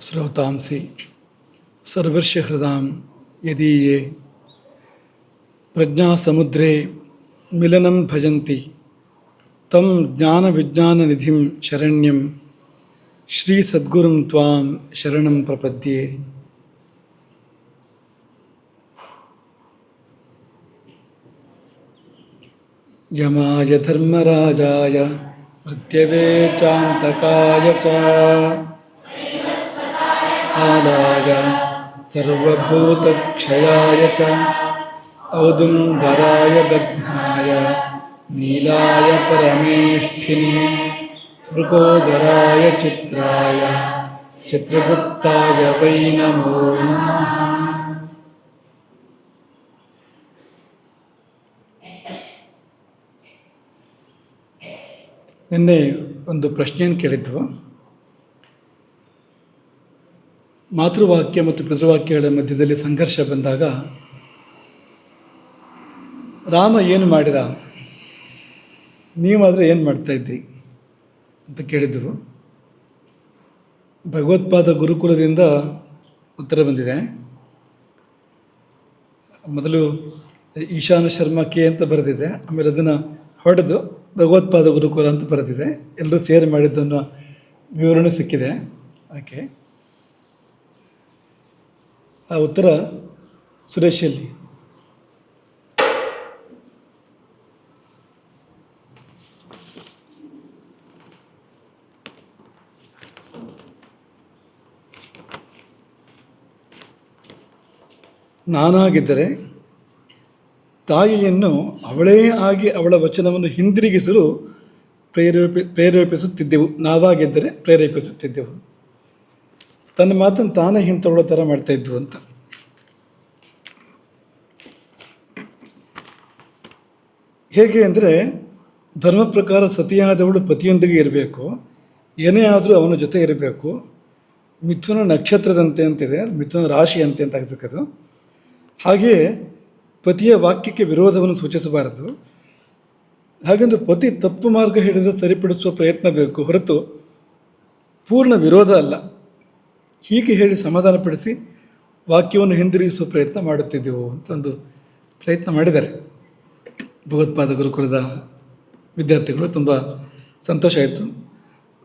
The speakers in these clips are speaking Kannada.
श्रोतांसि सर्वर्षहृदां यदीये प्रज्ञासमुद्रे मिलनं भजन्ति तं ज्ञानविज्ञाननिधिं शरण्यं श्रीसद्गुरुं त्वां शरणं प्रपद्ये। यमाय धर्मराजाय मृत्यवे चान्तकाय च कालाय सर्वभूतक्षयाय च औदुम्बराय दग्धाय नीलाय परमेष्ठिने मृगोदराय चित्राय चित्रगुप्ताय वै नमो नमः। ನಿನ್ನೆ ಒಂದು ಪ್ರಶ್ನೆಯನ್ನು ಕೇಳಿದ್ವು. ಮಾತೃವಾಕ್ಯ ಮತ್ತು ಪಿತೃವಾಕ್ಯಗಳ ಮಧ್ಯದಲ್ಲಿ ಸಂಘರ್ಷ ಬಂದಾಗ ರಾಮ ಏನು ಮಾಡಿದ ಅಂತ, ನೀವಾದರೆ ಏನು ಮಾಡ್ತಾಯಿದ್ರಿ ಅಂತ ಕೇಳಿದ್ದರು. ಭಗವತ್ಪಾದ ಗುರುಕುಲದಿಂದ ಉತ್ತರ ಬಂದಿದೆ. ಮೊದಲು ಈಶಾನ ಶರ್ಮ ಕೆ ಅಂತ ಬರೆದಿದೆ, ಆಮೇಲೆ ಅದನ್ನು ಹೊಡೆದು ಭಗವತ್ಪಾದ ಗುರುಕುಲ ಅಂತ ಬರೆದಿದೆ. ಎಲ್ಲರೂ ಸೇರಿ ಮಾಡಿದ್ದನ್ನು ವಿವರಣೆ ಸಿಕ್ಕಿದೆ. ಓಕೆ, ಆ ಉತ್ತರ ಸುರೇಶಲ್ಲಿ. ನಾನಾಗಿದ್ದರೆ ತಾಯಿಯನ್ನು ಅವಳೇ ಆಗಿ ಅವಳ ವಚನವನ್ನು ಹಿಂದಿರುಗಿಸಲು ಪ್ರೇರೇಪಿಸುತ್ತಿದ್ದೆವು. ನಾವಾಗಿದ್ದರೆ ಪ್ರೇರೇಪಿಸುತ್ತಿದ್ದೆವು. ತನ್ನ ಮಾತನ್ನು ತಾನೇ ಹಿಂತೊಳ್ಳೋ ಥರ ಮಾಡ್ತಾಯಿದ್ವು ಅಂತ. ಹೇಗೆ ಅಂದರೆ, ಧರ್ಮ ಪ್ರಕಾರ ಸತಿಯಾದವಳು ಪತಿಯೊಂದಿಗೆ ಇರಬೇಕು, ಏನೇ ಆದರೂ ಅವನ ಜೊತೆ ಇರಬೇಕು. ಮಿಥುನ ನಕ್ಷತ್ರದಂತೆ ಅಂತಿದೆ, ಮಿಥುನ ರಾಶಿ ಅಂತೆ ಅಂತ ಆಗಬೇಕದು. ಹಾಗೆಯೇ ಪತಿಯ ವಾಕ್ಯಕ್ಕೆ ವಿರೋಧವನ್ನು ಸೂಚಿಸಬಾರದು. ಹಾಗೆಂದು ಪತಿ ತಪ್ಪು ಮಾರ್ಗ ಹಿಡಿದರೆ ಸರಿಪಡಿಸುವ ಪ್ರಯತ್ನ ಬೇಕು, ಹೊರತು ಪೂರ್ಣ ವಿರೋಧ ಅಲ್ಲ. ಹೀಗೆ ಹೇಳಿ ಸಮಾಧಾನಪಡಿಸಿ ವಾಕ್ಯವನ್ನು ಹಿಂದಿರುಗಿಸುವ ಪ್ರಯತ್ನ ಮಾಡುತ್ತಿದ್ದೆವು ಅಂತ ಒಂದು ಪ್ರಯತ್ನ ಮಾಡಿದ್ದಾರೆ ಭಗವತ್ಪಾದ ಗುರುಕುಲದ ವಿದ್ಯಾರ್ಥಿಗಳು. ತುಂಬ ಸಂತೋಷ ಆಯಿತು.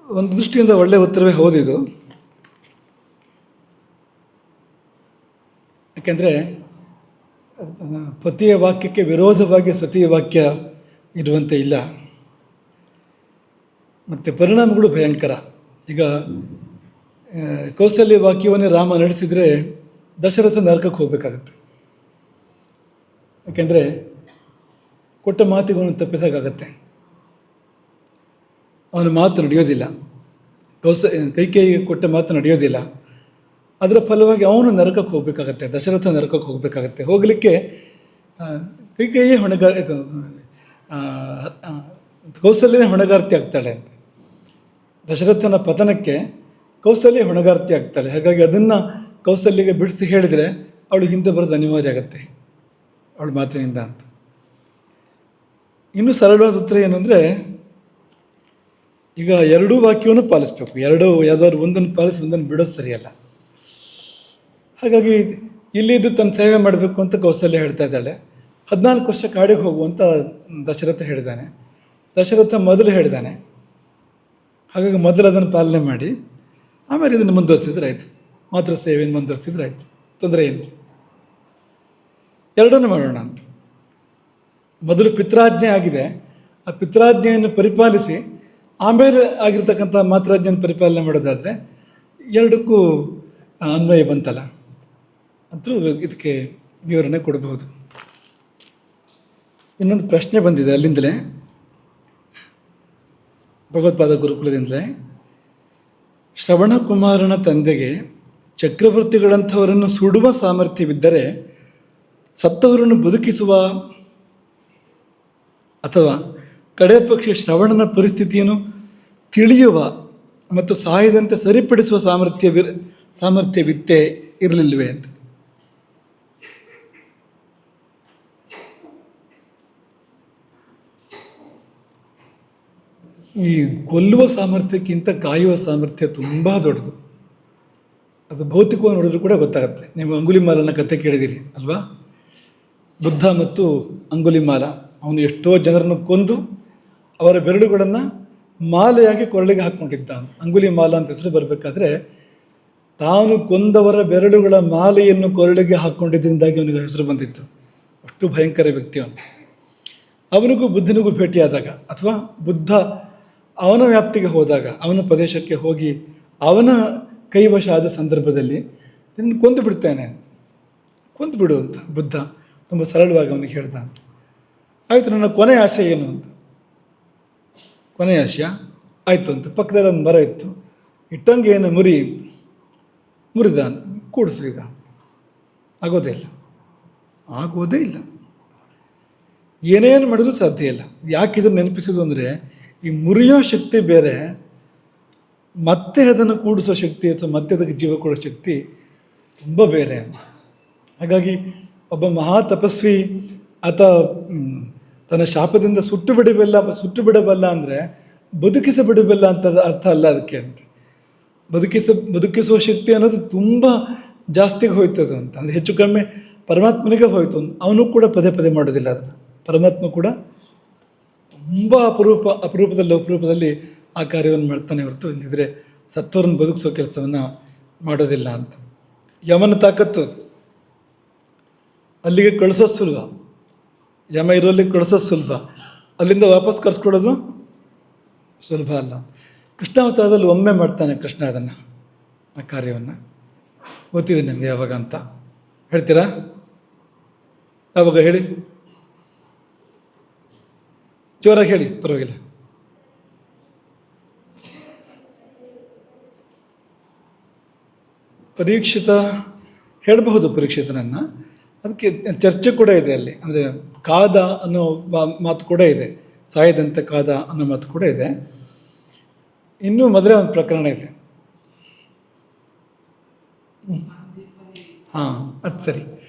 ಒಂದು ದೃಷ್ಟಿಯಿಂದ ಒಳ್ಳೆಯ ಉತ್ತರವೇ ಹೌದಿದು. ಯಾಕೆಂದರೆ ಪತಿಯ ವಾಕ್ಯಕ್ಕೆ ವಿರೋಧವಾಗಿ ಸತಿಯ ವಾಕ್ಯ ಇರುವಂತೆ ಇಲ್ಲ. ಮತ್ತು ಪರಿಣಾಮಗಳು ಭಯಂಕರ. ಈಗ ಕೌಸಲ್ಯ ವಾಕ್ಯವನ್ನೇ ರಾಮ ನಡೆಸಿದರೆ ದಶರಥ ನರಕಕ್ಕೆ ಹೋಗಬೇಕಾಗತ್ತೆ. ಯಾಕೆಂದರೆ ಕೊಟ್ಟ ಮಾತಿಗೆ ತಪ್ಪಿದಾಗತ್ತೆ, ಅವನ ಮಾತು ನಡೆಯೋದಿಲ್ಲ. ಕೈಕೇಯಿಗೆ ಕೊಟ್ಟ ಮಾತು ನಡೆಯೋದಿಲ್ಲ. ಅದರ ಫಲವಾಗಿ ಅವನು ನರಕಕ್ಕೆ ಹೋಗಬೇಕಾಗತ್ತೆ, ದಶರಥ ನರಕಕ್ಕೆ ಹೋಗಬೇಕಾಗತ್ತೆ. ಹೋಗಲಿಕ್ಕೆ ಕೈಕೇಯಿಯೇ ಕೌಸಲ್ಯನೇ ಹೊಣೆಗಾರ್ತಿ ಆಗ್ತಾಳೆ ಅಂತ. ದಶರಥನ ಪತನಕ್ಕೆ ಕೌಸಲ್ಯ ಹೊಣೆಗಾರ್ತಿ ಆಗ್ತಾಳೆ. ಹಾಗಾಗಿ ಅದನ್ನು ಕೌಸಲ್ಯಗೆ ಬಿಡಿಸಿ ಹೇಳಿದರೆ ಅವಳು ಹಿಂದೆ ಬರೋದು ಅನಿವಾರ್ಯ ಆಗುತ್ತೆ ಅವಳ ಮಾತಿನಿಂದ ಅಂತ. ಇನ್ನೂ ಸರಳವಾದ ಉತ್ತರ ಏನು ಅಂದರೆ, ಈಗ ಎರಡೂ ವಾಕ್ಯವನ್ನು ಪಾಲಿಸಬೇಕು. ಯಾವುದಾದ್ರು ಒಂದನ್ನು ಪಾಲಿಸಿ ಒಂದನ್ನು ಬಿಡೋದು ಸರಿಯಲ್ಲ. ಹಾಗಾಗಿ ಇಲ್ಲಿದ್ದು ತನ್ನ ಸೇವೆ ಮಾಡಬೇಕು ಅಂತ ಕೌಸಲ್ಯ ಹೇಳ್ತಾ ಇದ್ದಾಳೆ. 14 ವರ್ಷ ಕಾಡಿಗೆ ಹೋಗುವಂತ ದಶರಥ ಹೇಳಿದ್ದಾನೆ. ದಶರಥ ಮೊದಲು ಹೇಳಿದ್ದಾನೆ. ಹಾಗಾಗಿ ಮೊದಲು ಅದನ್ನು ಪಾಲನೆ ಮಾಡಿ ಆಮೇಲೆ ಇದನ್ನು ಮುಂದುವರಿಸಿದ್ರೆ ಆಯಿತು. ಮಾತೃ ಸೇವೆಯನ್ನು ಮುಂದುವರಿಸಿದ್ರೆ ಆಯಿತು, ತೊಂದರೆ ಏನು. ಎರಡನ್ನೂ ಮಾಡೋಣ ಅಂತ. ಮೊದಲು ಪಿತ್ರಾಜ್ಞೆ ಆಗಿದೆ, ಆ ಪಿತ್ರಾಜ್ಞೆಯನ್ನು ಪರಿಪಾಲಿಸಿ ಆಮೇಲೆ ಆಗಿರ್ತಕ್ಕಂಥ ಮಾತೃಜ್ಞೆಯನ್ನು ಪರಿಪಾಲನೆ ಮಾಡೋದಾದರೆ ಎರಡಕ್ಕೂ ಅನ್ವಯ ಬಂತಲ್ಲ ಅಂತೂ ಇದಕ್ಕೆ ವಿವರಣೆ ಕೊಡಬಹುದು. ಇನ್ನೊಂದು ಪ್ರಶ್ನೆ ಬಂದಿದೆ ಅಲ್ಲಿಂದಲೇ, ಭಗವತ್ಪಾದ ಗುರುಕುಲದಿಂದಲೇ. ಶ್ರವಣಕುಮಾರನ ತಂದೆಗೆ ಚಕ್ರವರ್ತಿಗಳಂಥವರನ್ನು ಸುಡುವ ಸಾಮರ್ಥ್ಯವಿದ್ದರೆ ಸತ್ತವರನ್ನು ಬದುಕಿಸುವ ಅಥವಾ ಕಡೆ ಪಕ್ಷ ಶ್ರವಣನ ಪರಿಸ್ಥಿತಿಯನ್ನು ತಿಳಿಯುವ ಮತ್ತು ಸಾಯದಂತೆ ಸರಿಪಡಿಸುವ ಸಾಮರ್ಥ್ಯವಿತ್ತೇ ಇರಲಿಲ್ಲವೇ ಅಂತ. ಈ ಕೊಲ್ಲುವ ಸಾಮರ್ಥ್ಯಕ್ಕಿಂತ ಕಾಯುವ ಸಾಮರ್ಥ್ಯ ತುಂಬ ದೊಡ್ಡದು. ಅದು ಭೌತಿಕವಾಗಿ ನೋಡಿದ್ರು ಕೂಡ ಗೊತ್ತಾಗುತ್ತೆ. ನೀವು ಅಂಗುಲಿಮಾಲನ ಕಥೆ ಕೇಳಿದ್ದೀರಿ ಅಲ್ವಾ? ಬುದ್ಧ ಮತ್ತು ಅಂಗುಲಿಮಾಲ, ಅವನು ಎಷ್ಟೋ ಜನರನ್ನು ಕೊಂದು ಅವರ ಬೆರಳುಗಳನ್ನು ಮಾಲೆಯಾಗಿ ಕೊರಳಿಗೆ ಹಾಕ್ಕೊಂಡಿದ್ದ. ಅಂಗುಲಿಮಾಲ ಅಂತ ಹೆಸರು ಬರಬೇಕಾದ್ರೆ ತಾನು ಕೊಂದವರ ಬೆರಳುಗಳ ಮಾಲೆಯನ್ನು ಕೊರಳಿಗೆ ಹಾಕ್ಕೊಂಡಿದ್ದರಿಂದಾಗಿ ಅವನಿಗೆ ಹೆಸರು ಬಂದಿತ್ತು. ಅಷ್ಟು ಭಯಂಕರ ವ್ಯಕ್ತಿ ಅವನು. ಅವನಿಗೂ ಬುದ್ಧನಿಗೂ ಭೇಟಿಯಾದಾಗ, ಅಥವಾ ಬುದ್ಧ ಅವನ ವ್ಯಾಪ್ತಿಗೆ ಹೋದಾಗ, ಅವನ ಪ್ರದೇಶಕ್ಕೆ ಹೋಗಿ ಅವನ ಕೈವಶ ಆದ ಸಂದರ್ಭದಲ್ಲಿ ನಿನ್ನ ಕೊಂದು ಬಿಡ್ತೇನೆ ಅಂತ, ಕೊಂದು ಬಿಡು ಅಂತ ಬುದ್ಧ ತುಂಬ ಸರಳವಾಗಿ ಅವನಿಗೆ ಹೇಳ್ದ ಅಂತ. ಆಯಿತು, ನನ್ನ ಕೊನೆಯ ಆಸೆ ಏನು ಅಂತ. ಕೊನೆಯ ಆಶಯ ಆಯಿತು ಅಂತ. ಪಕ್ಕದಲ್ಲಿ ಒಂದು ಮರ ಇತ್ತು, ಇಟ್ಟಂಗೆ ಏನು ಮುರಿದ ಅಂತ. ಕೂಡಿಸು ಈಗ. ಆಗೋದೇ ಇಲ್ಲ, ಆಗೋದೇ ಇಲ್ಲ. ಏನೇನು ಮಾಡಿದ್ರೂ ಸಾಧ್ಯ ಇಲ್ಲ. ಯಾಕೆ ಇದನ್ನು ನೆನಪಿಸೋದು ಅಂದರೆ, ಈ ಮುರಿಯೋ ಶಕ್ತಿ ಬೇರೆ, ಮತ್ತೆ ಅದನ್ನು ಕೂಡಿಸೋ ಶಕ್ತಿ ಅಥವಾ ಮತ್ತೆ ಅದಕ್ಕೆ ಜೀವ ಕೊಡೋ ಶಕ್ತಿ ತುಂಬ ಬೇರೆ. ಹಾಗಾಗಿ ಒಬ್ಬ ಮಹಾ ತಪಸ್ವಿ ಆತ ತನ್ನ ಶಾಪದಿಂದ ಸುಟ್ಟು ಬಿಡಬಲ್ಲ ಅಂದರೆ ಬದುಕಿಸಬಿಡಬಲ್ಲ ಅಂತ ಅರ್ಥ ಅಲ್ಲ ಅದಕ್ಕೆ ಅಂತ. ಬದುಕಿಸುವ ಶಕ್ತಿ ಅನ್ನೋದು ತುಂಬ ಜಾಸ್ತಿಗೆ ಹೋಯ್ತು ಅದು ಅಂತ. ಅಂದರೆ ಹೆಚ್ಚು ಕಡಿಮೆ ಪರಮಾತ್ಮನಿಗೆ ಹೋಯಿತು. ಅವನು ಕೂಡ ಪದೇ ಪದೇ ಮಾಡೋದಿಲ್ಲ ಅದನ್ನು. ಪರಮಾತ್ಮ ಕೂಡ ತುಂಬ ಅಪರೂಪದಲ್ಲಿ ಆ ಕಾರ್ಯವನ್ನು ಮಾಡ್ತಾನೆ ಹೊರತು, ಇಲ್ಲದಿದ್ದರೆ ಸತ್ತೋರನ್ನು ಬದುಕಿಸೋ ಕೆಲಸವನ್ನು ಮಾಡೋದಿಲ್ಲ ಅಂತ. ಯಮನ ತಾಕತ್ತು ಅಲ್ಲಿಗೆ ಕಳಿಸೋದು ಸುಲಭ, ಯಮ ಇರೋಲ್ಲಿಗೆ ಕಳಿಸೋದು ಸುಲಭ, ಅಲ್ಲಿಂದ ವಾಪಸ್ ಕರ್ಸ್ಕೊಡೋದು ಸುಲಭ ಅಲ್ಲ. ಕೃಷ್ಣಾವತಾರದಲ್ಲಿ ಒಮ್ಮೆ ಮಾಡ್ತಾನೆ ಕೃಷ್ಣ ಅದನ್ನು, ಆ ಕಾರ್ಯವನ್ನು. ಗೊತ್ತಿದೆ ನಿಮಗೆ ಯಾವಾಗ ಅಂತ ಹೇಳ್ತೀರಾ? ಯಾವಾಗ ಹೇಳಿ, ಜೋರಾಗಿ ಹೇಳಿ, ಪರವಾಗಿಲ್ಲ. ಪರೀಕ್ಷಿತ ಹೇಳಬಹುದು, ಪರೀಕ್ಷಿತನನ್ನು. ಅದಕ್ಕೆ ಚರ್ಚೆ ಕೂಡ ಇದೆ ಅಲ್ಲಿ. ಅಂದರೆ ಕಾದ ಅನ್ನೋ ಮಾತು ಕೂಡ ಇದೆ, ಸಾಯದಂತೆ ಕಾದ ಅನ್ನೋ ಮಾತು ಕೂಡ ಇದೆ. ಇನ್ನೂ ಮೊದಲೇ ಒಂದು ಪ್ರಕರಣ ಇದೆ. ಹಾಂ, ಅದು ಸರಿ,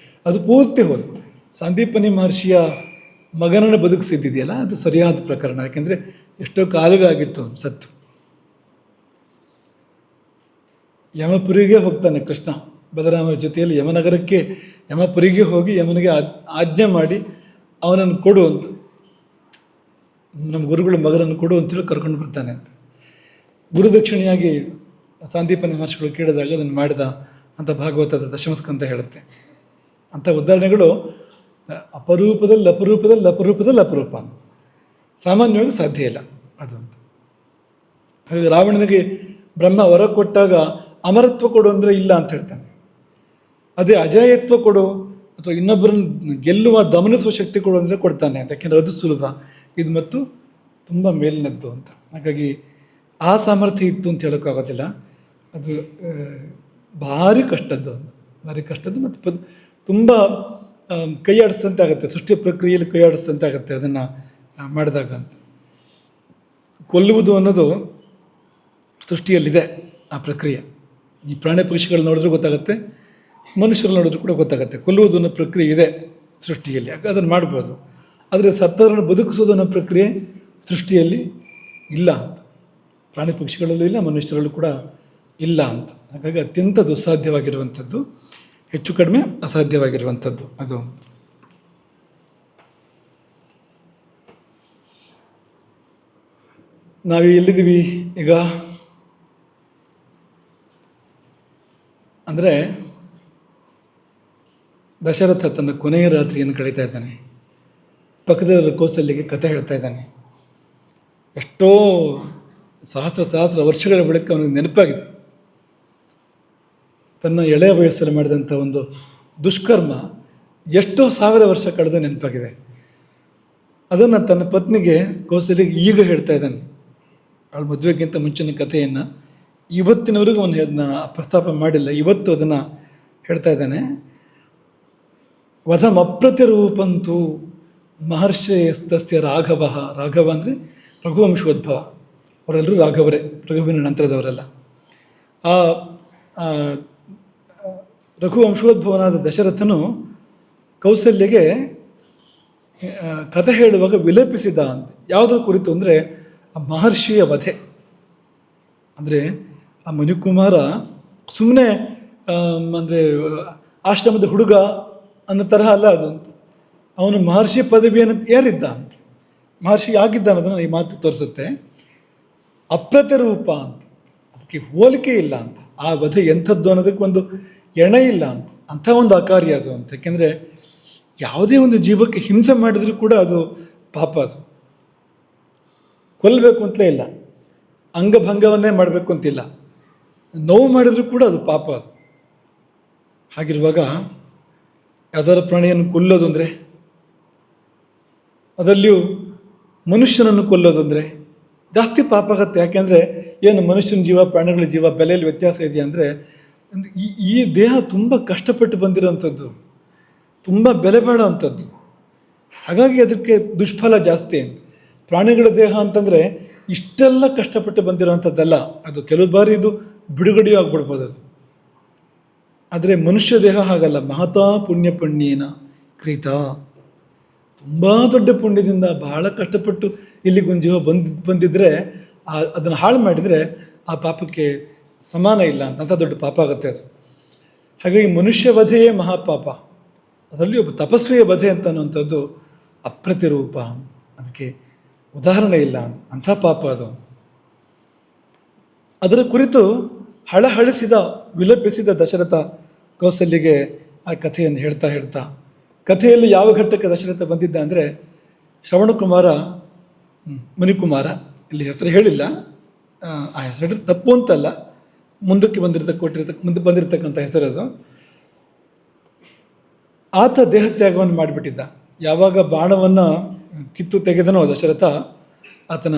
ಅದು ಪೂರ್ತಿ ಹೋದು. ಸಂದೀಪನಿ ಮಹರ್ಷಿಯ ಮಗನನ್ನು ಬದುಕಿಸಿದ್ದಿದೆಯಲ್ಲ, ಅದು ಸರಿಯಾದ ಪ್ರಕರಣ. ಯಾಕೆಂದರೆ ಎಷ್ಟೋ ಕಾಲವೇ ಆಗಿತ್ತು ಸತ್ತು. ಯಮಪುರಿಗೆ ಹೋಗ್ತಾನೆ ಕೃಷ್ಣ ಬಲರಾಮರ ಜೊತೆಯಲ್ಲಿ. ಯಮನಗರಕ್ಕೆ, ಯಮಪುರಿಗೆ ಹೋಗಿ ಯಮನಿಗೆ ಆಜ್ಞೆ ಮಾಡಿ ಅವನನ್ನು ಕೊಡು ಅಂತ, ನಮ್ಮ ಗುರುಗಳ ಮಗನನ್ನು ಕೊಡು ಅಂತೇಳಿ ಕರ್ಕೊಂಡು ಬರ್ತಾನೆ ಅಂತ. ಗುರುದಕ್ಷಿಣೆಯಾಗಿ ಸಂದೀಪನ ಮಹರ್ಷಿಗಳು ಕೇಳಿದಾಗ ಅದನ್ನು ಮಾಡಿದ ಅಂತ ಭಾಗವತದ ದಶಮಸ್ಕಂಧ ಹೇಳುತ್ತೆ. ಅಂಥ ಉದಾಹರಣೆಗಳು ಅಪರೂಪದಲ್ಲಿ ಅಪರೂಪ, ಸಾಮಾನ್ಯವಾಗಿ ಸಾಧ್ಯ ಇಲ್ಲ ಅದು ಅಂತ. ಹಾಗಾಗಿ ರಾವಣನಿಗೆ ಬ್ರಹ್ಮ ವರ ಕೊಟ್ಟಾಗ ಅಮರತ್ವ ಕೊಡು ಅಂದರೆ ಇಲ್ಲ ಅಂತ ಹೇಳ್ತಾನೆ. ಅದೇ ಅಜೇಯತ್ವ ಕೊಡು ಅಥವಾ ಇನ್ನೊಬ್ಬರನ್ನು ಗೆಲ್ಲುವ ದಮನಿಸುವ ಶಕ್ತಿ ಕೊಡು ಅಂದರೆ ಕೊಡ್ತಾನೆ ಅಂತ. ಯಾಕೆಂದರೆ ಅದು ಸುಲಭ, ಇದು ಮತ್ತು ತುಂಬ ಮೇಲಿನದ್ದು ಅಂತ. ಹಾಗಾಗಿ ಆ ಸಾಮರ್ಥ್ಯ ಇತ್ತು ಅಂತ ಹೇಳೋಕ್ಕಾಗೋದಿಲ್ಲ. ಅದು ಭಾರಿ ಕಷ್ಟದ್ದು ಮತ್ತು ತುಂಬ ಕೈಯಾಡಿಸ್ತಂತೆ ಆಗುತ್ತೆ, ಸೃಷ್ಟಿ ಪ್ರಕ್ರಿಯೆಯಲ್ಲಿ ಕೈಯಾಡಿಸ್ತಂತೆ ಆಗುತ್ತೆ ಅದನ್ನು ಮಾಡಿದಾಗ ಅಂತ. ಕೊಲ್ಲುವುದು ಅನ್ನೋದು ಸೃಷ್ಟಿಯಲ್ಲಿದೆ ಆ ಪ್ರಕ್ರಿಯೆ. ಈ ಪ್ರಾಣಿ ಪಕ್ಷಿಗಳು ನೋಡಿದ್ರೂ ಗೊತ್ತಾಗುತ್ತೆ, ಮನುಷ್ಯರು ನೋಡಿದ್ರೂ ಕೂಡ ಗೊತ್ತಾಗುತ್ತೆ. ಕೊಲ್ಲುವುದು ಅನ್ನೋ ಪ್ರಕ್ರಿಯೆ ಇದೆ ಸೃಷ್ಟಿಯಲ್ಲಿ, ಅದನ್ನು ಮಾಡ್ಬೋದು. ಆದರೆ ಸತ್ತವರನ್ನು ಬದುಕಿಸೋದು ಅನ್ನೋ ಪ್ರಕ್ರಿಯೆ ಸೃಷ್ಟಿಯಲ್ಲಿ ಇಲ್ಲ ಅಂತ. ಪ್ರಾಣಿ ಪಕ್ಷಿಗಳಲ್ಲೂ ಇಲ್ಲ, ಮನುಷ್ಯರಲ್ಲೂ ಕೂಡ ಇಲ್ಲ ಅಂತ. ಹಾಗಾಗಿ ಅತ್ಯಂತ ದುಸ್ಸಾಧ್ಯವಾಗಿರುವಂಥದ್ದು, ಹೆಚ್ಚು ಕಡಿಮೆ ಅಸಾಧ್ಯವಾಗಿರುವಂಥದ್ದು ಅದು. ನಾವು ಎಲ್ಲಿದ್ದೀವಿ ಈಗ ಅಂದರೆ, ದಶರಥ ತನ್ನ ಕೊನೆಯ ರಾತ್ರಿಯನ್ನು ಕಳೀತಾ ಇದ್ದಾನೆ. ಪಕ್ಕದ ಕೌಸಲ್ಯಗೆ ಕಥೆ ಹೇಳ್ತಾ ಇದ್ದಾನೆ. ಎಷ್ಟೋ ಸಹಸ್ರ ವರ್ಷಗಳ ಬಳಿಕ ಅವನಿಗೆ ನೆನಪಾಗಿದೆ ತನ್ನ ಎಳೆಯ ವಯಸ್ಸಲ್ಲಿ ಮಾಡಿದಂಥ ಒಂದು ದುಷ್ಕರ್ಮ ಎಷ್ಟೋ ಸಾವಿರ ವರ್ಷ ಕಳೆದ ನೆನಪಾಗಿದೆ. ಅದನ್ನು ತನ್ನ ಪತ್ನಿಗೆ ಕೌಸಲ್ಯಗೆ ಈಗ ಹೇಳ್ತಾ ಇದ್ದಾನೆ. ಅವಳ ಮದುವೆಗಿಂತ ಮುಂಚಿನ ಕಥೆಯನ್ನು ಇವತ್ತಿನವರೆಗೂ ಅವನು ಅದನ್ನು ಪ್ರಸ್ತಾಪ ಮಾಡಿಲ್ಲ, ಇವತ್ತು ಅದನ್ನು ಹೇಳ್ತಾ ಇದ್ದಾನೆ. ವಧಮಪ್ರತಿರೂಪಂತು ಮಹರ್ಷಯಸ್ತಸ್ಯ ರಾಘವ ಅಂದರೆ ರಘುವಂಶೋದ್ಭವ, ಅವರೆಲ್ಲರೂ ರಾಘವರೇ, ರಘುವಿನ ನಂತರದವರೆಲ್ಲ. ಆ ರಘುವಂಶೋದ್ಭವನಾದ ದಶರಥನು ಕೌಸಲ್ಯಗೆ ಕಥೆ ಹೇಳುವಾಗ ವಿಲೇಪಿಸಿದ ಅಂತ. ಯಾವುದರ ಕುರಿತು ಅಂದರೆ ಆ ಮಹರ್ಷಿಯ ವಧೆ. ಅಂದರೆ ಆ ಮನುಕುಮಾರ ಸುಮ್ಮನೆ ಅಂದರೆ ಆಶ್ರಮದ ಹುಡುಗ ಅನ್ನೋ ತರಹ ಅಲ್ಲ ಅದು ಅಂತ. ಅವನು ಮಹರ್ಷಿ ಪದವಿಯನ್ನು ಏರಿದ್ದ ಅಂತ, ಮಹರ್ಷಿ ಆಗಿದ್ದ ಅನ್ನೋದನ್ನು ಈ ಮಾತು ತೋರಿಸುತ್ತೆ. ಅಪ್ರತಿರೂಪ ಅಂತ, ಅದಕ್ಕೆ ಹೋಲಿಕೆ ಇಲ್ಲ ಅಂತ. ಆ ವಧೆ ಎಂಥದ್ದು ಅನ್ನೋದಕ್ಕೊಂದು ಎಣೆ ಇಲ್ಲ ಅಂತ, ಅಂಥ ಒಂದು ಅಕಾರ್ಯ ಅದು ಅಂತ. ಯಾಕೆಂದರೆ ಯಾವುದೇ ಒಂದು ಜೀವಕ್ಕೆ ಹಿಂಸೆ ಮಾಡಿದರೂ ಕೂಡ ಅದು ಪಾಪ. ಅದು ಕೊಲ್ಲಬೇಕು ಅಂತಲೇ ಇಲ್ಲ, ಅಂಗಭಂಗವನ್ನೇ ಮಾಡಬೇಕು ಅಂತಿಲ್ಲ, ನೋವು ಮಾಡಿದರೂ ಕೂಡ ಅದು ಪಾಪ. ಅದು ಹಾಗಿರುವಾಗ ಯಾವ್ದಾರ ಪ್ರಾಣಿಯನ್ನು ಕೊಲ್ಲೋದು ಅಂದರೆ, ಅದರಲ್ಲಿಯೂ ಮನುಷ್ಯನನ್ನು ಕೊಲ್ಲೋದು ಅಂದರೆ ಜಾಸ್ತಿ ಪಾಪ ಆಗುತ್ತೆ. ಯಾಕೆಂದರೆ ಏನು ಮನುಷ್ಯನ ಜೀವ ಪ್ರಾಣಿಗಳ ಜೀವ ಬೆಲೆಯಲ್ಲಿ ವ್ಯತ್ಯಾಸ ಇದೆಯಾ ಅಂದರೆ, ಈ ದೇಹ ತುಂಬ ಕಷ್ಟಪಟ್ಟು ಬಂದಿರೋವಂಥದ್ದು, ತುಂಬ ಬೆಲೆ ಬಾಳೋವಂಥದ್ದು. ಹಾಗಾಗಿ ಅದಕ್ಕೆ ದುಷ್ಫಲ ಜಾಸ್ತಿ. ಪ್ರಾಣಿಗಳ ದೇಹ ಅಂತಂದರೆ ಇಷ್ಟೆಲ್ಲ ಕಷ್ಟಪಟ್ಟು ಬಂದಿರೋವಂಥದ್ದಲ್ಲ, ಅದು ಕೆಲವು ಬಾರಿ ಇದು ಬಿಡುಗಡೆಯೂ ಆಗ್ಬಿಡ್ಬೋದು ಅದು. ಆದರೆ ಮನುಷ್ಯ ದೇಹ ಹಾಗಲ್ಲ. ಮಹತಾ ಪುಣ್ಯ ಪುಣ್ಯೇನ ಕ್ರೀತ, ತುಂಬ ದೊಡ್ಡ ಪುಣ್ಯದಿಂದ ಬಹಳ ಕಷ್ಟಪಟ್ಟು ಇಲ್ಲಿಗೊಂದು ಜೀವ ಬಂದಿದ್ದರೆ ಅದನ್ನು ಹಾಳು ಮಾಡಿದರೆ ಆ ಪಾಪಕ್ಕೆ ಸಮಾನ ಇಲ್ಲ ಅಂತ ದೊಡ್ಡ ಪಾಪ ಆಗುತ್ತೆ ಅದು. ಹಾಗಾಗಿ ಮನುಷ್ಯ ವಧೆಯೇ ಮಹಾಪಾಪ. ಅದರಲ್ಲಿ ಒಬ್ಬ ತಪಸ್ವಿಯ ವಧೆ ಅಂತ ಅನ್ನುವಂಥದ್ದು ಅಪ್ರತಿರೂಪ, ಅದಕ್ಕೆ ಉದಾಹರಣೆ ಇಲ್ಲ, ಅಂಥ ಪಾಪ ಅದು. ಅದರ ಕುರಿತು ಹಳಹಳಿಸಿದ ವಿಲಪಿಸಿದ ದಶರಥ ಕೌಸಲ್ಯಗೆ ಆ ಕಥೆಯನ್ನು ಹೇಳ್ತಾ ಕಥೆಯಲ್ಲಿ ಯಾವ ಘಟ್ಟಕ್ಕೆ ದಶರಥ ಬಂದಿದ್ದ ಅಂದರೆ, ಶ್ರವಣಕುಮಾರ ಮುನಿಕುಮಾರ, ಇಲ್ಲಿ ಹೆಸರು ಹೇಳಿಲ್ಲ, ಆ ಹೆಸರು ತಪ್ಪು ಅಂತಲ್ಲ, ಮುಂದೆ ಬಂದಿರತಕ್ಕಂಥ ಹೆಸರು ಅದು. ಆತ ದೇಹತ್ಯಾಗವನ್ನು ಮಾಡಿಬಿಟ್ಟಿದ್ದ. ಯಾವಾಗ ಬಾಣವನ್ನು ಕಿತ್ತು ತೆಗೆದನೋ ದಶರಥ, ಆತನ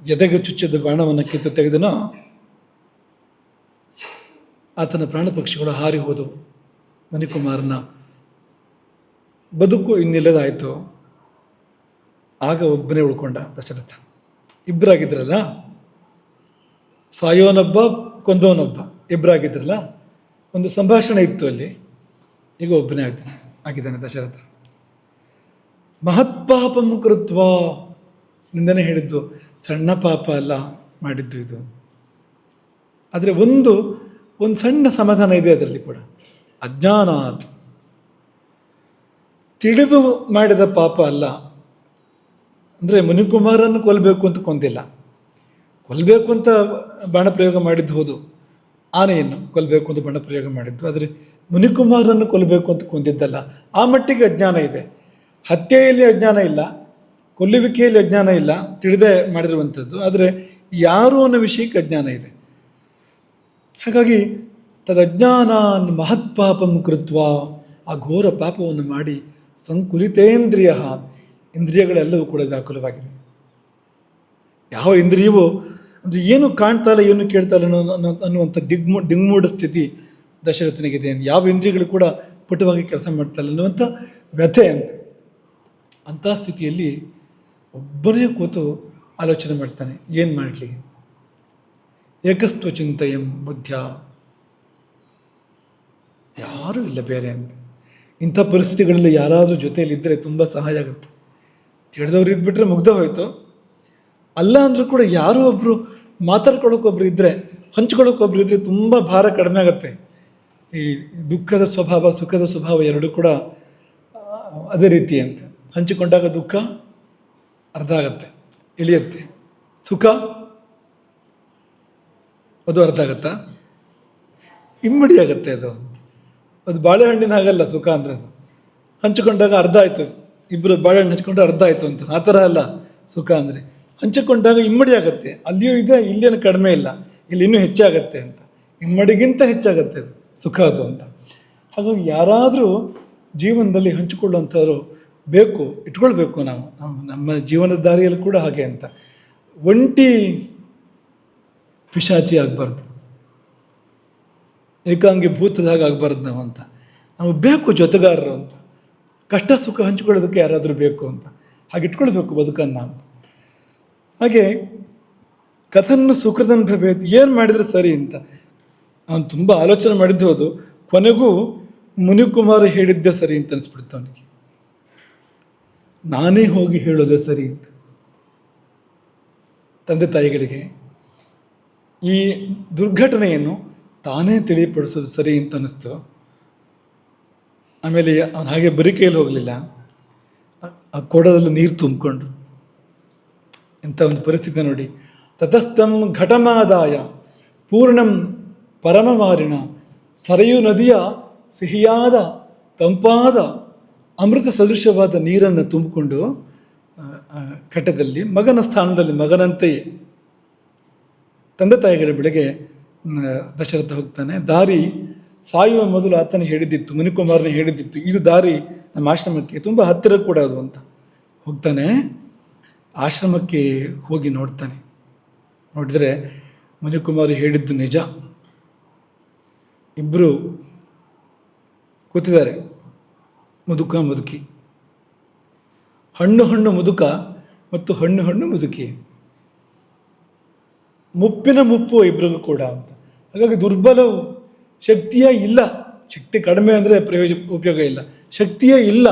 ಎದೆಗೆ ಚುಚ್ಚಿದ ಬಾಣವನ್ನು ಕಿತ್ತು ತೆಗೆದನೋ, ಆತನ ಪ್ರಾಣ ಪಕ್ಷಿಗಳು ಹಾರಿ ಹೋದವು. ಮಣಿಕುಮಾರನ ಬದುಕು ಇನ್ನಿಲ್ಲದಾಯಿತು. ಆಗ ಒಬ್ಬನೇ ಉಳ್ಕೊಂಡ ದಶರಥ. ಇಬ್ಬರಾಗಿದ್ರಲ್ಲ, ಸಾಯೋನೊಬ್ಬ ಕೊಂದವನೊಬ್ಬ, ಇಬ್ಬರಾಗಿದ್ರಲ್ಲ, ಒಂದು ಸಂಭಾಷಣೆ ಇತ್ತು ಅಲ್ಲಿ. ಈಗ ಒಬ್ಬನೇ ಆಗಿದ್ದಾನೆ ದಶರಥ. ಮಹತ್ಪಾಪಂ ಕೃತ್ವ, ನಿಂದನೇ ಹೇಳಿದ್ದು, ಸಣ್ಣ ಪಾಪ ಅಲ್ಲ ಮಾಡಿದ್ದು ಇದು. ಆದರೆ ಒಂದು ಸಣ್ಣ ಸಮಾಧಾನ ಇದೆ ಅದರಲ್ಲಿ ಕೂಡ, ಅಜ್ಞಾನಾತ್, ತಿಳಿದು ಮಾಡಿದ ಪಾಪ ಅಲ್ಲ. ಅಂದರೆ ಮುನಿಕುಮಾರನ್ನು ಕೊಲ್ಲಬೇಕು ಅಂತ ಕೊಂದಿಲ್ಲ, ಕೊಲ್ಲಬೇಕು ಅಂತ ಬಾಣಪ್ರಯೋಗ ಮಾಡಿದ್ದು ಹೌದು, ಆನೆಯನ್ನು ಕೊಲ್ಲಬೇಕು ಅಂತ ಬಾಣಪ್ರಯೋಗ ಮಾಡಿದ್ದು. ಆದರೆ ಮುನಿಕುಮಾರನ್ನು ಕೊಲ್ಲಬೇಕು ಅಂತ ಕೊಂದಿದ್ದಲ್ಲ. ಆ ಮಟ್ಟಿಗೆ ಅಜ್ಞಾನ ಇದೆ. ಹತ್ಯೆಯಲ್ಲಿ ಅಜ್ಞಾನ ಇಲ್ಲ, ಕೊಲ್ಲುವಿಕೆಯಲ್ಲಿ ಅಜ್ಞಾನ ಇಲ್ಲ, ತಿಳಿದೇ ಮಾಡಿರುವಂಥದ್ದು. ಆದರೆ ಯಾರು ಅನ್ನೋ ವಿಷಯಕ್ಕೆ ಅಜ್ಞಾನ ಇದೆ. ಹಾಗಾಗಿ ತದಜ್ಞಾನಾನ್ ಮಹತ್ಪಾಪಂ ಕೃತ್ವ, ಆ ಘೋರ ಪಾಪವನ್ನು ಮಾಡಿ ಸಂಕುಲಿತೇಂದ್ರಿಯ, ಇಂದ್ರಿಯಗಳೆಲ್ಲವೂ ಕೂಡ ವ್ಯಾಕುಲವಾಗಿದೆ. ಯಾವ ಇಂದ್ರಿಯವೂ ಅಂದರೆ ಏನು ಕಾಣ್ತಾ ಇಲ್ಲ, ಏನು ಕೇಳ್ತಾ ಇಲ್ಲ ಅನ್ನುವಂಥ ದಿಗ್ಮೂಢ ಸ್ಥಿತಿ ದಶರಥನಿಗಿದೆ. ಯಾವ ಇಂದ್ರಿಯಗಳು ಕೂಡ ಪುಟವಾಗಿ ಕೆಲಸ ಮಾಡ್ತಾ ಇಲ್ಲ ಅನ್ನುವಂಥ ವ್ಯಥೆ ಅಂತ. ಅಂಥ ಸ್ಥಿತಿಯಲ್ಲಿ ಒಬ್ಬನೇ ಕೂತು ಆಲೋಚನೆ ಮಾಡ್ತಾನೆ, ಏನು ಮಾಡಲಿ. ಏಕಸ್ತ್ವ ಚಿಂತೆಯಂ ಬುದ್ಧ, ಯಾರೂ ಇಲ್ಲ ಬೇರೆ ಅಂತ. ಇಂಥ ಪರಿಸ್ಥಿತಿಗಳಲ್ಲಿ ಯಾರಾದರೂ ಜೊತೆಯಲ್ಲಿದ್ದರೆ ತುಂಬ ಸಹಾಯ ಆಗುತ್ತೆ. ತಿಳಿದವ್ರು ಇದ್ಬಿಟ್ರೆ ಮುಗ್ದ ಹೋಯ್ತು. ಅಲ್ಲ ಅಂದರೂ ಕೂಡ ಯಾರೋ ಒಬ್ಬರು ಮಾತಾಡ್ಕೊಳ್ಳೋಕೊಬ್ರು ಇದ್ದರೆ, ಹಂಚ್ಕೊಳ್ಳೋಕೊಬ್ರು ಇದ್ದರೆ ತುಂಬ ಭಾರ ಕಡಿಮೆ ಆಗುತ್ತೆ. ಈ ದುಃಖದ ಸ್ವಭಾವ ಸುಖದ ಸ್ವಭಾವ ಎರಡೂ ಕೂಡ ಅದೇ ರೀತಿ ಅಂತ. ಹಂಚಿಕೊಂಡಾಗ ದುಃಖ ಅರ್ಧ ಆಗತ್ತೆ, ಇಳಿಯುತ್ತೆ. ಸುಖ ಅದು ಅರ್ಧ ಆಗತ್ತಾ, ಇಮ್ಮಡಿ ಆಗುತ್ತೆ. ಅದು ಬಾಳೆಹಣ್ಣಿನ ಹಾಗಲ್ಲ ಸುಖ ಅಂದರೆ. ಅದು ಹಂಚಿಕೊಂಡಾಗ ಅರ್ಧ ಆಯಿತು, ಇಬ್ಬರು ಬಾಳೆಹಣ್ಣು ಹಂಚ್ಕೊಂಡ್ರೆ ಅರ್ಧ ಆಯಿತು ಅಂತ. ಆ ಥರ ಅಲ್ಲ ಸುಖ ಅಂದರೆ. ಹಂಚಿಕೊಂಡಾಗ ಇಮ್ಮಡಿ ಆಗುತ್ತೆ, ಅಲ್ಲಿಯೂ ಇದೆ, ಇಲ್ಲೇನು ಕಡಿಮೆ ಇಲ್ಲ, ಇಲ್ಲಿ ಇನ್ನೂ ಹೆಚ್ಚಾಗತ್ತೆ ಅಂತ. ಇಮ್ಮಡಿಗಿಂತ ಹೆಚ್ಚಾಗತ್ತೆ ಅದು ಸುಖ ಅದು ಅಂತ. ಹಾಗಾಗಿ ಯಾರಾದರೂ ಜೀವನದಲ್ಲಿ ಹಂಚಿಕೊಳ್ಳುವಂಥವ್ರು ಬೇಕು, ಇಟ್ಕೊಳ್ಬೇಕು. ನಾವು ನಮ್ಮ ಜೀವನದ ದಾರಿಯಲ್ಲಿ ಕೂಡ ಹಾಗೆ ಅಂತ. ಒಂಟಿ ಪಿಶಾಚಿ ಆಗಬಾರ್ದು, ಏಕಾಂಗಿ ಭೂತದ ಹಾಗೆ ಆಗಬಾರ್ದು ನಾವು ಅಂತ. ನಾವು ಬೇಕು ಜೊತೆಗಾರರು ಅಂತ, ಕಷ್ಟ ಸುಖ ಹಂಚಿಕೊಳ್ಳೋದಕ್ಕೆ ಯಾರಾದರೂ ಬೇಕು ಅಂತ. ಹಾಗೆ ಇಟ್ಕೊಳ್ಬೇಕು ಬದುಕನ್ನು ಅಂತ. ಹಾಗೆ ಕಥನ್ನು ಸುಕೃತನ್ ಭವೇತ್, ಏನು ಮಾಡಿದರೆ ಸರಿ ಅಂತ ಅವನು ತುಂಬ ಆಲೋಚನೆ ಮಾಡಿದ್ದು ಹೌದು. ಕೊನೆಗೂ ಮುನಿಕುಮಾರ ಹೇಳಿದ್ದೇ ಸರಿ ಅಂತ ಅನಿಸ್ಬಿಡ್ತು ಅವನಿಗೆ. ನಾನೇ ಹೋಗಿ ಹೇಳೋದೇ ಸರಿ ಅಂತ ತಂದೆ ತಾಯಿಗಳಿಗೆ. ಈ ದುರ್ಘಟನೆಯನ್ನು ತಾನೇ ತಿಳಿಪಡಿಸೋದು ಸರಿ ಅಂತ ಅನ್ನಿಸ್ತು. ಆಮೇಲೆ ಅವನು ಹಾಗೆ ಬರೀ ಕೈಯಲ್ಲಿ ಹೋಗಲಿಲ್ಲ, ಆ ಕೊಡದಲ್ಲಿ ನೀರು ತುಂಬಿಕೊಂಡ್ರು. ಎಂಥ ಒಂದು ಪರಿಸ್ಥಿತಿ ನೋಡಿ. ತತಸ್ಥಂ ಘಟಮಾದಾಯ ಪೂರ್ಣಂ ಪರಮಮಾರಿಣ, ಸರಯೂ ನದಿಯ ಸಿಹಿಯಾದ ತಂಪಾದ ಅಮೃತ ಸದೃಶವಾದ ನೀರನ್ನು ತುಂಬಿಕೊಂಡು ಘಟ್ಟದಲ್ಲಿ ಮಗನ ಸ್ಥಾನದಲ್ಲಿ ಮಗನಂತೆಯೇ ತಂದೆ ತಾಯಿಗಳ ಬಳಿಗೆ ದಶರಥ ಹೋಗ್ತಾನೆ. ದಾರಿ ಸಾಯುವ ಮೊದಲು ಆತನ ಹೇಳಿದ್ದಿತ್ತು, ಮುನಿಕುಮಾರನ ಹೇಳಿದ್ದಿತ್ತು, ಇದು ದಾರಿ ನಮ್ಮ ಆಶ್ರಮಕ್ಕೆ ತುಂಬ ಹತ್ತಿರ ಕೂಡ ಅದು ಅಂತ. ಹೋಗ್ತಾನೆ, ಆಶ್ರಮಕ್ಕೆ ಹೋಗಿ ನೋಡ್ತಾನೆ. ನೋಡಿದರೆ ಮುನಿಕುಮಾರಿ ಹೇಳಿದ್ದು ನಿಜ. ಇಬ್ಬರು ಕೂತಿದ್ದಾರೆ, ಮುದುಕ ಮುದುಕಿ. ಹಣ್ಣು ಹಣ್ಣು ಮುದುಕ ಮತ್ತು ಹಣ್ಣು ಹಣ್ಣು ಮುದುಕಿ. ಮುಪ್ಪಿನ ಮುಪ್ಪು ಇಬ್ಬರಿಗೂ ಕೂಡ ಅಂತ. ಹಾಗಾಗಿ ದುರ್ಬಲವು, ಶಕ್ತಿಯೇ ಇಲ್ಲ. ಶಕ್ತಿ ಕಡಿಮೆ ಅಂದರೆ ಉಪಯೋಗ ಇಲ್ಲ, ಶಕ್ತಿಯೇ ಇಲ್ಲ,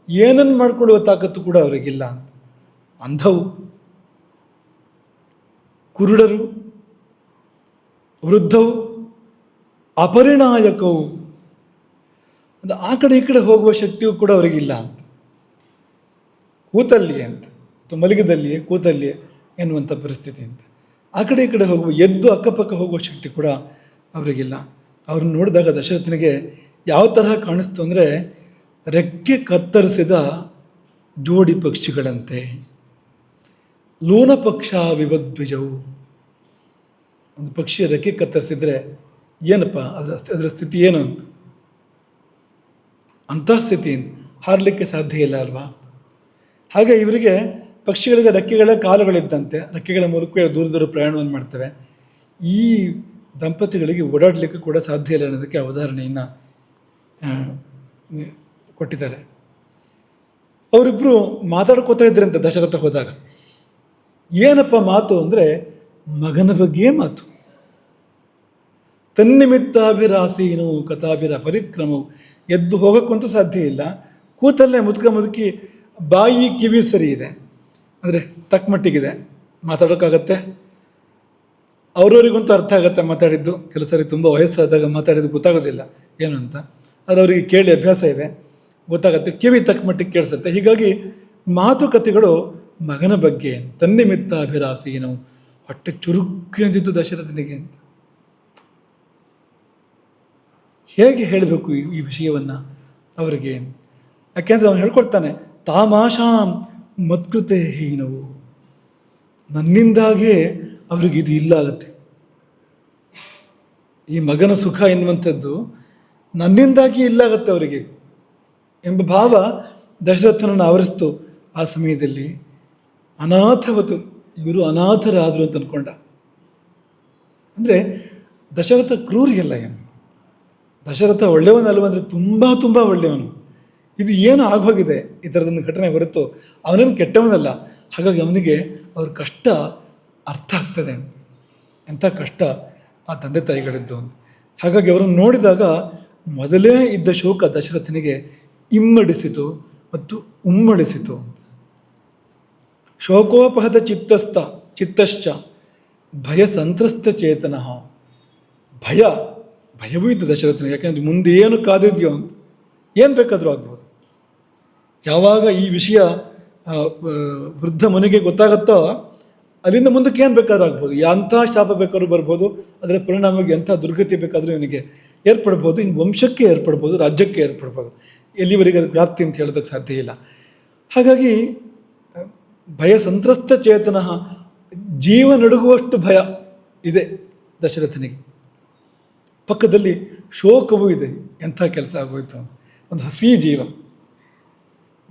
ಏನನ್ನು ಮಾಡಿಕೊಳ್ಳುವ ತಾಕತ್ತು ಕೂಡ ಅವರಿಗಿಲ್ಲ ಅಂತ. ಅಂಧವು, ಕುರುಡರು, ವೃದ್ಧವು, ಅಪರಿಣಾಯಕವು, ಒಂದು ಆ ಕಡೆ ಈ ಕಡೆ ಹೋಗುವ ಶಕ್ತಿಯೂ ಕೂಡ ಅವರಿಗಿಲ್ಲ ಅಂತ. ಕೂತಲ್ಲಿಯೇ ಅಂತ, ಮಲಗಿದಲ್ಲಿಯೇ ಕೂತಲ್ಲಿಯೇ ಎನ್ನುವಂಥ ಪರಿಸ್ಥಿತಿ ಅಂತ. ಆ ಕಡೆ ಈ ಕಡೆ ಹೋಗುವ, ಎದ್ದು ಅಕ್ಕಪಕ್ಕ ಹೋಗುವ ಶಕ್ತಿ ಕೂಡ ಅವರಿಗಿಲ್ಲ. ಅವ್ರನ್ನ ನೋಡಿದಾಗ ದಶರಥನಿಗೆ ಯಾವ ತರಹ ಕಾಣಿಸ್ತು ಅಂದರೆ, ರೆಕ್ಕೆ ಕತ್ತರಿಸಿದ ಜೋಡಿ ಪಕ್ಷಿಗಳಂತೆ. ಲೂನ ಪಕ್ಷ ವಿವದ್ವಿಜವು. ಒಂದು ಪಕ್ಷಿ ರೆಕ್ಕೆ ಕತ್ತರಿಸಿದ್ರೆ ಏನಪ್ಪ ಅದರ ಸ್ಥಿತಿ ಏನು ಅಂತ. ಅಂತಹ ಸ್ಥಿತಿ ಹಾರಲಿಕ್ಕೆ ಸಾಧ್ಯ ಇಲ್ಲ ಅಲ್ವಾ. ಹಾಗೆ ಇವರಿಗೆ ಪಕ್ಷಿಗಳಿಗೆ ರೆಕ್ಕೆಗಳ ಕಾಲುಗಳಿದ್ದಂತೆ, ರೆಕ್ಕೆಗಳ ಮೂಲಕ ದೂರ ದೂರ ಪ್ರಯಾಣವನ್ನು ಮಾಡ್ತವೆ. ಈ ದಂಪತಿಗಳಿಗೆ ಓಡಾಡಲಿಕ್ಕೆ ಕೂಡ ಸಾಧ್ಯ ಇಲ್ಲ ಅನ್ನೋದಕ್ಕೆ ಉದಾಹರಣೆಯನ್ನು ಕೊಟ್ಟಿದ್ದಾರೆ. ಅವರಿಬ್ಬರು ಮಾತಾಡ್ಕೋತಾ ಇದ್ರಂತೆ ದಶರಥ ಹೋದಾಗ. ಏನಪ್ಪ ಮಾತು ಅಂದರೆ, ಮಗನ ಬಗ್ಗೆಯೇ ಮಾತು. ತನ್ನಿಮಿತ್ತಾಭಿರಾಸೀನು ಕಥಾಭಿರ ಪರಿಕ್ರಮವು. ಎದ್ದು ಹೋಗೋಕ್ಕಂತೂ ಸಾಧ್ಯ ಇಲ್ಲ, ಕೂತಲ್ಲೇ ಮುದುಕ ಮುದುಕಿ, ಬಾಯಿ ಕಿವಿ ಸರಿ ಇದೆ ಅಂದರೆ ತಕ್ಕ ಮಟ್ಟಿಗಿದೆ, ಮಾತಾಡೋಕ್ಕಾಗತ್ತೆ. ಅವ್ರವ್ರಿಗಂತೂ ಅರ್ಥ ಆಗುತ್ತೆ ಮಾತಾಡಿದ್ದು. ಕೆಲವು ಸರಿ ತುಂಬ ವಯಸ್ಸಾದಾಗ ಮಾತಾಡಿದ್ದು ಗೊತ್ತಾಗೋದಿಲ್ಲ ಏನು ಅಂತ. ಅದು ಅವರಿಗೆ ಕೇಳಿ ಅಭ್ಯಾಸ ಇದೆ, ಗೊತ್ತಾಗತ್ತೆ, ಕಿವಿ ತಕ್ಕ ಮಟ್ಟಿಗೆ ಕೇಳಿಸುತ್ತೆ. ಹೀಗಾಗಿ ಮಾತುಕತೆಗಳು ಮಗನ ಬಗ್ಗೆ. ತನ್ನಿಮಿತ್ತ ಅಭಿರಾಸೀನು, ಹೊಟ್ಟೆ ಚುರುಕು ಅಂದಿದ್ದು ದಶರಥನಿಗೆ ಅಂತ. ಹೇಗೆ ಹೇಳಬೇಕು ಈ ವಿಷಯವನ್ನು ಅವರಿಗೆ? ಯಾಕೆಂದರೆ ಅವನು ಹೇಳ್ಕೊಡ್ತಾನೆ, ತಾಮಾಶಾಂ ಮತ್ಕೃತೆ ಹೀನವು. ನನ್ನಿಂದಾಗೇ ಅವ್ರಿಗೆ ಇದು ಇಲ್ಲ ಆಗುತ್ತೆ. ಈ ಮಗನ ಸುಖ ಎನ್ನುವಂಥದ್ದು ನನ್ನಿಂದಾಗಿ ಇಲ್ಲಾಗತ್ತೆ ಅವರಿಗೆ ಎಂಬ ಭಾವ ದಶರಥನನ್ನು ಆವರಿಸ್ತು. ಆ ಸಮಯದಲ್ಲಿ ಅನಾಥವತು, ಇವರು ಅನಾಥರಾದರು ಅಂತ ಅಂದ್ಕೊಂಡ. ಅಂದರೆ ದಶರಥ ಕ್ರೂರಿಯಲ್ಲ ಏನು, ದಶರಥ ಒಳ್ಳೆಯವನಲ್ವಂದರೆ ತುಂಬ ತುಂಬ ಒಳ್ಳೆಯವನು. ಇದು ಏನು ಆಗೋಗಿದೆ ಈ ಥರದೊಂದು ಘಟನೆ ಹೊರತು ಅವನೇನು ಕೆಟ್ಟವನಲ್ಲ. ಹಾಗಾಗಿ ಅವನಿಗೆ ಅವ್ರ ಕಷ್ಟ ಅರ್ಥ ಆಗ್ತದೆ. ಎಂಥ ಕಷ್ಟ ಆ ತಂದೆ ತಾಯಿಗಳಿದ್ದು. ಹಾಗಾಗಿ ಅವರನ್ನು ನೋಡಿದಾಗ ಮೊದಲೇ ಇದ್ದ ಶೋಕ ದಶರಥನಿಗೆ ಇಮ್ಮಡಿಸಿತು ಮತ್ತು ಉಮ್ಮಳಿಸಿತು. ಶೋಕೋಪಹತ ಚಿತ್ತಶ್ಚ ಭಯ ಸಂತ್ರಸ್ತ ಚೇತನ. ಭಯವೂ ಇತ್ತು ದಶರಥನಿಗೆ. ಯಾಕೆಂದರೆ ಮುಂದೆ ಏನು ಕಾದಿದೆಯೋ ಅಂತ, ಏನು ಬೇಕಾದರೂ ಆಗ್ಬೋದು. ಯಾವಾಗ ಈ ವಿಷಯ ವೃದ್ಧ ಮುನಿಗೆ ಗೊತ್ತಾಗುತ್ತೋ ಅಲ್ಲಿಂದ ಮುಂದಕ್ಕೆ ಏನು ಬೇಕಾದ್ರೂ ಆಗ್ಬೋದು, ಎಂಥ ಶಾಪ ಬೇಕಾದ್ರೂ ಬರ್ಬೋದು. ಅದರ ಪರಿಣಾಮವಾಗಿ ಎಂಥ ದುರ್ಗತಿ ಬೇಕಾದರೂ ಇವನಿಗೆ ಏರ್ಪಡ್ಬೋದು, ಇನ್ನು ವಂಶಕ್ಕೆ ಏರ್ಪಡ್ಬೋದು, ರಾಜ್ಯಕ್ಕೆ ಏರ್ಪಡ್ಬೋದು. ಎಲ್ಲಿವರೆಗೆ ಅದು ವ್ಯಾಪ್ತಿ ಅಂತ ಹೇಳೋದಕ್ಕೆ ಸಾಧ್ಯ ಇಲ್ಲ. ಹಾಗಾಗಿ ಭಯ ಸಂತ್ರಸ್ತ ಚೇತನ, ಜೀವ ನಡುಗುವಷ್ಟು ಭಯ ಇದೆ ದಶರಥನಿಗೆ. ಪಕ್ಕದಲ್ಲಿ ಶೋಕವೂ ಇದೆ. ಎಂಥ ಕೆಲಸ ಆಗೋಯ್ತು. ಒಂದು ಹಸಿ ಜೀವ,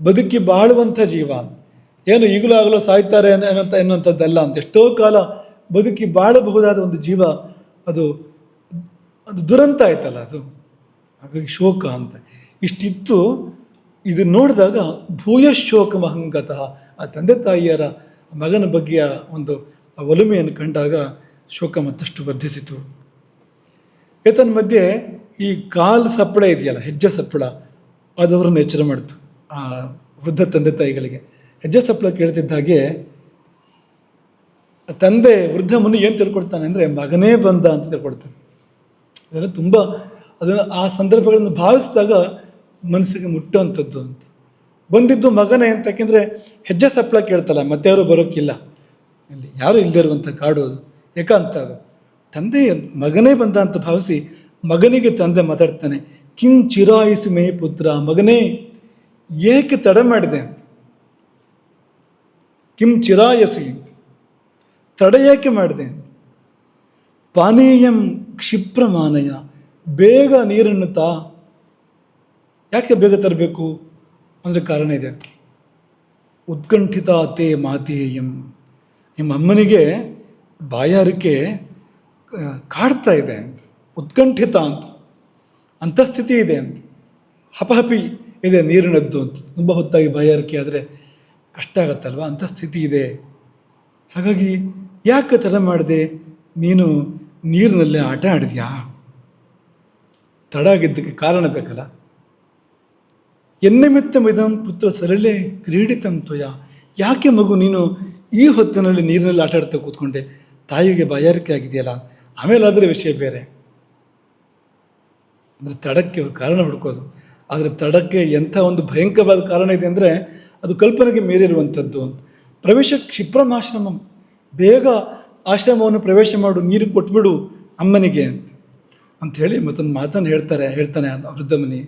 ಬದುಕಿ ಬಾಳುವಂಥ ಜೀವ, ಏನು ಈಗಲೂ ಆಗಲೂ ಸಾಯ್ತಾರೆ ಎನ್ನುವಂಥದ್ದಲ್ಲ ಅಂತ. ಎಷ್ಟೋ ಕಾಲ ಬದುಕಿ ಬಾಳಬಹುದಾದ ಒಂದು ಜೀವ, ಅದು ದುರಂತ ಆಯ್ತಲ್ಲ ಅದು. ಹಾಗಾಗಿ ಶೋಕ ಅಂತ ಇಷ್ಟಿತ್ತು. ಇದು ನೋಡಿದಾಗ ಭೂಯಶೋಕ ಮಹಂಗತಃ, ಆ ತಂದೆ ತಾಯಿಯರ ಮಗನ ಬಗ್ಗೆಯ ಒಂದು ಒಲುಮೆಯನ್ನು ಕಂಡಾಗ ಶೋಕ ಮತ್ತಷ್ಟು ವರ್ಧಿಸಿತು. ಏತನ್ಮಧ್ಯೆ ಈ ಕಾಲು ಸಪ್ಪಳ ಇದೆಯಲ್ಲ, ಹೆಜ್ಜೆ ಸಪ್ಪಳ, ಅದು ಅವರನ್ನು ಎಚ್ಚರ ಮಾಡಿತು ಆ ವೃದ್ಧ ತಂದೆ ತಾಯಿಗಳಿಗೆ. ಹೆಜ್ಜೆ ಸಪ್ಪಳ ಕೇಳ್ತಿದ್ದ ಹಾಗೆ ತಂದೆ ವೃದ್ಧ ಮುನಿ ಏನು ತಿಳ್ಕೊಡ್ತಾನೆ ಅಂದರೆ, ಮಗನೇ ಬಂದ ಅಂತ ತಿಳ್ಕೊಡ್ತಾನೆ. ಇದೆಲ್ಲ ತುಂಬ ಅದನ್ನು ಆ ಸಂದರ್ಭಗಳನ್ನು ಭಾವಿಸಿದಾಗ ಮನಸ್ಸಿಗೆ ಮುಟ್ಟುವಂಥದ್ದು ಅಂತ. ಬಂದಿದ್ದು ಮಗನೇ ಅಂತ, ಯಾಕೆಂದರೆ ಹೆಜ್ಜೆ ಸಪ್ಪಳ ಕೇಳ್ತಲ್ಲ, ಮತ್ತೆ ಯಾರು ಬರೋಕ್ಕಿಲ್ಲ, ಇಲ್ಲಿ ಯಾರೂ ಇಲ್ಲದೇ ಇರುವಂಥ ಕಾಡು ಅದು, ಏಕಾಂತ ಅದು. ತಂದೆ ಮಗನೇ ಬಂದ ಅಂತ ಭಾವಿಸಿ ಮಗನಿಗೆ ತಂದೆ ಮಾತಾಡ್ತಾನೆ, ಕಿಂ ಚಿರಾಯಿಸಿ ಮೇ ಪುತ್ರ, ಮಗನೇ ಏಕೆ ತಡ ಮಾಡಿದೆ, ಕಿಂ ಚಿರಾಯಸಿ, ತಡ ಏಕೆ ಮಾಡಿದೆ, ಪಾನೀಯಂ ಕ್ಷಿಪ್ರಮಾನಯ, ಬೇಗ ನೀರನ್ನು ತಾ. ಯಾಕೆ ಬೇಗ ತರಬೇಕು ಅಂದರೆ ಕಾರಣ ಇದೆ ಅದಕ್ಕೆ. ಉತ್ಕಂಠಿತ ತೇ ಮಾತೇಯಂ, ನಿಮ್ಮ ಅಮ್ಮನಿಗೆ ಬಾಯಾರಿಕೆ ಕಾಡ್ತಾ ಇದೆ, ಉತ್ಕಂಠಿತ ಅಂತ ಸ್ಥಿತಿ ಇದೆ ಅಂತ, ಹಪಹಪಿ ಇದೆ ನೀರಿನದ್ದು ಅಂತ. ತುಂಬ ಹೊತ್ತಾಗಿ ಬಾಯಾರಿಕೆ ಆದರೆ ಕಷ್ಟ ಆಗತ್ತಲ್ವ, ಅಂಥ ಸ್ಥಿತಿ ಇದೆ. ಹಾಗಾಗಿ ಯಾಕೆ ತಡ ಮಾಡಿದೆ, ನೀನು ನೀರಿನಲ್ಲೇ ಆಟ ಆಡಿದ್ಯಾ, ತಡ ಆಗಿದ್ದಕ್ಕೆ ಕಾರಣ ಬೇಕಲ್ಲ. ಎನ್ನಿಮಿತ್ತಮಿದಂ ಪುತ್ರ ಸರಳೆ ಕ್ರೀಡಿತಂ ತ್ವಯ, ಯಾಕೆ ಮಗು ನೀನು ಈ ಹೊತ್ತಿನಲ್ಲಿ ನೀರಿನಲ್ಲಿ ಆಟ ಆಡ್ತಾ ಕೂತ್ಕೊಂಡೆ, ತಾಯಿಗೆ ಬಾಯಾರಿಕೆ ಆಗಿದೆಯಲ್ಲ, ಆಮೇಲೆ ಆದರೆ ವಿಷಯ ಬೇರೆ. ಅಂದರೆ ತಡಕ್ಕೆ ಕಾರಣ ಹುಡ್ಕೋದು, ಆದರೆ ತಡಕ್ಕೆ ಎಂಥ ಒಂದು ಭಯಂಕರವಾದ ಕಾರಣ ಇದೆ ಅಂದರೆ ಅದು ಕಲ್ಪನೆಗೆ ಮೀರಿರುವಂಥದ್ದು ಅಂತ. ಪ್ರವೇಶ ಕ್ಷಿಪ್ರಮಾಶ್ರಮಂ, ಬೇಗ ಆಶ್ರಮವನ್ನು ಪ್ರವೇಶ ಮಾಡು, ನೀರು ಕೊಟ್ಬಿಡು ಅಮ್ಮನಿಗೆ ಅಂಥೇಳಿ ಮತ್ತೊಂದು ಮಾತನ್ನು ಹೇಳ್ತಾನೆ ವೃದ್ಧ ಮುನಿ.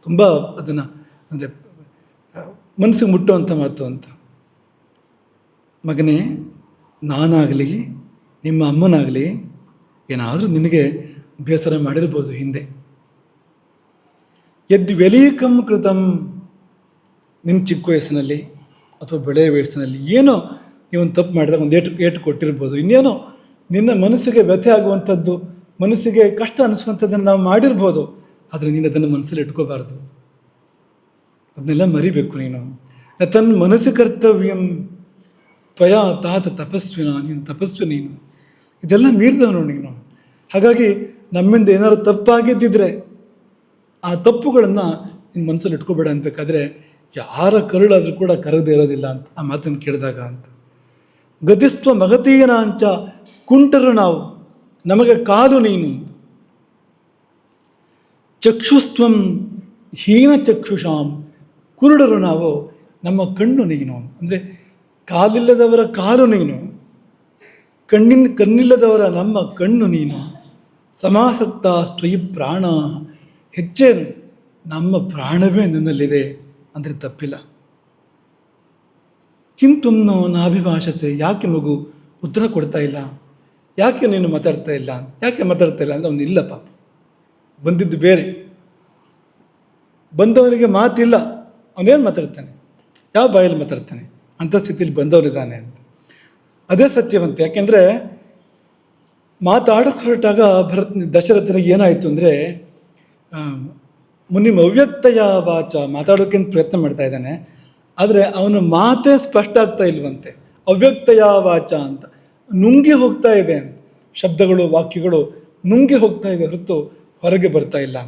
ತುಂಬ ಅದನ್ನು ಅಂದರೆ ಮನಸ್ಸಿಗೆ ಮುಟ್ಟುವಂಥ ಮಾತು ಅಂತ. ಮಗನೇ, ನಾನಾಗಲಿ ನಿಮ್ಮ ಅಮ್ಮನಾಗಲಿ ಏನಾದರೂ ನಿನಗೆ ಬೇಸರ ಮಾಡಿರ್ಬೋದು ಹಿಂದೆ. ಯದ್ವ್ಯಲೀಕಂ ಕೃತಂ, ನಿಮ್ಮ ಚಿಕ್ಕ ವಯಸ್ಸಿನಲ್ಲಿ ಅಥವಾ ಬೆಳೆಯ ವಯಸ್ಸಿನಲ್ಲಿ ಏನೋ ನೀವೊಂದು ತಪ್ಪು ಮಾಡಿದಾಗ ಒಂದು ಏಟು ಕೊಟ್ಟಿರ್ಬೋದು, ಇನ್ನೇನೋ ನಿನ್ನ ಮನಸ್ಸಿಗೆ ವ್ಯಥೆ ಆಗುವಂಥದ್ದು, ಮನಸ್ಸಿಗೆ ಕಷ್ಟ ಅನಿಸುವಂಥದ್ದನ್ನು ನಾವು ಮಾಡಿರ್ಬೋದು. ಆದರೆ ನೀನು ಅದನ್ನು ಮನಸ್ಸಲ್ಲಿ ಇಟ್ಕೋಬಾರ್ದು, ಅದನ್ನೆಲ್ಲ ಮರಿಬೇಕು ನೀನು. ತನ್ನ ಮನಸ್ಸು ಕರ್ತವ್ಯಂ ತ್ವಯಾ ತಾತ ತಪಸ್ವಿನ, ನೀನು ತಪಸ್ವಿ, ನೀನು ಇದೆಲ್ಲ ಮೀರಿದವನು ನೀನು. ಹಾಗಾಗಿ ನಮ್ಮಿಂದ ಏನಾದ್ರು ತಪ್ಪಾಗಿದ್ದಿದ್ರೆ ಆ ತಪ್ಪುಗಳನ್ನು ನಿನ್ನ ಮನಸ್ಸಲ್ಲಿ ಇಟ್ಕೋಬೇಡ ಅನ್ಬೇಕಾದ್ರೆ ಯಾರ ಕರುಳಾದರೂ ಕೂಡ ಕರಗದೇ ಇರೋದಿಲ್ಲ ಅಂತ ಆ ಮಾತನ್ನು ಕೇಳಿದಾಗ ಅಂತ. ಗತಿಸ್ತ್ವ ಮಗತೀಯನಾಂಚ, ಕುಂಟರು ನಾವು, ನಮಗೆ ಕಾಲು ನೀನು. ಚಕ್ಷುಸ್ತ್ವಂ ಹೀನ ಚಕ್ಷುಷಾಂ, ಕುರುಡರು ನಾವು, ನಮ್ಮ ಕಣ್ಣು ನೀನು. ಅಂದರೆ ಕಾಲಿಲ್ಲದವರ ಕಾಲು ನೀನು, ಕಣ್ಣಿಲ್ಲದವರ ನಮ್ಮ ಕಣ್ಣು ನೀನು. ಸಮಾಸಕ್ತ ಸ್ತ್ರೀ ಪ್ರಾಣ, ಹೆಚ್ಚೇನು ನಮ್ಮ ಪ್ರಾಣವೇ ನಿನ್ನಲ್ಲಿದೆ ಅಂದರೆ ತಪ್ಪಿಲ್ಲ. ಕಿಂತುಮ್ನೋ ನಾಭಿಭಾಷಸೆ, ಯಾಕೆ ಮಗು ಉತ್ತರ ಕೊಡ್ತಾ ಇಲ್ಲ, ಯಾಕೆ ನೀನು ಮಾತಾಡ್ತಾ ಇಲ್ಲ, ಯಾಕೆ ಮಾತಾಡ್ತಾ ಇಲ್ಲ ಅಂದರೆ ಅವನು ಇಲ್ಲ ಪಾಪ, ಬಂದಿದ್ದು ಬೇರೆ, ಬಂದವನಿಗೆ ಮಾತಿಲ್ಲ, ಅವನೇನು ಮಾತಾಡ್ತಾನೆ, ಯಾವ ಬಾಯಲ್ಲಿ ಮಾತಾಡ್ತಾನೆ, ಅಂಥ ಸ್ಥಿತಿಯಲ್ಲಿ ಬಂದವನಿದ್ದಾನೆ ಅಂತ. ಅದೇ ಸತ್ಯವಂತ. ಯಾಕೆಂದರೆ ಮಾತಾಡೋಕ್ಕೆ ಹೊರಟಾಗ ದಶರಥನಿಗೆ ಏನಾಯಿತು ಅಂದರೆ, ಮುನಿಮ ಅವ್ಯಕ್ತಯ ವಾಚ, ಮಾತಾಡೋಕೆ ಪ್ರಯತ್ನ ಮಾಡ್ತಾ ಇದ್ದಾನೆ, ಆದರೆ ಅವನ ಮಾತೇ ಸ್ಪಷ್ಟ ಆಗ್ತಾ ಇಲ್ವಂತೆ. ಅವ್ಯಕ್ತಯ ವಾಚ ಅಂತ ನುಂಗಿ ಹೋಗ್ತಾ ಇದೆ, ಶಬ್ದಗಳು ವಾಕ್ಯಗಳು ನುಂಗಿ ಹೋಗ್ತಾ ಇದೆ ಹೊರತು ಹೊರಗೆ ಬರ್ತಾ ಇಲ್ಲ.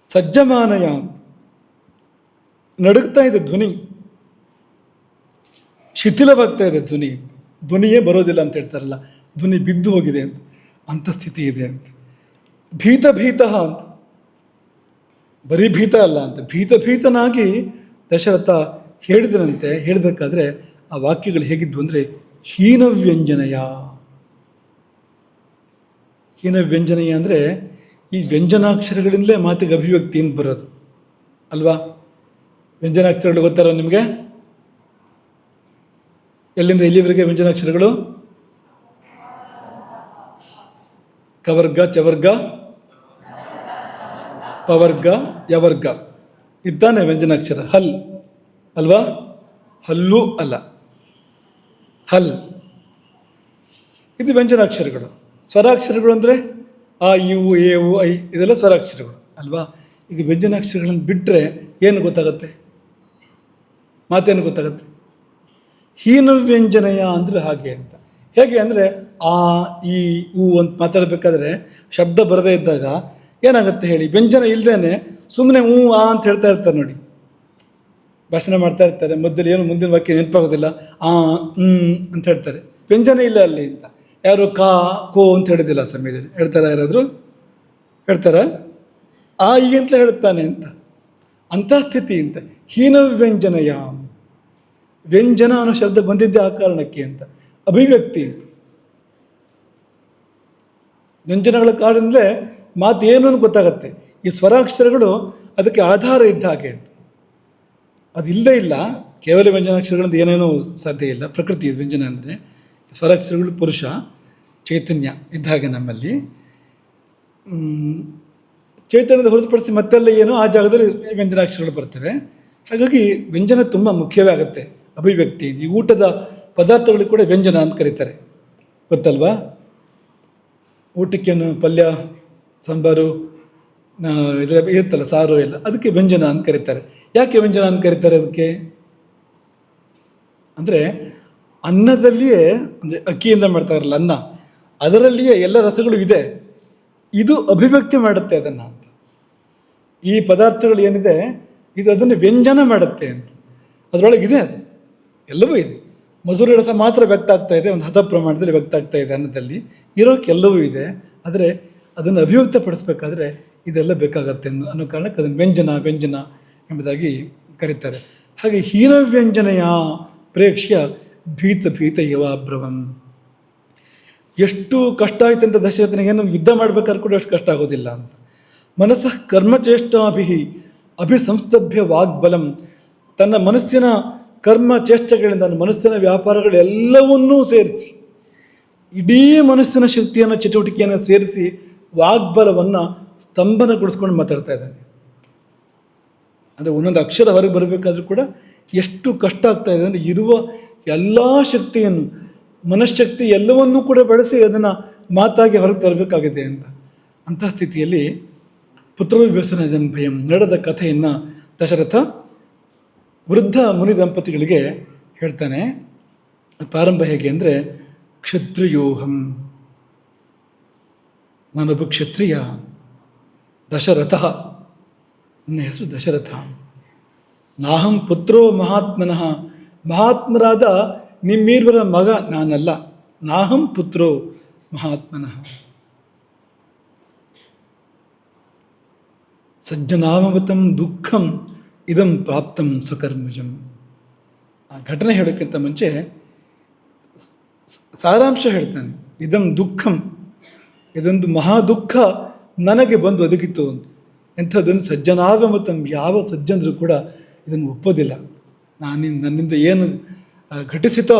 ಸಜ್ಜಮಾನಯ ಅಂತ ನಡುಗ್ತಾ ಇದೆ ಧ್ವನಿ, ಶಿಥಿಲವಾಗ್ತಾ ಇದೆ ಧ್ವನಿಯೇ ಬರೋದಿಲ್ಲ ಅಂತ ಹೇಳ್ತಾರಲ್ಲ, ಧ್ವನಿ ಬಿದ್ದು ಹೋಗಿದೆ ಅಂತ, ಅಂಥ ಸ್ಥಿತಿ ಇದೆ ಅಂತ. ಭೀತಃ ಅಂತ, ಬರೀ ಭೀತ ಅಲ್ಲ ಅಂತ, ಭೀತನಾಗಿ ದಶರಥ ಹೇಳಿದನಂತೆ. ಹೇಳಬೇಕಾದ್ರೆ ಆ ವಾಕ್ಯಗಳು ಹೇಗಿದ್ವು ಅಂದರೆ, ಹೀನವ್ಯಂಜನಯ ಅಂದರೆ ಈ ವ್ಯಂಜನಾಕ್ಷರಗಳಿಂದಲೇ ಮಾತಿಗೆ ಅಭಿವ್ಯಕ್ತಿ ಅಂತ ಬರೋದು ಅಲ್ವಾ. ವ್ಯಂಜನಾಕ್ಷರಗಳು ಗೊತ್ತಾರ ನಿಮಗೆ? ಎಲ್ಲಿಂದ ಎಲ್ಲಿವರೆಗೆ ವ್ಯಂಜನಾಕ್ಷರಗಳು? ಕವರ್ಗ, ಚವರ್ಗ, ಪವರ್ಗ, ಯವರ್ಗ ಇದ್ದಾನೆ ವ್ಯಂಜನಾಕ್ಷರ. ಹಲ್ ಅಲ್ವಾ, ಹಲ್ಲು ಅಲ್ಲ, ಹಲ್, ಇದು ವ್ಯಂಜನಾಕ್ಷರಗಳು. ಸ್ವರಾಕ್ಷರಗಳು ಅಂದರೆ ಆ, ಇವು, ಏವು, ಐ ಇದೆಲ್ಲ ಸ್ವರಾಕ್ಷರಗಳು ಅಲ್ವಾ. ಈಗ ವ್ಯಂಜನಾಕ್ಷರಗಳನ್ನು ಬಿಟ್ಟರೆ ಏನು ಗೊತ್ತಾಗತ್ತೆ, ಮಾತೇನು ಗೊತ್ತಾಗತ್ತೆ? ಹೀನವ್ಯಂಜನಯ ಅಂದರೆ ಹಾಗೆ ಅಂತ. ಹೇಗೆ ಅಂದರೆ ಆ, ಈ, ಉ ಅಂತ ಮಾತಾಡಬೇಕಾದ್ರೆ ಶಬ್ದ ಬರದೇ ಇದ್ದಾಗ ಏನಾಗುತ್ತೆ ಹೇಳಿ, ವ್ಯಂಜನ ಇಲ್ಲದೇನೆ ಸುಮ್ಮನೆ ಹೂ ಆ ಅಂತ ಹೇಳ್ತಾ ಇರ್ತಾರೆ ನೋಡಿ, ಭಾಷಣ ಮಾಡ್ತಾ ಇರ್ತಾರೆ, ಮಧ್ಯದಲ್ಲಿ ಏನು ಮುಂದಿನ ವಾಕ್ಯ ನೆನಪಾಗೋದಿಲ್ಲ, ಆ ಅಂತ ಹೇಳ್ತಾರೆ, ವ್ಯಂಜನ ಇಲ್ಲ ಅಲ್ಲಿ ಅಂತ. ಯಾರು ಕಾ, ಕೋ ಅಂತ ಹೇಳಿದಿಲ್ಲ ಸಮಯದಲ್ಲಿ ಹೇಳ್ತಾರೆ ಯಾರಾದರೂ? ಹೇಳ್ತಾರ ಆ ಈ ಅಂತಲೇ ಹೇಳ್ತಾನೆ ಅಂತ. ಅಂಥ ಸ್ಥಿತಿ ಅಂತ. ಹೀನ ವ್ಯಂಜನಯ, ವ್ಯಂಜನ ಅನ್ನೋ ಶಬ್ದ ಬಂದಿದ್ದೆ ಆ ಕಾರಣಕ್ಕೆ ಅಂತ, ಅಭಿವ್ಯಕ್ತಿ ಅಂತ. ವ್ಯಂಜನಗಳ ಕಾರಣದಿಂದಲೇ ಮಾತು ಏನು ಅಂತ ಗೊತ್ತಾಗತ್ತೆ. ಈ ಸ್ವರಾಕ್ಷರಗಳು ಅದಕ್ಕೆ ಆಧಾರ ಇದ್ದ ಹಾಗೆ ಅಂತ. ಅದಿಲ್ಲದೇ ಇಲ್ಲ, ಕೇವಲ ವ್ಯಂಜನಾಕ್ಷರಗಳಿಂದ ಏನೇನೋ ಸಾಧ್ಯ ಇಲ್ಲ. ಪ್ರಕೃತಿ ವ್ಯಂಜನ ಅಂದರೆ ಸ್ವರಾಕ್ಷರಗಳು ಪುರುಷ ಚೈತನ್ಯ ಇದ್ದ ಹಾಗೆ ನಮ್ಮಲ್ಲಿ. ಚೈತನ್ಯದ ಹೊರತುಪಡಿಸಿ ಮತ್ತೆಲ್ಲ ಏನೋ ಆ ಜಾಗದಲ್ಲಿ ವ್ಯಂಜನಾಕ್ಷರಗಳು ಬರ್ತವೆ. ಹಾಗಾಗಿ ವ್ಯಂಜನ ತುಂಬ ಮುಖ್ಯವೇ ಆಗುತ್ತೆ, ಅಭಿವ್ಯಕ್ತಿ. ಈ ಊಟದ ಪದಾರ್ಥಗಳಿಗೆ ಕೂಡ ವ್ಯಂಜನ ಅಂತ ಕರೀತಾರೆ, ಗೊತ್ತಲ್ವಾ? ಊಟಕ್ಕೇನು ಪಲ್ಯ ಸಾಂಬಾರು ಇದೆಲ್ಲ ಇರುತ್ತಲ್ಲ, ಸಾರು ಎಲ್ಲ, ಅದಕ್ಕೆ ವ್ಯಂಜನ ಅಂತ ಕರೀತಾರೆ. ಯಾಕೆ ವ್ಯಂಜನ ಅಂತ ಕರೀತಾರೆ ಅದಕ್ಕೆ ಅಂದರೆ, ಅನ್ನದಲ್ಲಿಯೇ ಅಂದರೆ ಅಕ್ಕಿಯಿಂದ ಮಾಡ್ತಾರಲ್ಲ ಅನ್ನ, ಅದರಲ್ಲಿಯೇ ಎಲ್ಲ ರಸಗಳು ಇದೆ. ಇದು ಅಭಿವ್ಯಕ್ತಿ ಮಾಡುತ್ತೆ ಅದನ್ನು ಅಂತ. ಈ ಪದಾರ್ಥಗಳು ಏನಿದೆ ಇದು ಅದನ್ನು ವ್ಯಂಜನ ಮಾಡುತ್ತೆ ಅಂತ. ಅದರೊಳಗಿದೆ ಅದು ಎಲ್ಲವೂ ಇದೆ. ಮಧುರ ರಸ ಮಾತ್ರ ವ್ಯಕ್ತ ಆಗ್ತಾ ಇದೆ, ಒಂದು ಹದ ಪ್ರಮಾಣದಲ್ಲಿ ವ್ಯಕ್ತ ಆಗ್ತಾ ಇದೆ ಅನ್ನದಲ್ಲಿ, ಇರೋಕ್ಕೆಲ್ಲವೂ ಇದೆ. ಆದರೆ ಅದನ್ನು ಅಭಿವ್ಯಕ್ತಪಡಿಸ್ಬೇಕಾದ್ರೆ ಇದೆಲ್ಲ ಬೇಕಾಗತ್ತೆ ಅನ್ನೋ ಕಾರಣಕ್ಕೆ ಅದನ್ನು ವ್ಯಂಜನ ಎಂಬುದಾಗಿ ಕರೀತಾರೆ. ಹಾಗೆ ಹೀನವ್ಯಂಜನೆಯ ಪ್ರೇಕ್ಷ್ಯ ಭೀತ ಯವಾಬ್ರವಂ. ಎಷ್ಟು ಕಷ್ಟ ಆಯ್ತು ಅಂತ ದಶರಥನಿಗೇನು ಯುದ್ಧ ಮಾಡಬೇಕಾದ್ರೆ ಕೂಡ ಅಷ್ಟು ಕಷ್ಟ ಆಗೋದಿಲ್ಲ ಅಂತ. ಮನಸ್ಸಃ ಕರ್ಮಚೇಷ್ಟಾಭಿ ಅಭಿಸಂಸ್ತಭ್ಯ ವಾಗ್ಬಲಂ. ತನ್ನ ಮನಸ್ಸಿನ ಕರ್ಮ ಚೇಷ್ಟೆಗಳಿಂದ, ಮನಸ್ಸಿನ ವ್ಯಾಪಾರಗಳೆಲ್ಲವನ್ನೂ ಸೇರಿಸಿ, ಇಡೀ ಮನಸ್ಸಿನ ಶಕ್ತಿಯನ್ನು ಚಟುವಟಿಕೆಯನ್ನು ಸೇರಿಸಿ ವಾಗ್ಬಲವನ್ನು ಸ್ತಂಭನಗೊಳಿಸ್ಕೊಂಡು ಮಾತಾಡ್ತಾ ಇದ್ದಾನೆ. ಅಂದರೆ ಒಂದೊಂದು ಅಕ್ಷರ ಹೊರಗೆ ಬರಬೇಕಾದ್ರೂ ಕೂಡ ಎಷ್ಟು ಕಷ್ಟ ಆಗ್ತಾ ಇದೆ ಅಂದರೆ, ಇರುವ ಎಲ್ಲ ಶಕ್ತಿಯನ್ನು, ಮನಃಶಕ್ತಿ ಎಲ್ಲವನ್ನೂ ಕೂಡ ಬಳಸಿ ಅದನ್ನು ಮಾತಾಗಿ ಹೊರಗೆ ತರಬೇಕಾಗಿದೆ ಅಂತ. ಅಂತಹ ಸ್ಥಿತಿಯಲ್ಲಿ ಪುತ್ರವ್ಯಸನ ಭಯಂ ನಡೆದ ಕಥೆಯನ್ನು ದಶರಥ ವೃದ್ಧ ಮುನಿ ದಂಪತಿಗಳಿಗೆ ಹೇಳ್ತಾನೆ. ಪ್ರಾರಂಭ ಹೇಗೆ ಅಂದರೆ, ಕ್ಷತ್ರಿಯೋಹಂ, ನಾನೊಬ್ಬ ಕ್ಷತ್ರಿಯ, ದಶರಥ, ನನ್ನ ಹೆಸರು ದಶರಥ. ನಾಹಂ ಪುತ್ರೋ ಮಹಾತ್ಮನಃ, ಮಹಾತ್ಮರಾದ ನಿಮ್ಮೀರ್ವರ ಮಗ ನಾನಲ್ಲ. ನಾಹಂ ಪುತ್ರೋ ಮಹಾತ್ಮನಃ. ಸಜ್ಜನಾಮವತಂ ದುಃಖಂ ಇದಂ ಪ್ರಾಪ್ತಂ ಸ್ವಕರ್ಮಜಂ. ಆ ಘಟನೆ ಹೇಳೋಕ್ಕಿಂತ ಮುಂಚೆ ಸಾರಾಂಶ ಹೇಳ್ತಾನೆ. ಇದಂ ದುಃಖಂ, ಇದೊಂದು ಮಹಾ ದುಃಖ ನನಗೆ ಬಂದು ಒದಗಿತ್ತು. ಎಂಥದ್ದೊಂದು ಸಜ್ಜನಾವಮತಂ, ಯಾವ ಸಜ್ಜನರು ಕೂಡ ಇದನ್ನು ಒಪ್ಪೋದಿಲ್ಲ. ನನ್ನಿಂದ ಏನು ಘಟಿಸಿತೋ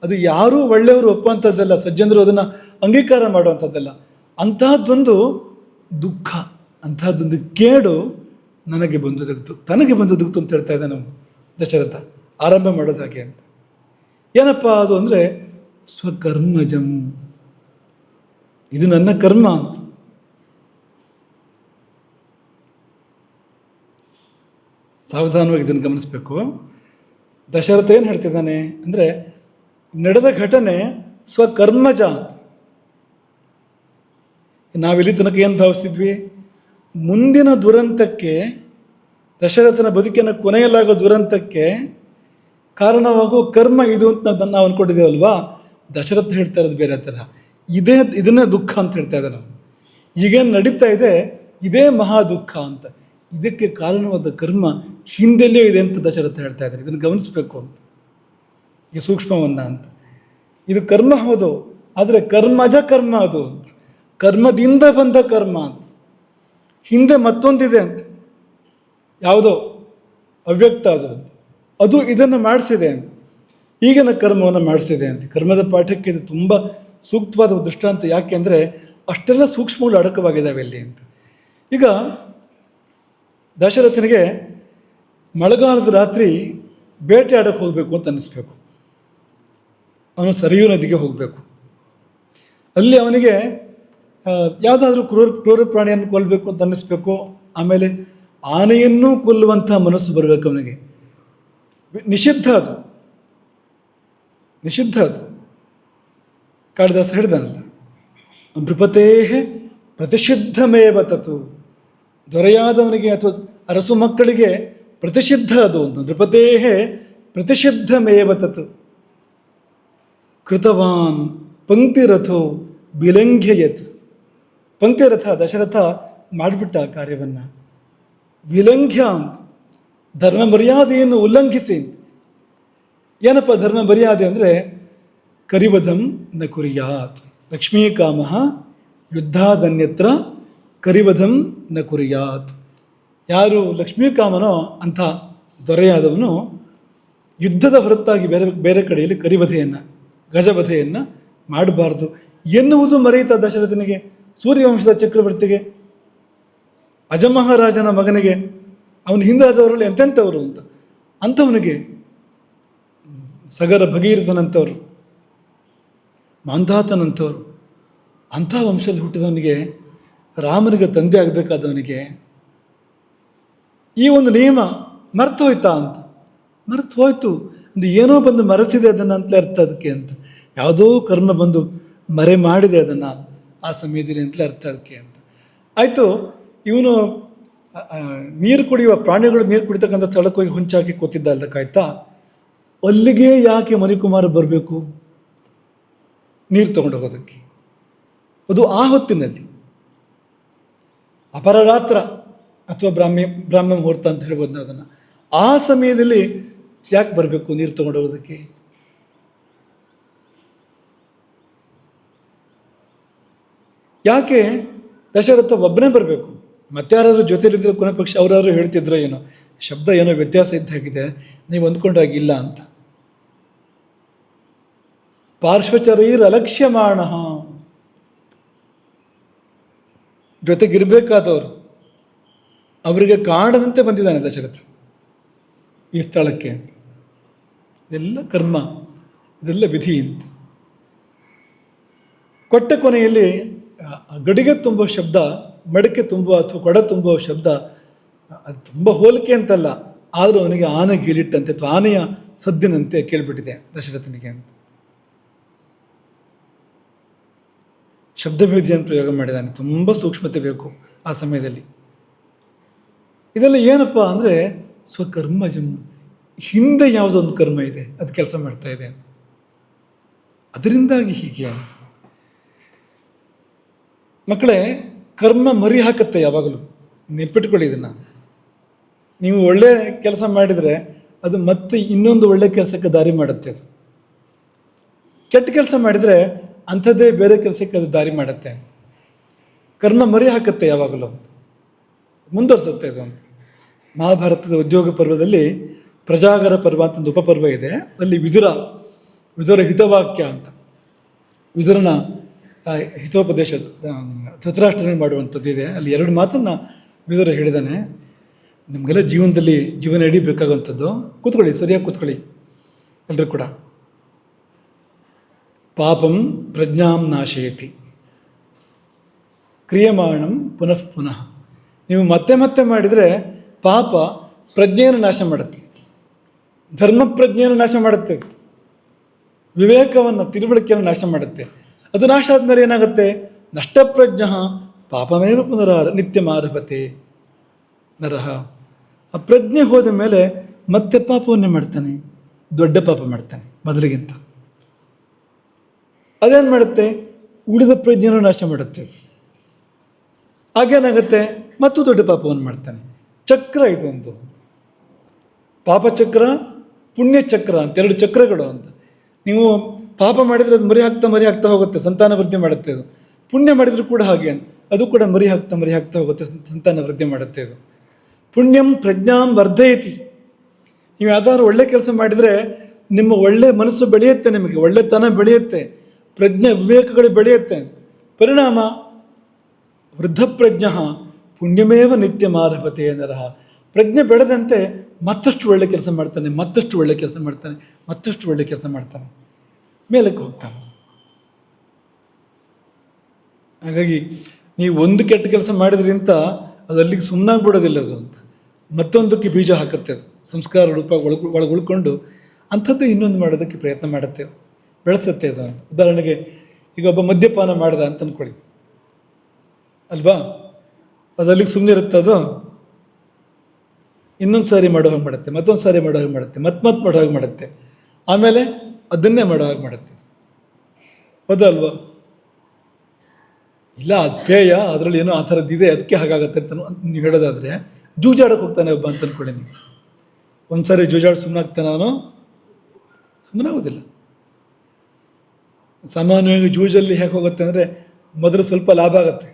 ಅದು ಯಾರೂ ಒಳ್ಳೆಯವರು ಒಪ್ಪುವಂಥದ್ದಲ್ಲ, ಸಜ್ಜನರು ಅದನ್ನು ಅಂಗೀಕಾರ ಮಾಡುವಂಥದ್ದಲ್ಲ. ಅಂತಹದ್ದೊಂದು ದುಃಖ, ಅಂತಹದ್ದೊಂದು ಕೇಡು ನನಗೆ ಬಂದೊದಗಿತು, ತನಗೆ ಬಂದೊದಗಿತು ಅಂತ ಹೇಳ್ತಾ ಇದ್ದಾನೆ ದಶರಥ. ಆರಂಭ ಮಾಡೋದು ಹಾಗೆ ಅಂತ. ಏನಪ್ಪ ಅದು ಅಂದರೆ, ಸ್ವಕರ್ಮಜಂ, ಇದು ನನ್ನ ಕರ್ಮ ಅಂತ. ಸಾವಧಾನವಾಗಿ ಇದನ್ನು ಗಮನಿಸಬೇಕು. ದಶರಥ ಏನು ಹೇಳ್ತಿದ್ದಾನೆ ಅಂದರೆ, ನಡೆದ ಘಟನೆ ಸ್ವಕರ್ಮಜ. ನಾವಿಲ್ಲಿ ತನಕ ಏನು ಭಾವಿಸ್ತಿದ್ವಿ, ಮುಂದಿನ ದುರಂತಕ್ಕೆ, ದಶರಥನ ಬದುಕಿನ ಕೊನೆಯಲ್ಲಾಗೋ ದುರಂತಕ್ಕೆ ಕಾರಣವಾಗುವ ಕರ್ಮ ಇದು ಅಂತ ನಾವು ಅಂದ್ಕೊಂಡಿದ್ದೇವಲ್ವಾ. ದಶರಥ ಹೇಳ್ತಾ ಇರೋದು ಬೇರೆ ಥರ. ಇದನ್ನೇ ದುಃಖ ಅಂತ ಹೇಳ್ತಾ ಇದ್ದಾರೆ ನಾವು. ಈಗೇನು ನಡೀತಾ ಇದೆ ಇದೇ ಮಹಾ ದುಃಖ ಅಂತ. ಇದಕ್ಕೆ ಕಾರಣವಾದ ಕರ್ಮ ಹಿಂದೆಲ್ಲೇ ಇದೆ ಅಂತ ದಶರಥ ಹೇಳ್ತಾ ಇದ್ದಾರೆ. ಇದನ್ನು ಗಮನಿಸಬೇಕು ಅಂತ, ಈ ಸೂಕ್ಷ್ಮವನ್ನು ಅಂತ. ಇದು ಕರ್ಮ ಹೌದು, ಆದರೆ ಕರ್ಮಜ ಕರ್ಮ ಅದು, ಕರ್ಮದಿಂದ ಬಂದ ಕರ್ಮ ಅಂತ. ಹಿಂದೆ ಮತ್ತೊಂದಿದೆ ಅಂತ, ಯಾವುದೋ ಅವ್ಯಕ್ತ ಅದು ಇದನ್ನು ಮಾಡಿಸಿದೆ ಅಂತ, ಈಗಿನ ಕರ್ಮವನ್ನು ಮಾಡಿಸಿದೆ ಅಂತ. ಕರ್ಮದ ಪಾಠಕ್ಕೆ ಇದು ತುಂಬ ಸೂಕ್ತವಾದ ದೃಷ್ಟಾಂತ. ಯಾಕೆ ಅಂದರೆ ಅಷ್ಟೆಲ್ಲ ಸೂಕ್ಷ್ಮಗಳು ಅಡಕವಾಗಿದ್ದಾವೆ ಇಲ್ಲಿ ಅಂತ. ಈಗ ದಶರಥನಿಗೆ ಮಳೆಗಾಲದ ರಾತ್ರಿ ಬೇಟೆ ಆಡೋಕ್ಕೆ ಹೋಗಬೇಕು ಅಂತ ಅನ್ನಿಸ್ಬೇಕು. ಅವನು ಸರಿಯೂ ನದಿಗೆ ಹೋಗಬೇಕು. ಅಲ್ಲಿ ಅವನಿಗೆ ಯಾವುದಾದ್ರೂ ಕ್ರೂರ ಪ್ರಾಣಿಯನ್ನು ಕೊಲ್ಲಬೇಕು ಅಂತ ಅನ್ನಿಸ್ಬೇಕು. ಆಮೇಲೆ ಆನೆಯನ್ನೂ ಕೊಲ್ಲುವಂಥ ಮನಸ್ಸು ಬರಬೇಕು ಅವನಿಗೆ. ನಿಷಿದ್ಧ ಅದು, ನಿಷಿದ್ಧ ಅದು. ಕಾಳಿದಾಸ ಹೇಳಿದಾನಲ್ಲ, ನೃಪತೇ ಪ್ರತಿಷಿದ್ಧಮೇವ ತತು. ದೊರೆಯಾದವನಿಗೆ ಅಥವಾ ಅರಸು ಮಕ್ಕಳಿಗೆ ಪ್ರತಿಷಿದ್ಧ ಅದು. ನೃಪತೇ ಪ್ರತಿಷಿದ್ಧಮೇವ ತತು. ಕೃತವಾನ್ ಪಂಕ್ತಿರಥೋ ವಿಲಂಘ್ಯಯತ್. ಪಂಕ್ತಿರಥ ದಶರಥ ಮಾಡಿಬಿಟ್ಟ ಆ ಕಾರ್ಯವನ್ನು. ವಿಲಂಘ್ಯ ಅಂತ, ಧರ್ಮ ಮರ್ಯಾದೆಯನ್ನು ಉಲ್ಲಂಘಿಸಿ. ಏನಪ್ಪ ಧರ್ಮ ಮರ್ಯಾದೆ ಅಂದರೆ ಕರಿವಧಂ ನ ಕುರ್ಯಾತ್, ಲಕ್ಷ್ಮೀಕಾಮ ಯುದ್ಧಾದನ್ಯತ್ರ ಕರಿವಧಂ ನ ಕುರ್ಯಾತ್. ಯಾರು ಲಕ್ಷ್ಮೀಕಾಮನೋ ಅಂಥ ದೊರೆಯಾದವನು ಯುದ್ಧದ ಹೊರತಾಗಿ ಬೇರೆ ಬೇರೆ ಕಡೆಯಲ್ಲಿ ಕರಿವಧೆಯನ್ನು, ಗಜವಧೆಯನ್ನು ಮಾಡಬಾರ್ದು ಎನ್ನುವುದು ಮರೆಯಿತ ದಶರಥನಿಗೆ, ಸೂರ್ಯವಂಶದ ಚಕ್ರವರ್ತಿಗೆ, ಅಜಮಹಾರಾಜನ ಮಗನಿಗೆ, ಅವನ ಹಿಂದೆ ಆದವರಲ್ಲಿ ಎಂತೆಂಥವರು ಅಂತ. ಅಂಥವನಿಗೆ ಸಗರ ಭಗೀರಥನಂಥವ್ರು, ಮಾಂಧಾತನಂಥವ್ರು, ಅಂಥ ವಂಶದಲ್ಲಿ ಹುಟ್ಟಿದವನಿಗೆ, ರಾಮನಿಗೆ ತಂದೆ ಆಗಬೇಕಾದವನಿಗೆ ಈ ಒಂದು ನಿಯಮ ಮರ್ತು ಹೋಯ್ತಾ ಅಂತ. ಮರೆತು ಹೋಯ್ತು ಒಂದು ಏನೋ ಬಂದು ಮರೆಸಿದೆ ಅದನ್ನು ಅಂತಲೇ ಅರ್ಥ ಅದಕ್ಕೆ ಅಂತ. ಯಾವುದೋ ಕರ್ಮ ಬಂದು ಮರೆ ಮಾಡಿದೆ ಅದನ್ನು ಆ ಸಮಯದಲ್ಲಿ ಅಂತಲೇ ಅರ್ಥ ಅದಕ್ಕೆ ಅಂತ. ಆಯಿತು, ಇವನು ನೀರು ಕುಡಿಯುವ ಪ್ರಾಣಿಗಳು ನೀರು ಕುಡಿತಕ್ಕಂಥ ಸ್ಥಳಕ್ಕೆ ಹೋಗಿ ಹುಂಚಾಕಿ ಕೂತಿದ್ದ ಅಲ್ದಕ್ಕಾಯ್ತಾ, ಅಲ್ಲಿಗೆ ಯಾಕೆ ಮಣಿಕುಮಾರ ಬರಬೇಕು ನೀರು ತಗೊಂಡು ಹೋಗೋದಕ್ಕೆ? ಅದು ಆ ಹೊತ್ತಿನಲ್ಲಿ ಅಪರರಾತ್ರ ಅಥವಾ ಬ್ರಾಹ್ಮ ಮುಹೂರ್ತ ಅಂತ ಹೇಳ್ಬೋದು ನಾವು ಅದನ್ನು. ಆ ಸಮಯದಲ್ಲಿ ಯಾಕೆ ಬರಬೇಕು ನೀರು ತಗೊಂಡು ಹೋಗೋದಕ್ಕೆ? ಯಾಕೆ ದಶರಥ ಒಬ್ಬನೇ ಬರಬೇಕು? ಮತ್ತೆ ಯಾರಾದರೂ ಜೊತೆಲಿದ್ದರೆ ಕೊನೆ ಪಕ್ಷ ಅವರಾದ್ರೂ ಹೇಳ್ತಿದ್ರೋ ಏನೋ, ಶಬ್ದ ಏನೋ ವ್ಯತ್ಯಾಸ ಇದ್ದಾಗಿದೆ, ನೀವು ಅಂದ್ಕೊಂಡಾಗಿಲ್ಲ ಅಂತ. ಪಾರ್ಶ್ವಚರೈರ್ ಅಲಕ್ಷ್ಯಮಾಣ, ಜೊತೆಗಿರಬೇಕಾದವರು ಅವರಿಗೆ ಕಾಣದಂತೆ ಬಂದಿದ್ದಾನೆ ದಶರಥ ಈ ಸ್ಥಳಕ್ಕೆ. ಇದೆಲ್ಲ ಕರ್ಮ, ಇದೆಲ್ಲ ವಿಧಿ ಅಂತ. ಕೊಟ್ಟ ಕೊನೆಯಲ್ಲಿ ಗಡಿಗೆ ತುಂಬೋ ಶಬ್ದ, ಮಡಕೆ ತುಂಬುವ ಅಥವಾ ಕೊಡ ತುಂಬುವ ಶಬ್ದ ಅದು ತುಂಬ ಹೋಲಿಕೆ ಅಂತಲ್ಲ, ಆದರೂ ಅವನಿಗೆ ಆನೆ ಗೀಲಿಟ್ಟಂತೆ ಅಥವಾ ಆನೆಯ ಸದ್ದಿನಂತೆ ಕೇಳಿಬಿಟ್ಟಿದೆ ದಶರಥನಿಗೆ ಅಂತ. ಶಬ್ದಭೇದಿಯನ್ನು ಪ್ರಯೋಗ ಮಾಡಿದ್ದಾನೆ. ತುಂಬ ಸೂಕ್ಷ್ಮತೆ ಬೇಕು ಆ ಸಮಯದಲ್ಲಿ. ಇದೆಲ್ಲ ಏನಪ್ಪ ಅಂದರೆ ಸ್ವಕರ್ಮಜಂ, ಹಿಂದೆ ಯಾವುದೊಂದು ಕರ್ಮ ಇದೆ ಅದು ಕೆಲಸ ಮಾಡ್ತಾ ಇದೆ, ಅದರಿಂದಾಗಿ ಹೀಗೆ. ಮಕ್ಕಳೇ, ಕರ್ಮ ಮರಿ ಹಾಕತ್ತೆ ಯಾವಾಗಲೂ, ನೆನ್ಪಿಟ್ಕೊಳ್ಳಿ ಇದನ್ನು. ನೀವು ಒಳ್ಳೆ ಕೆಲಸ ಮಾಡಿದರೆ ಅದು ಮತ್ತೆ ಇನ್ನೊಂದು ಒಳ್ಳೆ ಕೆಲಸಕ್ಕೆ ದಾರಿ ಮಾಡುತ್ತೆ. ಅದು ಕೆಟ್ಟ ಕೆಲಸ ಮಾಡಿದರೆ ಅಂಥದ್ದೇ ಬೇರೆ ಕೆಲಸಕ್ಕೆ ಅದು ದಾರಿ ಮಾಡುತ್ತೆ. ಕರ್ಮ ಮರಿ ಹಾಕತ್ತೆ ಯಾವಾಗಲೂ, ಮುಂದುವರಿಸುತ್ತೆ ಅದು ಅಂತ. ಮಹಾಭಾರತದ ಉದ್ಯೋಗ ಪರ್ವದಲ್ಲಿ ಪ್ರಜಾಗರ ಪರ್ವ ಅಂತ ಒಂದು ಉಪಪರ್ವ ಇದೆ. ಅಲ್ಲಿ ವಿದುರ ಹಿತವಾಕ್ಯ ಅಂತ, ವಿದುರನ ಹಿತೋಪದೇಶ ಧೃತರಾಷ್ಟ್ರನಿಗೆ ಮಾಡುವಂಥದ್ದು ಇದೆ. ಅಲ್ಲಿ 2 ಮಾತನ್ನು ವಿದುರ ಹೇಳಿದ್ದಾನೆ. ನಮಗೆಲ್ಲ ಜೀವನದಲ್ಲಿ ಜೀವನ ಹಿಡಿಬೇಕಾಗುವಂಥದ್ದು. ಕೂತ್ಕೊಳ್ಳಿ, ಸರಿಯಾಗಿ ಕೂತ್ಕೊಳ್ಳಿ ಎಲ್ಲರೂ ಕೂಡ. ಪಾಪಂ ಪ್ರಜ್ಞಾಂ ನಾಶಯತಿ ಕ್ರಿಯಮಾಣಂ ಪುನಃ ಪುನಃ. ನೀವು ಮತ್ತೆ ಮತ್ತೆ ಮಾಡಿದರೆ ಪಾಪ ಪ್ರಜ್ಞೆಯನ್ನು ನಾಶ ಮಾಡುತ್ತೆ, ಧರ್ಮ ಪ್ರಜ್ಞೆಯನ್ನು ನಾಶ ಮಾಡುತ್ತೆ, ವಿವೇಕವನ್ನು, ತಿಳುವಳಿಕೆಯನ್ನು ನಾಶ ಮಾಡುತ್ತೆ. ಅದು ನಾಶ ಆದಮೇಲೆ ಏನಾಗುತ್ತೆ? ನಷ್ಟಪ್ರಜ್ಞ ಪಾಪಮೇವ ನಿತ್ಯಮಾರಭತೆ ನರಹ. ಆ ಪ್ರಜ್ಞೆ ಹೋದ ಮೇಲೆ ಮತ್ತೆ ಪಾಪವನ್ನೇ ಮಾಡ್ತಾನೆ, ದೊಡ್ಡ ಪಾಪ ಮಾಡ್ತಾನೆ ಮೊದಲಿಗಿಂತ. ಅದೇನು ಮಾಡುತ್ತೆ? ಉಳಿದ ಪ್ರಜ್ಞೆಯನ್ನು ನಾಶ ಮಾಡುತ್ತೆ. ಹಾಗೇನಾಗುತ್ತೆ? ಮತ್ತು ದೊಡ್ಡ ಪಾಪವನ್ನು ಮಾಡ್ತಾನೆ. ಚಕ್ರ ಇದೊಂದು, ಪಾಪಚಕ್ರ ಪುಣ್ಯಚಕ್ರ ಅಂತ 2 ಚಕ್ರಗಳು ಅಂತ. ನೀವು ಪಾಪ ಮಾಡಿದರೆ ಅದು ಮರಿ ಹಾಕ್ತಾ ಹೋಗುತ್ತೆ, ಸಂತಾನ ವೃದ್ಧಿ ಮಾಡುತ್ತೆ. ಅದು ಪುಣ್ಯ ಮಾಡಿದರೂ ಕೂಡ ಹಾಗೆ, ಅದು ಕೂಡ ಮರಿ ಹಾಕ್ತಾ ಹೋಗುತ್ತೆ, ಸಂತಾನ ವೃದ್ಧಿ ಮಾಡುತ್ತೆ. ಅದು ಪುಣ್ಯಂ ಪ್ರಜ್ಞಾಂ ವರ್ಧಯತಿ. ನೀವು ಯಾವ್ದಾದ್ರು ಒಳ್ಳೆ ಕೆಲಸ ಮಾಡಿದರೆ ನಿಮ್ಮ ಒಳ್ಳೆ ಮನಸ್ಸು ಬೆಳೆಯುತ್ತೆ, ನಿಮಗೆ ಒಳ್ಳೆತನ ಬೆಳೆಯುತ್ತೆ, ಪ್ರಜ್ಞೆ ವಿವೇಕಗಳು ಬೆಳೆಯುತ್ತೆ. ಪರಿಣಾಮ ವೃದ್ಧಪ್ರಜ್ಞ ಪುಣ್ಯಮೇವ ನಿತ್ಯಮಾರಭತೆ ನರಹ. ಪ್ರಜ್ಞೆ ಬೆಳೆದಂತೆ ಮತ್ತಷ್ಟು ಒಳ್ಳೆ ಕೆಲಸ ಮಾಡ್ತಾನೆ, ಮತ್ತಷ್ಟು ಒಳ್ಳೆ ಕೆಲಸ ಮಾಡ್ತಾನೆ, ಮೇಲಕ್ಕೆ ಹೋಗ್ತಾನೆ. ಹಾಗಾಗಿ ನೀವು ಒಂದು ಕೆಟ್ಟ ಕೆಲಸ ಮಾಡಿದ್ರಿಂತ ಅದು ಅಲ್ಲಿಗೆ ಸುಮ್ಮನಾಗ್ಬಿಡೋದಿಲ್ಲ. ಅದು ಅಂತ ಮತ್ತೊಂದಕ್ಕೆ ಬೀಜ ಹಾಕುತ್ತೆ. ಅದು ಸಂಸ್ಕಾರ ರೂಪ ಒಳಗೆ ಉಳ್ಕೊಂಡು ಅಂಥದ್ದು ಇನ್ನೊಂದು ಮಾಡೋದಕ್ಕೆ ಪ್ರಯತ್ನ ಮಾಡುತ್ತೆ, ಬೆಳೆಸುತ್ತೆ ಅದು ಅಂತ. ಉದಾಹರಣೆಗೆ ಈಗ ಒಬ್ಬ ಮದ್ಯಪಾನ ಮಾಡ್ದ ಅಂತ ಅಂದ್ಕೊಳ್ಳಿ ಅಲ್ವಾ, ಅದು ಅಲ್ಲಿಗೆ ಸುಮ್ಮನೆ ಇರುತ್ತೆ. ಅದು ಇನ್ನೊಂದು ಸಾರಿ ಮಾಡೋ ಹಾಗೆ ಮಾಡುತ್ತೆ, ಮತ್ತೊಂದು ಸಾರಿ ಮಾಡೋ ಹಾಗೆ ಮಾಡುತ್ತೆ, ಮತ್ತೆ ಮಾಡೋ ಹಾಗೆ ಮಾಡುತ್ತೆ, ಆಮೇಲೆ ಅದನ್ನೇ ಮಾಡೋ ಹಾಗೆ ಮಾಡುತ್ತೆ. ಹೌದಾ ಅಲ್ವಾ? ಇಲ್ಲ ಅದು ಪೇಯ, ಅದರಲ್ಲಿ ಏನೋ ಆ ಥರದ್ದಿದೆ ಅದಕ್ಕೆ ಹಾಗಾಗತ್ತೆ ಅಂತ ನೀವು ಹೇಳೋದಾದರೆ, ಜೂಜಾಡಕ್ಕೆ ಹೋಗ್ತಾನೆ ಒಬ್ಬ ಅಂತ ಅಂದ್ಕೊಳ್ಳಿ ನೀವು. ಒಂದು ಸಾರಿ ಜೂಜಾಡಿ ಸುಮ್ಮನಾಗ್ತಾನೆ ಅವನು? ಸುಮ್ಮನಾಗೋದಿಲ್ಲ. ಸಾಮಾನ್ಯವಾಗಿ ಜೂಜಲ್ಲಿ ಹೇಗೆ ಹೋಗುತ್ತೆ ಅಂದರೆ, ಮೊದಲು ಸ್ವಲ್ಪ ಲಾಭ ಆಗುತ್ತೆ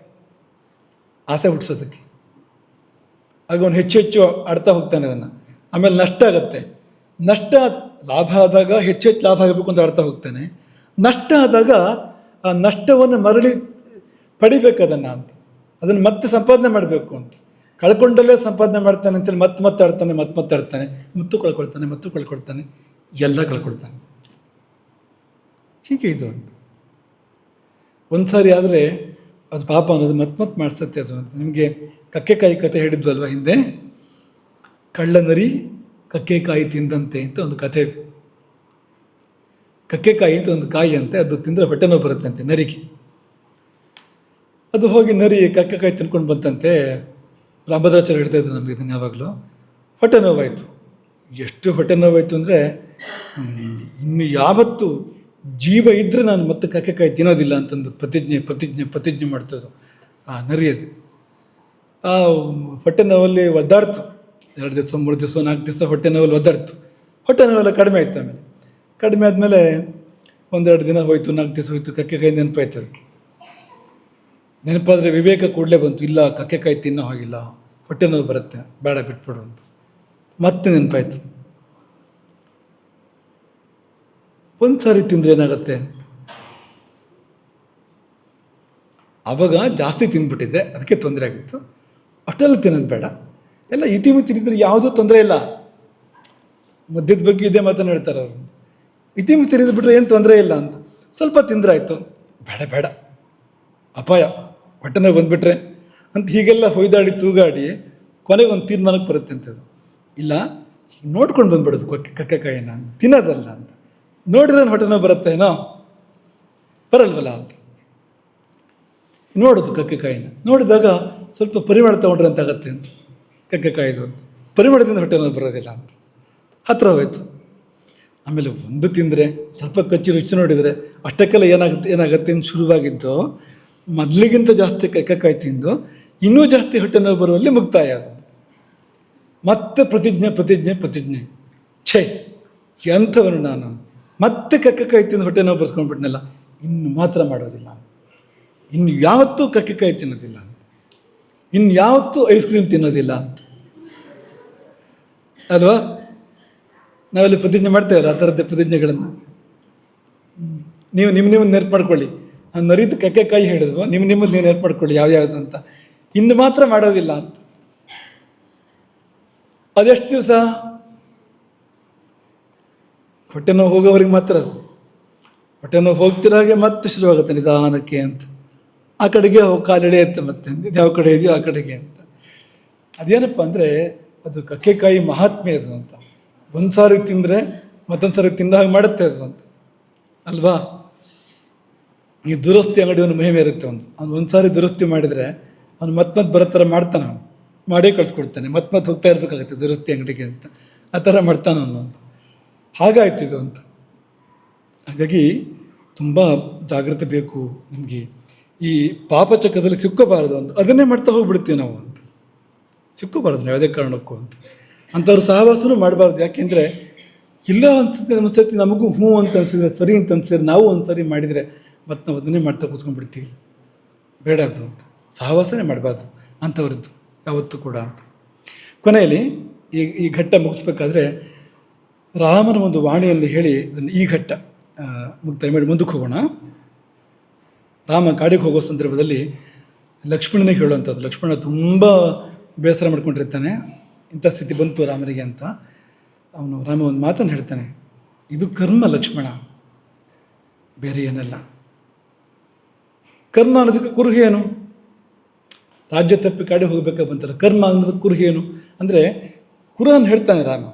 ಆಸೆ ಹುಟ್ಟಿಸೋದಕ್ಕೆ, ಆಗ ಅವನು ಹೆಚ್ಚು ಹೆಚ್ಚು ಆಡ್ತಾ ಹೋಗ್ತಾನೆ ಅದನ್ನು. ಆಮೇಲೆ ನಷ್ಟ ಆಗುತ್ತೆ, ಲಾಭ ಆದಾಗ ಹೆಚ್ಚು ಹೆಚ್ಚು ಲಾಭ ಆಗಬೇಕು ಅಂತ ಆಡ್ತಾ ಹೋಗ್ತಾನೆ. ನಷ್ಟ ಆದಾಗ ಆ ನಷ್ಟವನ್ನು ಮರಳಿ ಪಡಿಬೇಕು ಅದನ್ನು ಮತ್ತೆ ಸಂಪಾದನೆ ಮಾಡಬೇಕು ಅಂತ, ಕಳ್ಕೊಂಡಲ್ಲೇ ಸಂಪಾದನೆ ಮಾಡ್ತಾನೆ ಅಂತೇಳಿ ಮತ್ತೆ ಆಡ್ತಾನೆ, ಮತ್ತೆ ಆಡ್ತಾನೆ, ಮತ್ತು ಕಳ್ಕೊಳ್ತಾನೆ, ಎಲ್ಲ ಕಳ್ಕೊಳ್ತಾನೆ. ಹೀಗೆ ಇದು ಅಂತ. ಒಂದು ಸಾರಿ ಆದರೆ ಅದು ಪಾಪ ಅನ್ನೋದು ಮತ್ತೆ ಮಾಡಿಸುತ್ತೆ ಅದು ಅಂತ. ನಿಮಗೆ ಕಕ್ಕೆಕಾಯಿ ಕತೆ ಹೇಳಿದ್ವಲ್ವ ಹಿಂದೆ, ಕಳ್ಳ ನರಿ ಕಕ್ಕೆಕಾಯಿ ತಿಂದಂತೆ ಅಂತ ಒಂದು ಕಥೆ ಇದೆ. ಕಕ್ಕೆಕಾಯಿ ಅಂತ ಒಂದು ಕಾಯಿ ಅಂತೆ, ಅದು ತಿಂದರೆ ಹೊಟ್ಟೆ ನೋವು ಬರುತ್ತೆ ಅಂತೆ ನರಿಗೆ. ಅದು ಹೋಗಿ ನರಿ ಕಕ್ಕೆಕಾಯಿ ತಿನ್ಕೊಂಡು ಬಂತಂತೆ. ರಾಮಭದ್ರಾಚಾರ್ಯ ಹೇಳ್ತಾ ಇದ್ರು ನಮಗೆ ಇದನ್ನು ಯಾವಾಗಲೂ. ಹೊಟ್ಟೆ ನೋವಾಯಿತು. ಎಷ್ಟು ಹೊಟ್ಟೆ ನೋವಾಯಿತು ಅಂದರೆ, ಇನ್ನು ಯಾವತ್ತು ಜೀವ ಇದ್ದರೆ ನಾನು ಮತ್ತೆ ಕಕ್ಕೆಕಾಯಿ ತಿನ್ನೋದಿಲ್ಲ ಅಂತಂದು ಪ್ರತಿಜ್ಞೆ ಮಾಡ್ತದ್ದು ಆ ನರಿಯದು. ಆ ಹೊಟ್ಟೆ ನೋವಲ್ಲಿ ಒದ್ದಾಡ್ತು. 2 ದಿವಸ 3 ದಿವಸ 4 ದಿವಸ ಹೊಟ್ಟೆ ನೋವಲ್ಲಿ ಒದ್ದಾಡ್ತು. ಹೊಟ್ಟೆ ನೋವೆಲ್ಲ ಕಡಿಮೆ ಆಯಿತು. ಆಮೇಲೆ ಕಡಿಮೆ ಆದಮೇಲೆ 1-2 ದಿನ ಹೋಯಿತು, 4 ದಿವಸ ಹೋಯಿತು, ಕಕ್ಕೆಕಾಯಿ ನೆನಪಾಯ್ತು ಅದಕ್ಕೆ. ನೆನಪಾದರೆ ವಿವೇಕ ಕೂಡಲೇ ಬಂತು, ಇಲ್ಲ ಕಕ್ಕೆಕಾಯಿ ತಿನ್ನೋ ಹಾಗಿಲ್ಲ, ಹೊಟ್ಟೆ ನೋವು ಬರುತ್ತೆ, ಬೇಡ ಬಿಟ್ಬಿಡು ಅಂತ. ಮತ್ತೆ ನೆನಪಾಯ್ತು, ಒಂದು ಸಾರಿ ತಿಂದರೆ ಏನಾಗುತ್ತೆ. ಆವಾಗ ಜಾಸ್ತಿ ತಿಂದ್ಬಿಟ್ಟಿದ್ದೆ, ಅದಕ್ಕೆ ತೊಂದರೆ ಆಗಿತ್ತು. ಅಷ್ಟೆಲ್ಲ ತಿನ್ನೋದು ಬೇಡ, ಎಲ್ಲ ಇತಿಮಿತಿ ತಿಂದರೆ ಯಾವುದೂ ತೊಂದರೆ ಇಲ್ಲ. ಮದ್ಯದ ಬಗ್ಗೆ ಇದೇ ಮಾತನ್ನು ಹೇಳ್ತಾರೆ ಅವರು. ಇತಿಮಿತಿ ತಿಂದುಬಿಟ್ರೆ ಏನು ತೊಂದರೆ ಇಲ್ಲ ಅಂತ. ಸ್ವಲ್ಪ ತಿಂದರೆ ಆಯಿತು, ಬೇಡ ಅಪಾಯ, ಹೊಟ್ಟೆ ನೋವು ಬಂದುಬಿಟ್ರೆ ಅಂತ ಹೀಗೆಲ್ಲ ಹೊಯ್ದಾಡಿ ತೂಗಾಡಿ ಕೊನೆಗೆ ಒಂದು ತೀರ್ಮಾನಕ್ಕೆ ಬರುತ್ತೆ ಅಂತದ್ದು. ಇಲ್ಲ, ಹೀಗೆ ನೋಡ್ಕೊಂಡು ಬಂದ್ಬಿಡೋದು ಕಕ್ಕೆಕಾಯಿನ ಅಂತ, ತಿನ್ನೋದಲ್ಲ ಅಂತ. ನೋಡಿದ್ರೆ ಹೊಟ್ಟೆ ನೋವು ಬರುತ್ತೇನೋ, ಬರಲ್ವಲ್ಲ ಅಂತ ನೋಡೋದು ಕಕ್ಕೆಕಾಯಿನ. ನೋಡಿದಾಗ ಸ್ವಲ್ಪ ಪರಿಮಳ ತೊಗೊಂಡ್ರೆ ಅಂತ ಆಗತ್ತೆ ಅಂತ, ಕಕ್ಕೆಕಾಯಿದು ಅಂತ. ಪರಿಮಳದಿಂದ ಹೊಟ್ಟೆ ನೋವು ಬರೋದಿಲ್ಲ ಅಂತ ಹತ್ತಿರ ಹೋಯ್ತು. ಆಮೇಲೆ ಒಂದು ತಿಂದರೆ ಸ್ವಲ್ಪ ಕಚ್ಚಿ ರುಚಿ ನೋಡಿದರೆ ಅಷ್ಟಕ್ಕೆಲ್ಲ ಏನಾಗುತ್ತೆ ಅಂತ ಶುರುವಾಗಿದ್ದು, ಮೊದಲಿಗಿಂತ ಜಾಸ್ತಿ ಕಕ್ಕೆಕಾಯಿ ತಿಂದು ಇನ್ನೂ ಜಾಸ್ತಿ ಹೊಟ್ಟೆ ನೋವು ಬರುವಲ್ಲಿ ಮುಕ್ತಾಯ ಅದು. ಮತ್ತೆ ಪ್ರತಿಜ್ಞೆ, ಛೇ ಎಂಥವನು ನಾನು, ಮತ್ತೆ ಕಕ್ಕೆಕಾಯಿ ತಿಂದು ಹೊಟ್ಟೆ ನೋವು ಬರ್ಸ್ಕೊಂಡ್ಬಿಟ್ನಲ್ಲ, ಇನ್ನು ಮಾತ್ರ ಮಾಡೋದಿಲ್ಲ, ಇನ್ನು ಯಾವತ್ತೂ ಕಕ್ಕೆಕಾಯಿ ತಿನ್ನೋದಿಲ್ಲ, ಇನ್ನು ಯಾವತ್ತೂ ಐಸ್ ಕ್ರೀಮ್ ತಿನ್ನೋದಿಲ್ಲ ಅಂತ ಅಲ್ವಾ? ನಾವೆಲ್ಲ ಪ್ರತಿಜ್ಞೆ ಮಾಡ್ತೇವಲ್ಲ ಆ ಥರದ್ದೇ ಪ್ರತಿಜ್ಞೆಗಳನ್ನು. ನೀವು ನಿಮ್ಮನ್ನು ನೆನಪು ಮಾಡ್ಕೊಳ್ಳಿ. ನಾನು ನರಿದು ಕಕ್ಕೆಕಾಯಿ ಹೇಳಿದ್ವು, ನಿಮ್ಮದು ನೀವು ನೆನಪು ಮಾಡ್ಕೊಳ್ಳಿ ಯಾವ್ಯಾವುದು ಅಂತ. ಇನ್ನು ಮಾತ್ರ ಮಾಡೋದಿಲ್ಲ ಅಂತ. ಅದೆಷ್ಟು ದಿವಸ? ಹೊಟ್ಟೆ ನೋವು ಹೋಗೋವರೆಗೆ ಮಾತ್ರ ಅದು. ಹೊಟ್ಟೆ ನೋವು ಹೋಗ್ತಿರೋ ಹಾಗೆ ಮತ್ತೆ ಶುರುವಾಗುತ್ತೆ ನಿಧಾನಕ್ಕೆ ಅಂತ. ಆ ಕಡೆಗೆ ಕಾಲೆಳೆಯುತ್ತೆ ಮತ್ತೆ, ಯಾವ ಕಡೆ ಇದೆಯೋ ಆ ಕಡೆಗೆ ಅಂತ. ಅದೇನಪ್ಪ ಅಂದರೆ ಅದು ಕಕ್ಕೆಕಾಯಿ ಮಹಾತ್ಮೆ ಅದು ಅಂತ. ಒಂದು ಸಾರಿ ತಿಂದರೆ ಮತ್ತೊಂದು ಸಾರಿ ತಿಂದ ಹಾಗೆ ಮಾಡುತ್ತೆ ಅದು ಅಂತ ಅಲ್ವಾ? ಈ ದುರಸ್ತಿ ಅಂಗಡಿಯವನು ಮಹಿಮೆ ಇರುತ್ತೆ. ಒಂದು ಸಾರಿ ದುರಸ್ತಿ ಮಾಡಿದರೆ ಅವನು ಮತ್ತೆ ಬರೋ ಥರ ಮಾಡ್ತಾನೆ. ಅವನು ಮಾಡೇ ಕಳಿಸ್ಕೊಡ್ತಾನೆ, ಮತ್ತೆ ಹೋಗ್ತಾ ಇರಬೇಕಾಗತ್ತೆ ದುರಸ್ತಿ ಅಂಗಡಿಗೆ ಅಂತ. ಆ ಥರ ಮಾಡ್ತಾನೆ ಅವನು ಅಂತ. ಹಾಗಾಯ್ತು ಇದು ಅಂತ. ಹಾಗಾಗಿ ತುಂಬ ಜಾಗ್ರತೆ ಬೇಕು ನಮಗೆ. ಈ ಪಾಪಚಕ್ರದಲ್ಲಿ ಸಿಕ್ಕೋಬಾರದು ಅಂತ, ಅದನ್ನೇ ಮಾಡ್ತಾ ಹೋಗ್ಬಿಡ್ತೀವಿ ನಾವು ಅಂತ. ಸಿಕ್ಕೋಬಾರ್ದು ಯಾವುದೇ ಕಾರಣಕ್ಕೂ ಅಂತ. ಅಂಥವ್ರು ಸಹವಾಸನೂ ಮಾಡಬಾರ್ದು. ಯಾಕೆಂದರೆ ಇಲ್ಲ ಅನ್ಸುತ್ತೆ ನಮಗೂ ಹ್ಞೂ ಅಂತ ಅನಿಸಿದ್ರೆ, ಸರಿ ಅಂತ ಅನಿಸಿದ್ರೆ, ನಾವು ಒಂದು ಸರಿ ಮಾಡಿದರೆ ಮತ್ತು ನಾವು ಅದನ್ನೇ ಮಾಡ್ತಾ ಕೂತ್ಕೊಂಡ್ಬಿಡ್ತೀವಿ. ಬೇಡ ಅದು ಅಂತ. ಸಹವಾಸನೇ ಮಾಡಬಾರ್ದು ಅಂಥವ್ರದ್ದು ಯಾವತ್ತೂ ಕೂಡ ಅಂತ. ಕೊನೆಯಲ್ಲಿ ಈ ಘಟ್ಟ ಮುಗಿಸ್ಬೇಕಾದ್ರೆ ರಾಮನ ಒಂದು ವಾಣಿಯಲ್ಲಿ ಹೇಳಿ ಈ ಘಟ್ಟ ಮುಕ್ತಾಯ ಮಾಡಿ ಮುಂದಕ್ಕೆ ಹೋಗೋಣ. ರಾಮ ಕಾಡಿಗೆ ಹೋಗೋ ಸಂದರ್ಭದಲ್ಲಿ ಲಕ್ಷ್ಮಣನಿಗೆ ಹೇಳುವಂಥದ್ದು. ಲಕ್ಷ್ಮಣ ತುಂಬ ಬೇಸರ ಮಾಡ್ಕೊಂಡಿರ್ತಾನೆ, ಇಂಥ ಸ್ಥಿತಿ ಬಂತು ರಾಮನಿಗೆ ಅಂತ. ರಾಮ ಒಂದು ಮಾತನ್ನು ಹೇಳ್ತಾನೆ, ಇದು ಕರ್ಮ ಲಕ್ಷ್ಮಣ, ಬೇರೆ ಏನಲ್ಲ. ಕರ್ಮ ಅನ್ನೋದಕ್ಕೆ ಕುರುಹು ಏನು? ರಾಜ್ಯ ತಪ್ಪಿ ಕಾಡಿಗೆ ಹೋಗ್ಬೇಕಾಗಿ ಬಂತಲ್ಲ, ಕರ್ಮ ಅನ್ನೋದಕ್ಕೆ ಕುರುಹು ಏನು ಅಂದರೆ, ಕುರುಹನ್ನು ಹೇಳ್ತಾನೆ ರಾಮ.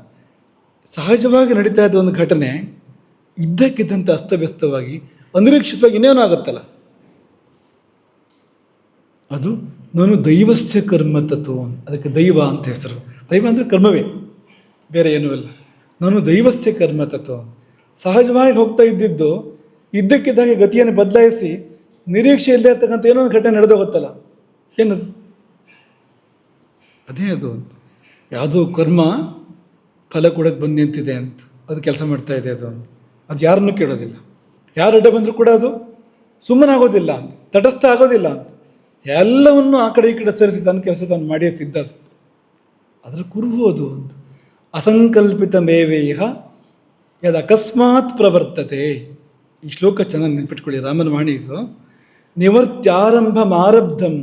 ಸಹಜವಾಗಿ ನಡೀತಾ ಇದ್ದ ಒಂದು ಘಟನೆ ಇದ್ದಕ್ಕಿದ್ದಂತೆ ಅಸ್ತವ್ಯಸ್ತವಾಗಿ ಅನಿರೀಕ್ಷಿತವಾಗಿ ಇನ್ನೇನೋ ಆಗುತ್ತಲ್ಲ, ಅದು ನಾನು ದೈವಸ್ಯ ಕರ್ಮ ತತ್ವ. ಅದಕ್ಕೆ ದೈವ ಅಂತ ಹೆಸರು. ದೈವ ಅಂದರೆ ಕರ್ಮವೇ, ಬೇರೆ ಏನೂ ಇಲ್ಲ. ನಾನು ದೈವಸ್ಯ ಕರ್ಮ ತತ್ವ. ಸಹಜವಾಗಿ ಹೋಗ್ತಾ ಇದ್ದಿದ್ದು ಇದ್ದಕ್ಕಿದ್ದಾಗೆ ಗತಿಯನ್ನು ಬದಲಾಯಿಸಿ ನಿರೀಕ್ಷೆ ಇಲ್ಲದೆ ಇರ್ತಕ್ಕಂಥ ಏನೋ ಒಂದು ಘಟನೆ ನಡೆದೋಗುತ್ತಲ್ಲ, ಏನದು? ಅದೇ ಅದು ಯಾವುದೋ ಕರ್ಮ ಫಲ ಕೊಡೋಕ್ಕೆ ಬಂದು ನಿಂತಿದೆ ಅಂತ, ಅದು ಕೆಲಸ ಮಾಡ್ತಾ ಇದೆ ಅದು. ಅದು ಯಾರನ್ನೂ ಕೇಳೋದಿಲ್ಲ, ಯಾರು ಅಡ್ಡ ಬಂದರೂ ಕೂಡ ಅದು ಸುಮ್ಮನಾಗೋದಿಲ್ಲ ಅಂತ, ತಟಸ್ಥ ಆಗೋದಿಲ್ಲ ಅಂತ, ಎಲ್ಲವನ್ನೂ ಆ ಕಡೆ ಈ ಕಡೆ ಸರಿಸಿ ತನ್ನ ಕೆಲಸ ತಾನು ಮಾಡಿಯೇ ಸಿದ್ಧ ಅದು. ಅದರ ಕುರುಹು ಅದು ಅಂತ. ಅಸಂಕಲ್ಪಿತ ಮೇವೇಹ ಯದ್ ಅಕಸ್ಮಾತ್ ಪ್ರವರ್ತತೆ. ಈ ಶ್ಲೋಕ ಚೆನ್ನಾಗಿ ನೆನ್ಪಿಟ್ಕೊಳ್ಳಿ, ರಾಮನ ವಾಣಿ ಇದು. ನಿವರ್ತ್ಯಾರಂಭ ಮಾರಬ್ಧಂ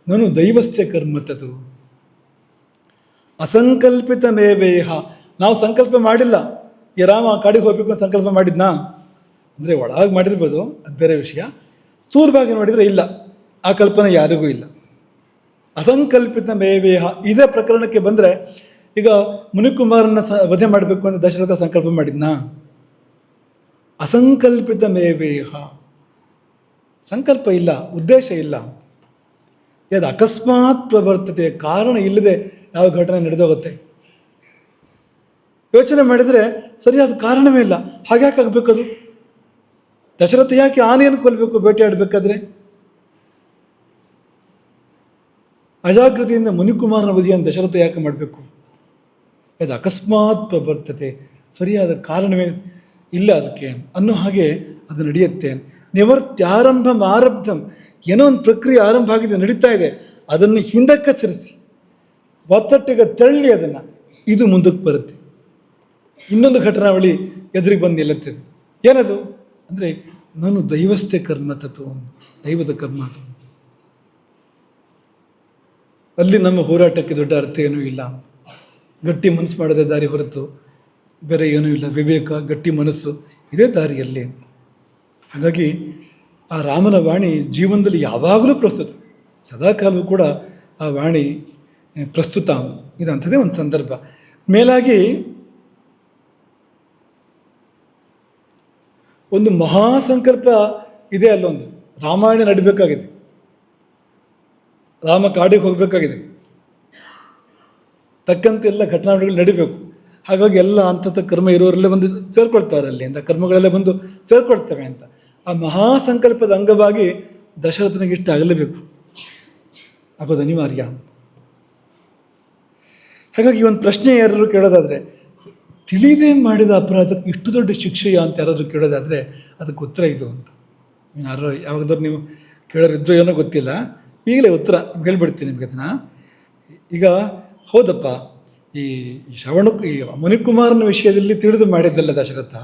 ನಾನು ದೈವಸ್ಥ್ಯ ಕರ್ಮತದು. ಅಸಂಕಲ್ಪಿತ ಮೇವೇಹ, ನಾವು ಸಂಕಲ್ಪ ಮಾಡಿಲ್ಲ. ಈ ರಾಮ ಕಾಡಿಗೆ ಹೋಗ್ಬೇಕು ಅಂತ ಸಂಕಲ್ಪ ಮಾಡಿದ್ನಾ ಅಂದರೆ ಒಳಗೆ ಮಾಡಿರ್ಬೋದು, ಅದು ಬೇರೆ ವಿಷಯ. ಸ್ಥೂಲವಾಗಿ ನೋಡಿದರೆ ಇಲ್ಲ, ಆ ಕಲ್ಪನೆ ಯಾರಿಗೂ ಇಲ್ಲ. ಅಸಂಕಲ್ಪಿತ ಮೇವೇಹ. ಇದೇ ಪ್ರಕರಣಕ್ಕೆ ಬಂದರೆ, ಈಗ ಮುನಿಕುಮಾರನ ವಧೆ ಮಾಡಬೇಕು ಅಂತ ದಶರಥ ಸಂಕಲ್ಪ ಮಾಡಿದ್ನಾ? ಅಸಂಕಲ್ಪಿತ ಮೇವೇಹ, ಸಂಕಲ್ಪ ಇಲ್ಲ, ಉದ್ದೇಶ ಇಲ್ಲ. ಅದು ಅಕಸ್ಮಾತ್ ಪ್ರವರ್ತತೆ, ಕಾರಣ ಇಲ್ಲದೆ ಯಾವ ಘಟನೆ ನಡೆದೋಗುತ್ತೆ. ಯೋಚನೆ ಮಾಡಿದರೆ ಸರಿಯಾದ ಕಾರಣವೇ ಇಲ್ಲ. ಹಾಗ್ಯಾಕೆ ಆಗಬೇಕದು? ದಶರಥ ಯಾಕೆ ಆನೆಯನ್ನು ಕೊಲ್ಲಬೇಕು ಬೇಟೆಯಾಡಬೇಕಾದ್ರೆ? ಅಜಾಗೃತಿಯಿಂದ ಮುನಿಕುಮಾರನ ವಧಿಯನ್ನು ದಶರಥ ಯಾಕೆ ಮಾಡಬೇಕು? ಅದು ಅಕಸ್ಮಾತ್ ಪ್ರವರ್ತತೆ, ಸರಿಯಾದ ಕಾರಣವೇ ಇಲ್ಲ ಅದಕ್ಕೆ ಅನ್ನೋ ಹಾಗೆ ಅದು ನಡೆಯುತ್ತೆ. ನಿವರ್ತ್ಯಾರಂಭ ಆರಬ್ಧಂ, ಏನೋ ಒಂದು ಪ್ರಕ್ರಿಯೆ ಆರಂಭ ಆಗಿದೆ, ನಡೀತಾ ಇದೆ, ಅದನ್ನು ಹಿಂದಕ್ಕೆ ಸರಿಸಿ ಒತ್ತಟ್ಟಿಗೆ ತಳ್ಳಿ ಅದನ್ನು ಇದು ಮುಂದಕ್ಕೆ ಬರುತ್ತೆ. ಇನ್ನೊಂದು ಘಟನಾವಳಿ ಎದುರಿಗೆ ಬಂದು ನಿಲ್ಲುತ್ತದೆ. ಏನದು ಅಂದರೆ, ನಾನು ದೈವಸ್ಥೆ ಕರ್ಮ ತತ್ವ, ದೈವದ ಕರ್ಮ ಅದು. ಅಲ್ಲಿ ನಮ್ಮ ಹೋರಾಟಕ್ಕೆ ದೊಡ್ಡ ಅರ್ಥ ಏನೂ ಇಲ್ಲ. ಗಟ್ಟಿ ಮನಸ್ಸು ಮಾಡೋದೇ ದಾರಿ ಹೊರತು ಬೇರೆ ಏನೂ ಇಲ್ಲ. ವಿವೇಕ, ಗಟ್ಟಿ ಮನಸ್ಸು ಇದೇ ದಾರಿಯಲ್ಲಿ. ಹಾಗಾಗಿ ಆ ರಾಮನ ವಾಣಿ ಜೀವನದಲ್ಲಿ ಯಾವಾಗಲೂ ಪ್ರಸ್ತುತ, ಸದಾಕಾಲವೂ ಕೂಡ ಆ ವಾಣಿ ಪ್ರಸ್ತುತ. ಇದಂಥದ್ದೇ ಒಂದು ಸಂದರ್ಭ. ಮೇಲಾಗಿ ಒಂದು ಮಹಾಸಂಕಲ್ಪ ಇದೆ, ಅಲ್ಲೊಂದು ರಾಮಾಯಣ ನಡಿಬೇಕಾಗಿದೆ. ರಾಮ ಕಾಡಿಗೆ ಹೋಗಬೇಕಾಗಿದೆ, ತಕ್ಕಂತೆ ಎಲ್ಲ ಘಟನಾವಳಿಗಳು ನಡಿಬೇಕು. ಹಾಗಾಗಿ ಎಲ್ಲ ಅಂಥದ್ದು ಕರ್ಮ ಇರೋರೆಲ್ಲ ಬಂದು ಸೇರ್ಕೊಳ್ತಾರೆ, ಅಲ್ಲಿ ಅಂತ ಕರ್ಮಗಳೆಲ್ಲ ಬಂದು ಸೇರ್ಕೊಳ್ತವೆ ಅಂತ. ಆ ಮಹಾಸಂಕಲ್ಪದ ಅಂಗವಾಗಿ ದಶರಥನಿಗೆ ಇಷ್ಟ ಆಗಲೇಬೇಕು, ಆಗೋದು ಅನಿವಾರ್ಯ. ಹಾಗಾಗಿ ಒಂದು ಪ್ರಶ್ನೆ ಯಾರಾದ್ರು ಕೇಳೋದಾದರೆ, ತಿಳಿದೇ ಮಾಡಿದ ಅಪರಾಧಕ್ಕೆ ಇಷ್ಟು ದೊಡ್ಡ ಶಿಕ್ಷೆಯ ಅಂತ ಯಾರಾದರೂ ಕೇಳೋದಾದರೆ ಅದಕ್ಕೆ ಉತ್ತರ ಇದು ಅಂತ. ಯಾರೋ ಯಾವಾಗಾದ್ರೂ ನೀವು ಕೇಳೋರಿದ್ರು ಏನೋ ಗೊತ್ತಿಲ್ಲ, ಈಗಲೇ ಉತ್ತರ ಹೇಳ್ಬಿಡ್ತೀನಿ ನಿಮಗೆ ಅದನ್ನು. ಈಗ ಹೌದಪ್ಪ, ಈ ಈ ಮುನಿಕುಮಾರನ ವಿಷಯದಲ್ಲಿ ತಿಳಿದು ಮಾಡಿದ್ದಲ್ಲ ದಶರಥ,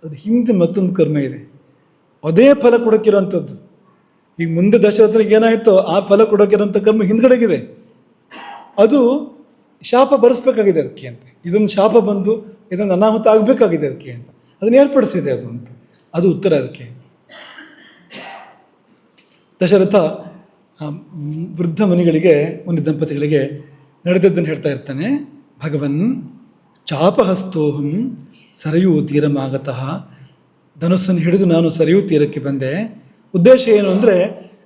ಅದು ಹಿಂದೆ ಮತ್ತೊಂದು ಕರ್ಮ ಇದೆ, ಅದೇ ಫಲ ಕೊಡೋಕ್ಕಿರೋಂಥದ್ದು. ಈಗ ಮುಂದೆ ದಶರಥನಿಗೆ ಏನಾಯಿತೋ ಆ ಫಲ ಕೊಡೋಕ್ಕಿರೋಂಥ ಕರ್ಮ ಹಿಂದ್ಗಡೆಗಿದೆ. ಅದು ಶಾಪ ಬರೆಸ್ಬೇಕಾಗಿದೆ ಅದಕ್ಕೆ ಅಂತ. ಇದೊಂದು ಶಾಪ ಬಂದು ಇದೊಂದು ಅನಾಹುತ ಆಗಬೇಕಾಗಿದೆ ಅದಕ್ಕೆ ಅಂತ, ಅದನ್ನು ಏರ್ಪಡಿಸಿದೆ ಅದು ಅಂತ. ಅದು ಉತ್ತರ ಅದಕ್ಕೆ. ದಶರಥ ವೃದ್ಧ ಮುನಿಗಳಿಗೆ, ಮುನಿ ದಂಪತಿಗಳಿಗೆ ನಡೆದದ್ದನ್ನು ಹೇಳ್ತಾ ಇರ್ತಾನೆ. ಭಗವನ್ ಚಾಪಹಸ್ತೋಹಂ ಸರಯೂ ತೀರಮಾಗತಃ. ಧನುಸ್ಸನ್ನು ಹಿಡಿದು ನಾನು ಸರಿಯೂ ತೀರಕ್ಕೆ ಬಂದೆ. ಉದ್ದೇಶ ಏನು ಅಂದರೆ,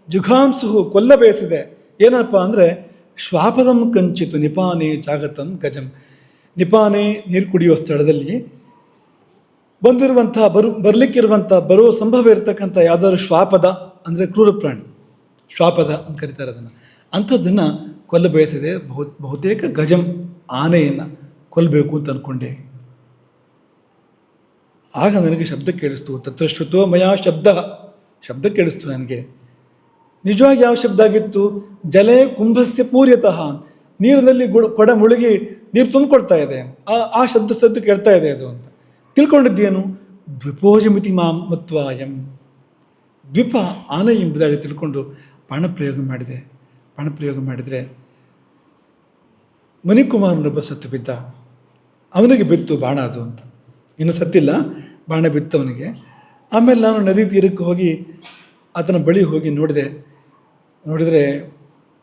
ಜುಘಾಂಸುಹು, ಕೊಲ್ಲ ಬಯಸಿದೆ. ಏನಪ್ಪ ಅಂದರೆ, ಶ್ವಾಪದಂ ಕಂಚಿತು ನಿಪಾನೆ ಜಾಗತಂ ಗಜಂ. ನಿಪಾನೆ, ನೀರು ಕುಡಿಯುವ ಸ್ಥಳದಲ್ಲಿ ಬರಲಿಕ್ಕಿರುವಂಥ ಬರೋ ಸಂಭವ ಇರತಕ್ಕಂಥ ಯಾವುದಾದ್ರು ಶ್ವಾಪದ ಅಂದರೆ ಕ್ರೂರ ಪ್ರಾಣಿ, ಶ್ವಾಪದ ಅಂತ ಕರೀತಾರೆ ಅದನ್ನು, ಅಂಥದ್ದನ್ನು ಕೊಲ್ಲ ಬಯಸಿದೆ. ಬಹುತೇಕ ಗಜಂ, ಆನೆಯನ್ನು ಕೊಲ್ಲಬೇಕು ಅಂತ ಅಂದ್ಕೊಂಡೆ. ಆಗ ನನಗೆ ಶಬ್ದ ಕೇಳಿಸ್ತು. ತತ್ರ ಶ್ರುತೋ ಮಯಾ ಶಬ್ದ ಕೇಳಿಸ್ತು ನನಗೆ. ನಿಜವಾಗಿ ಯಾವ ಶಬ್ದ ಆಗಿತ್ತು? ಜಲೇ ಕುಂಭಸ್ಯ ಪೂರ್ಯತಃ, ನೀರಿನಲ್ಲಿ ಕೊಡ ಮುಳುಗಿ ನೀರು ತುಂಬಿಕೊಳ್ತಾ ಇದೆ, ಆ ಶಬ್ದ ಕೇಳ್ತಾ ಇದೆ ಅದು ಅಂತ ತಿಳ್ಕೊಂಡಿದ್ದೇನು? ದ್ವಿಪೋಜಮಿತಿ ಮತ್ವಾಯಂ, ದ್ವಿಪ ಆನೆ ಎಂಬುದಾಗಿ ತಿಳ್ಕೊಂಡು ಬಾಣಪ್ರಯೋಗ ಮಾಡಿದರೆ ಮುನಿಕುಮಾರನೊಬ್ಬ ಸತ್ತು ಬಿದ್ದ. ಅವನಿಗೆ ಬಿತ್ತು ಬಾಣ ಅದು ಅಂತ. ಇನ್ನು ಸತ್ತಿಲ್ಲ, ಬಾಣ ಬಿತ್ತು ಅವನಿಗೆ. ಆಮೇಲೆ ನಾನು ನದಿ ತೀರಕ್ಕೆ ಹೋಗಿ ಆತನ ಬಳಿ ಹೋಗಿ ನೋಡಿದರೆ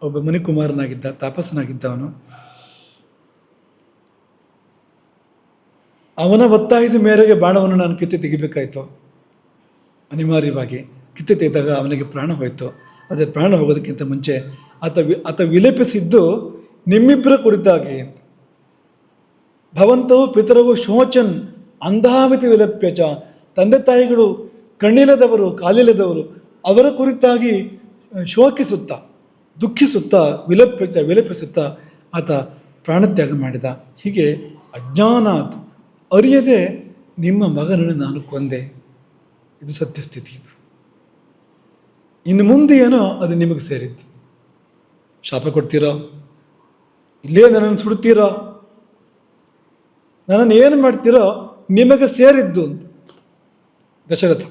ಒಬ್ಬ ಮುನಿಕುಮಾರನಾಗಿದ್ದ, ತಾಪಸನಾಗಿದ್ದ ಅವನು. ಅವನ ಒತ್ತಾಯದ ಮೇರೆಗೆ ಬಾಣವನ್ನು ನಾನು ಕಿತ್ತು ತೆಗಿಬೇಕಾಯಿತು. ಅನಿವಾರ್ಯವಾಗಿ ಕಿತ್ತು ತೆಗೆದಾಗ ಅವನಿಗೆ ಪ್ರಾಣ ಹೋಯಿತು. ಅದೇ ಪ್ರಾಣ ಹೋಗೋದಕ್ಕಿಂತ ಮುಂಚೆ ಆತ ವಿಲೇಪಿಸಿದ್ದು ನಿಮ್ಮಿಬ್ಬರ ಕುರಿತಾಗಿ. ಭವಂತವು ಪಿತರವು ಶೋಚನ್ ಅಂಧಾವಿತಿ ವಿಲಪ್ಯಚ. ತಂದೆ ತಾಯಿಗಳು ಕಣ್ಣಿಲ್ಲದವರು, ಕಾಲಿಲ್ಲದವರು, ಅವರ ಕುರಿತಾಗಿ ಶೋಕಿಸುತ್ತಾ ದುಃಖಿಸುತ್ತಾ ವಿಲಪಿಸುತ್ತಾ ಆತ ಪ್ರಾಣತ್ಯಾಗ ಮಾಡಿದ. ಹೀಗೆ ಅಜ್ಞಾನಾತ್ ಅರಿಯದೆ ನಿಮ್ಮ ಮಗನನ್ನು ನಾನು ಕೊಂದೆ. ಇದು ಸತ್ಯಸ್ಥಿತಿ. ಇದು ಇನ್ನು ಮುಂದೆ ಏನೋ ಅದು ನಿಮಗೆ ಸೇರಿತ್ತು. ಶಾಪ ಕೊಡ್ತೀರೋ, ಇಲ್ಲೇ ನನ್ನನ್ನು ಸುಡ್ತೀರೋ, ನನ್ನನ್ನು ಏನು ಮಾಡ್ತೀರೋ ನಿಮಗೆ ಸೇರಿದ್ದು ಅಂತ ದಶರಥ.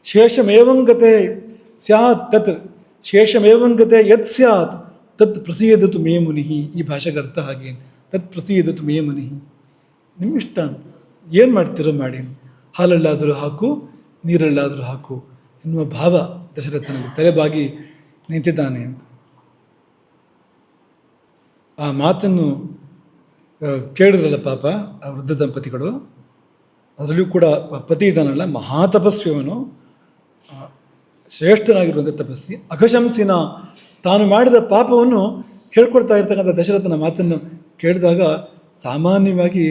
ಶೇಷಮೇವಂಗತೆ ಸ್ಯಾತ್ ತತ್ ಶೇಷಮೇವಂಗತೆ ಯತ್ ಸ್ಯಾತ್ ತತ್ ಪ್ರಸೀದತು ಮೇ ಮುನಿಹಿ. ಈ ಭಾಷೆಗೆ ಅರ್ಥ ಹಾಗೆ, ತತ್ ಪ್ರಸೀದತು ಮೇ ಮುನಿಹಿ. ನಿಮ್ಮಿಷ್ಟ, ಏನು ಮಾಡ್ತೀರೋ ಮಾಡಿ, ಹಾಲಲ್ಲಾದರೂ ಹಾಕು, ನೀರಲ್ಲಾದರೂ ಹಾಕು ಎನ್ನುವ ಭಾವ ದಶರಥನಲ್ಲಿ ತಲೆಬಾಗಿ ನಿಂತಿದ್ದಾನೆ ಅಂತ. ಆ ಮಾತನ್ನು ಕೇಳಿದ್ರಲ್ಲ ಪಾಪ ಆ ವೃದ್ಧ ದಂಪತಿಗಳು. ಅದರಲ್ಲೂ ಕೂಡ ಪತಿ ಇದ್ದಾನಲ್ಲ, ಮಹಾತಪಸ್ವಿಯವನು, ಶ್ರೇಷ್ಠನಾಗಿರುವಂಥ ತಪಸ್ವಿ, ಅಘಶಂಸಿನ ತಾನು ಮಾಡಿದ ಪಾಪವನ್ನು ಹೇಳ್ಕೊಡ್ತಾ ಇರ್ತಕ್ಕಂಥ ದಶರಥನ ಮಾತನ್ನು ಕೇಳಿದಾಗ ಸಾಮಾನ್ಯವಾಗಿ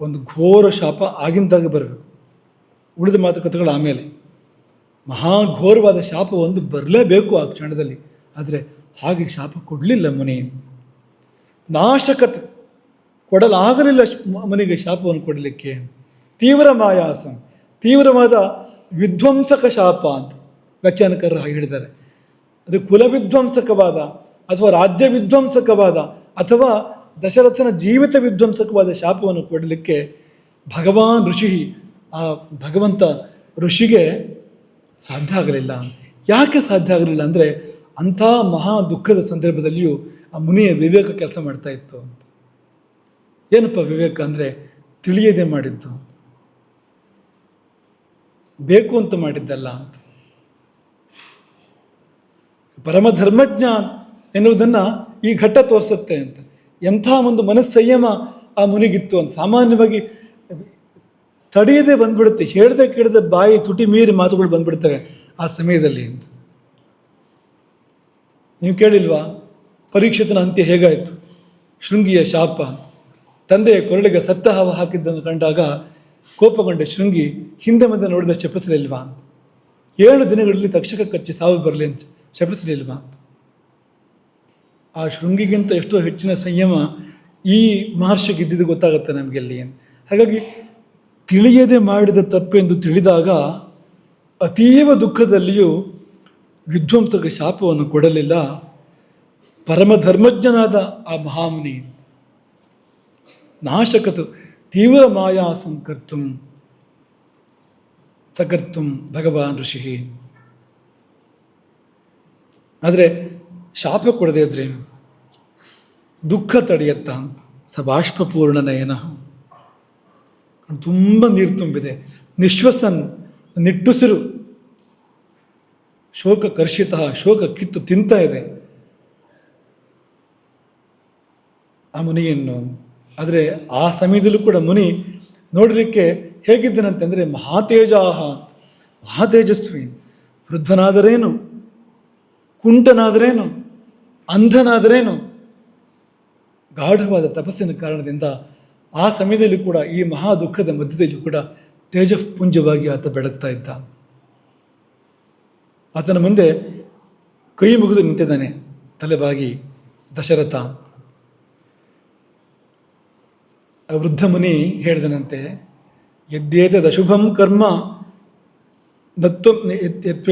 ಒಂದು ಘೋರ ಶಾಪ ಆಗಿಂದಾಗ ಬರಬೇಕು, ಉಳಿದ ಮಾತುಕತೆಗಳು ಆಮೇಲೆ. ಮಹಾಘೋರವಾದ ಶಾಪ ಒಂದು ಬರಲೇಬೇಕು ಆ ಕ್ಷಣದಲ್ಲಿ. ಆದರೆ ಹಾಗೆ ಶಾಪ ಕೊಡಲಿಲ್ಲ ಮುನಿ. ನಾಶಕತ್ ಕೊಡಲಾಗಲಿಲ್ಲ ಮುನಿಗೆ ಶಾಪವನ್ನು ಕೊಡಲಿಕ್ಕೆ. ತೀವ್ರ ಮಾಯಾಸಂ, ತೀವ್ರವಾದ ವಿಧ್ವಂಸಕ ಶಾಪ ಅಂತ ವ್ಯಾಖ್ಯಾನಕಾರರು ಹಾಗೆ ಹೇಳಿದ್ದಾರೆ. ಅದು ಕುಲವಿಧ್ವಂಸಕವಾದ ಅಥವಾ ರಾಜ್ಯ ವಿಧ್ವಂಸಕವಾದ ಅಥವಾ ದಶರಥನ ಜೀವಿತ ವಿಧ್ವಂಸಕವಾದ ಶಾಪವನ್ನು ಕೊಡಲಿಕ್ಕೆ ಭಗವಾನ್ ಋಷಿ, ಆ ಭಗವಂತ ಋಷಿಗೆ ಸಾಧ್ಯ ಆಗಲಿಲ್ಲ. ಯಾಕೆ ಸಾಧ್ಯ ಆಗಲಿಲ್ಲ ಅಂದರೆ ಅಂಥ ಮಹಾ ದುಃಖದ ಸಂದರ್ಭದಲ್ಲಿಯೂ ಆ ಮುನಿಯ ವಿವೇಕ ಕೆಲಸ ಮಾಡ್ತಾ ಇತ್ತು ಅಂತ. ಏನಪ್ಪ ವಿವೇಕ ಅಂದರೆ ತಿಳಿಯದೆ ಮಾಡಿದ್ದು, ಬೇಕು ಅಂತ ಮಾಡಿದ್ದಲ್ಲ ಅಂತ. ಪರಮಧರ್ಮಜ್ಞ ಎನ್ನುವುದನ್ನು ಈ ಘಟ್ಟ ತೋರಿಸುತ್ತೆ ಅಂತ. ಎಂಥ ಒಂದು ಮನಸ್ಸಂಯಮ ಆ ಮುನಿಗಿತ್ತು ಅಂತ. ಸಾಮಾನ್ಯವಾಗಿ ತಡೆಯದೆ ಬಂದ್ಬಿಡುತ್ತೆ, ಹೇಳ್ದೆ ಕೇಳದೆ ಬಾಯಿ ತುಟಿ ಮೀರಿ ಮಾತುಗಳು ಬಂದ್ಬಿಡ್ತವೆ ಆ ಸಮಯದಲ್ಲಿ ಅಂತ. ನೀವು ಕೇಳಿಲ್ವಾ ಪರೀಕ್ಷಿತನ ಅಂತ್ಯ ಹೇಗಾಯಿತು? ಶೃಂಗಿಯ ಶಾಪ, ತಂದೆಯ ಕೊರಳಿಗೆ ಸತ್ತ ಹಾವು ಹಾಕಿದ್ದನ್ನು ಕಂಡಾಗ ಕೋಪಗೊಂಡ ಶೃಂಗಿ ಹಿಂದೆ ಮುಂದೆ ನೋಡಿದ ಶಪಿಸಲಿಲ್ವಾ ಅಂತ. 7 ದಿನಗಳಲ್ಲಿ ತಕ್ಷಕ ಕಚ್ಚಿ ಸಾವು ಬರಲಿ ಅಂತ ಶಪಿಸಲಿಲ್ವಾ ಅಂತ. ಆ ಶೃಂಗಿಗಿಂತ ಎಷ್ಟೋ ಹೆಚ್ಚಿನ ಸಂಯಮ ಈ ಮಹರ್ಷಿಗೆ ಇದ್ದಿದ್ದು ಗೊತ್ತಾಗುತ್ತೆ ನಮಗೆಲ್ಲಿ ಅಂತ. ಹಾಗಾಗಿ ತಿಳಿಯದೆ ಮಾಡಿದ ತಪ್ಪೆಂದು ತಿಳಿದಾಗ ಅತೀವ ದುಃಖದಲ್ಲಿಯೂ ವಿಧ್ವಂಸಕ ಶಾಪವನ್ನು ಕೊಡಲಿಲ್ಲ ಪರಮಧರ್ಮಜ್ಞನಾದ ಆ ಮಹಾಮುನಿ. ನಾಶಕತು ತೀವ್ರ ಮಾಯಾ ಸಕರ್ತುಂ ಭಗವಾನ್ ಋಷಿ. ಆದರೆ ಶಾಪ ಕೊಡದೇ ಇದ್ರೆ ದುಃಖ ತಡೆಯತ್ತ ಅಂತ. ಸಬಾಷ್ಪೂರ್ಣ ನಯನ, ತುಂಬ ನೀರು ತುಂಬಿದೆ, ನಿಶ್ವಸನ್ ನಿಟ್ಟುಸಿರು, ಶೋಕ ಕರ್ಷಿತ, ಶೋಕ ಕಿತ್ತು ತಿಂತಾ ಇದೆ ಆ ಮುನಿಯನ್ನು. ಆದರೆ ಆ ಸಮಯದಲ್ಲೂ ಕೂಡ ಮುನಿ ನೋಡಲಿಕ್ಕೆ ಹೇಗಿದ್ದನಂತಂದರೆ ಮಹಾತೇಜಾಹ, ಮಹಾತೇಜಸ್ವಿ. ವೃದ್ಧನಾದರೇನು, ಕುಂಟನಾದರೇನು, ಅಂಧನಾದರೇನು, ಗಾಢವಾದ ತಪಸ್ಸಿನ ಕಾರಣದಿಂದ ಆ ಸಮಯದಲ್ಲಿ ಕೂಡ ಈ ಮಹಾ ದುಃಖದ ಮಧ್ಯದಲ್ಲಿ ಕೂಡ ತೇಜಃಪುಂಜವಾಗಿ ಆತ ಬೆಳಗ್ತಾ ಇದ್ದ. ಆತನ ಮುಂದೆ ಕೈ ಮುಗಿದು ನಿಂತಿದ್ದಾನೆ ತಲೆಬಾಗಿ ದಶರಥ. ವೃದ್ಧ ಮುನಿ ಹೇಳಿದನಂತೆ, ಯದ್ಯೇತದಶುಭಂ ಕರ್ಮ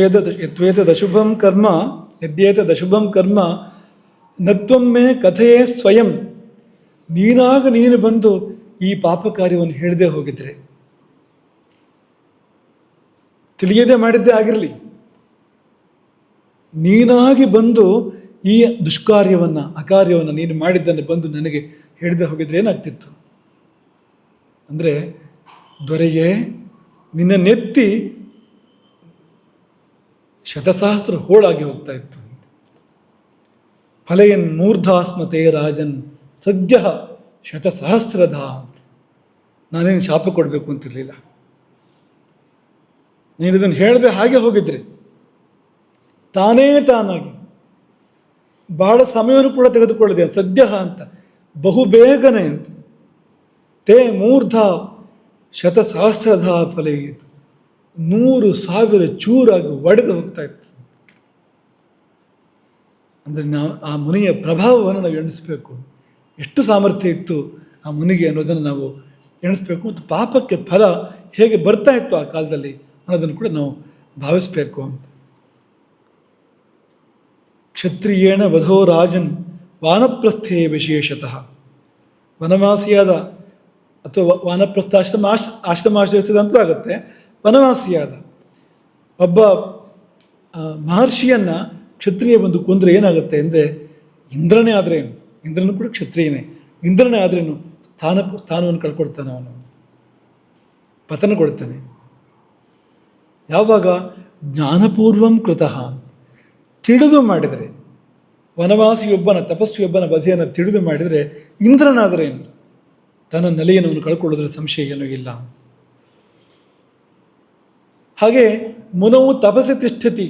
ಯದ್ಯೇತದಶುಭಂ ಕರ್ಮ ಯದ್ಯೇತದಶುಭಂ ಕರ್ಮ ನತ್ವಮ್ಮೆ ಕಥೆಯೇ ಸ್ವಯಂ. ನೀನು ಬಂದು ಈ ಪಾಪ ಕಾರ್ಯವನ್ನು ಹೇಳದೆ ಹೋಗಿದ್ರೆ, ತಿಳಿಯದೆ ಮಾಡಿದ್ದೇ ಆಗಿರಲಿ, ನೀನಾಗಿ ಬಂದು ಈ ದುಷ್ಕಾರ್ಯವನ್ನು ಅಕಾರ್ಯವನ್ನು ನೀನು ಮಾಡಿದ್ದನ್ನು ಬಂದು ನನಗೆ ಹೇಳಿದೆ ಹೋಗಿದ್ರೆ ಏನಾಗ್ತಿತ್ತು ಅಂದರೆ, ದೊರೆಯೇ ನಿನ್ನ ನೆತ್ತಿ ಶತಸಹಸ್ರ ಹೋಳಾಗಿ ಹೋಗ್ತಾ ಇತ್ತು. ಫಲಯನ್ ಮೂರ್ಧಾಸ್ಮತೆ ರಾಜನ್ ಸದ್ಯ ಶತಸಹಸ್ರದ. ನಾನೇನು ಶಾಪ ಕೊಡಬೇಕು ಅಂತಿರಲಿಲ್ಲ, ನೀನು ಇದನ್ನು ಹೇಳದೆ ಹಾಗೆ ಹೋಗಿದ್ರಿ ತಾನಾಗಿ ಬಹಳ ಸಮಯವನ್ನು ಕೂಡ ತೆಗೆದುಕೊಳ್ಳದೆ ಸದ್ಯ ಅಂತ ಬಹುಬೇಗನೆ ಅಂತ. ತೇ ಮೂರ್ಧ ಶತಸಹಸ್ರದ ಫಲೇಯಿತು. 100,000 ಚೂರಾಗಿ ಒಡೆದು ಹೋಗ್ತಾ ಇತ್ತು. ಅಂದರೆ ನಾವು ಆ ಮುನಿಯ ಪ್ರಭಾವವನ್ನು ನಾವು ಎಣಿಸ್ಬೇಕು. ಎಷ್ಟು ಸಾಮರ್ಥ್ಯ ಇತ್ತು ಆ ಮುನಿಗೆ ಅನ್ನೋದನ್ನು ನಾವು ಎಣಿಸ್ಬೇಕು. ಮತ್ತು ಪಾಪಕ್ಕೆ ಫಲ ಹೇಗೆ ಬರ್ತಾ ಇತ್ತು ಆ ಕಾಲದಲ್ಲಿ ಅನ್ನೋದನ್ನು ಕೂಡ ನಾವು ಭಾವಿಸ್ಬೇಕು ಅಂತ. ಕ್ಷತ್ರಿಯೇಣ ವಧೋ ರಾಜನ್ ವಾನಪ್ರಸ್ಥೇ ವಿಶೇಷತಃ. ವನವಾಸಿಯಾದ ಅಥವಾ ವಾನಪ್ರಸ್ಥಾಶ್ರಮ ಆಶ್ರಯಿಸಿದ ಅಂತ ಆಗುತ್ತೆ. ವನವಾಸಿಯಾದ ಒಬ್ಬ ಮಹರ್ಷಿಯನ್ನು ಕ್ಷತ್ರಿಯ ಬಂದು ಕೊಂದರೆ ಏನಾಗುತ್ತೆ ಅಂದರೆ, ಇಂದ್ರನೇ ಆದ್ರೇನು, ಇಂದ್ರನು ಕೂಡ ಕ್ಷತ್ರಿಯನೇ, ಇಂದ್ರನೇ ಆದ್ರೇನು ಸ್ಥಾನವನ್ನು ಕಳ್ಕೊಡ್ತಾನೆ, ಅವನು ಪತನಗೊಳ್ತಾನೆ. ಯಾವಾಗ ಜ್ಞಾನಪೂರ್ವಂ ಕೃತಃ, ತಿಳಿದು ಮಾಡಿದರೆ, ವನವಾಸಿಯೊಬ್ಬನ ತಪಸ್ವಿಯೊಬ್ಬನ ವಧೆಯನ್ನು ತಿಳಿದು ಮಾಡಿದರೆ ಇಂದ್ರನಾದರೇನು, ತನ್ನ ನೆಲೆಯನ್ನು ಕಳ್ಕೊಳ್ಳೋದ್ರ ಸಂಶಯ ಏನೂ ಇಲ್ಲ. ಹಾಗೆ ಮುನವು ತಪಸ್ಸಿ ತಿಷ್ಠತಿ,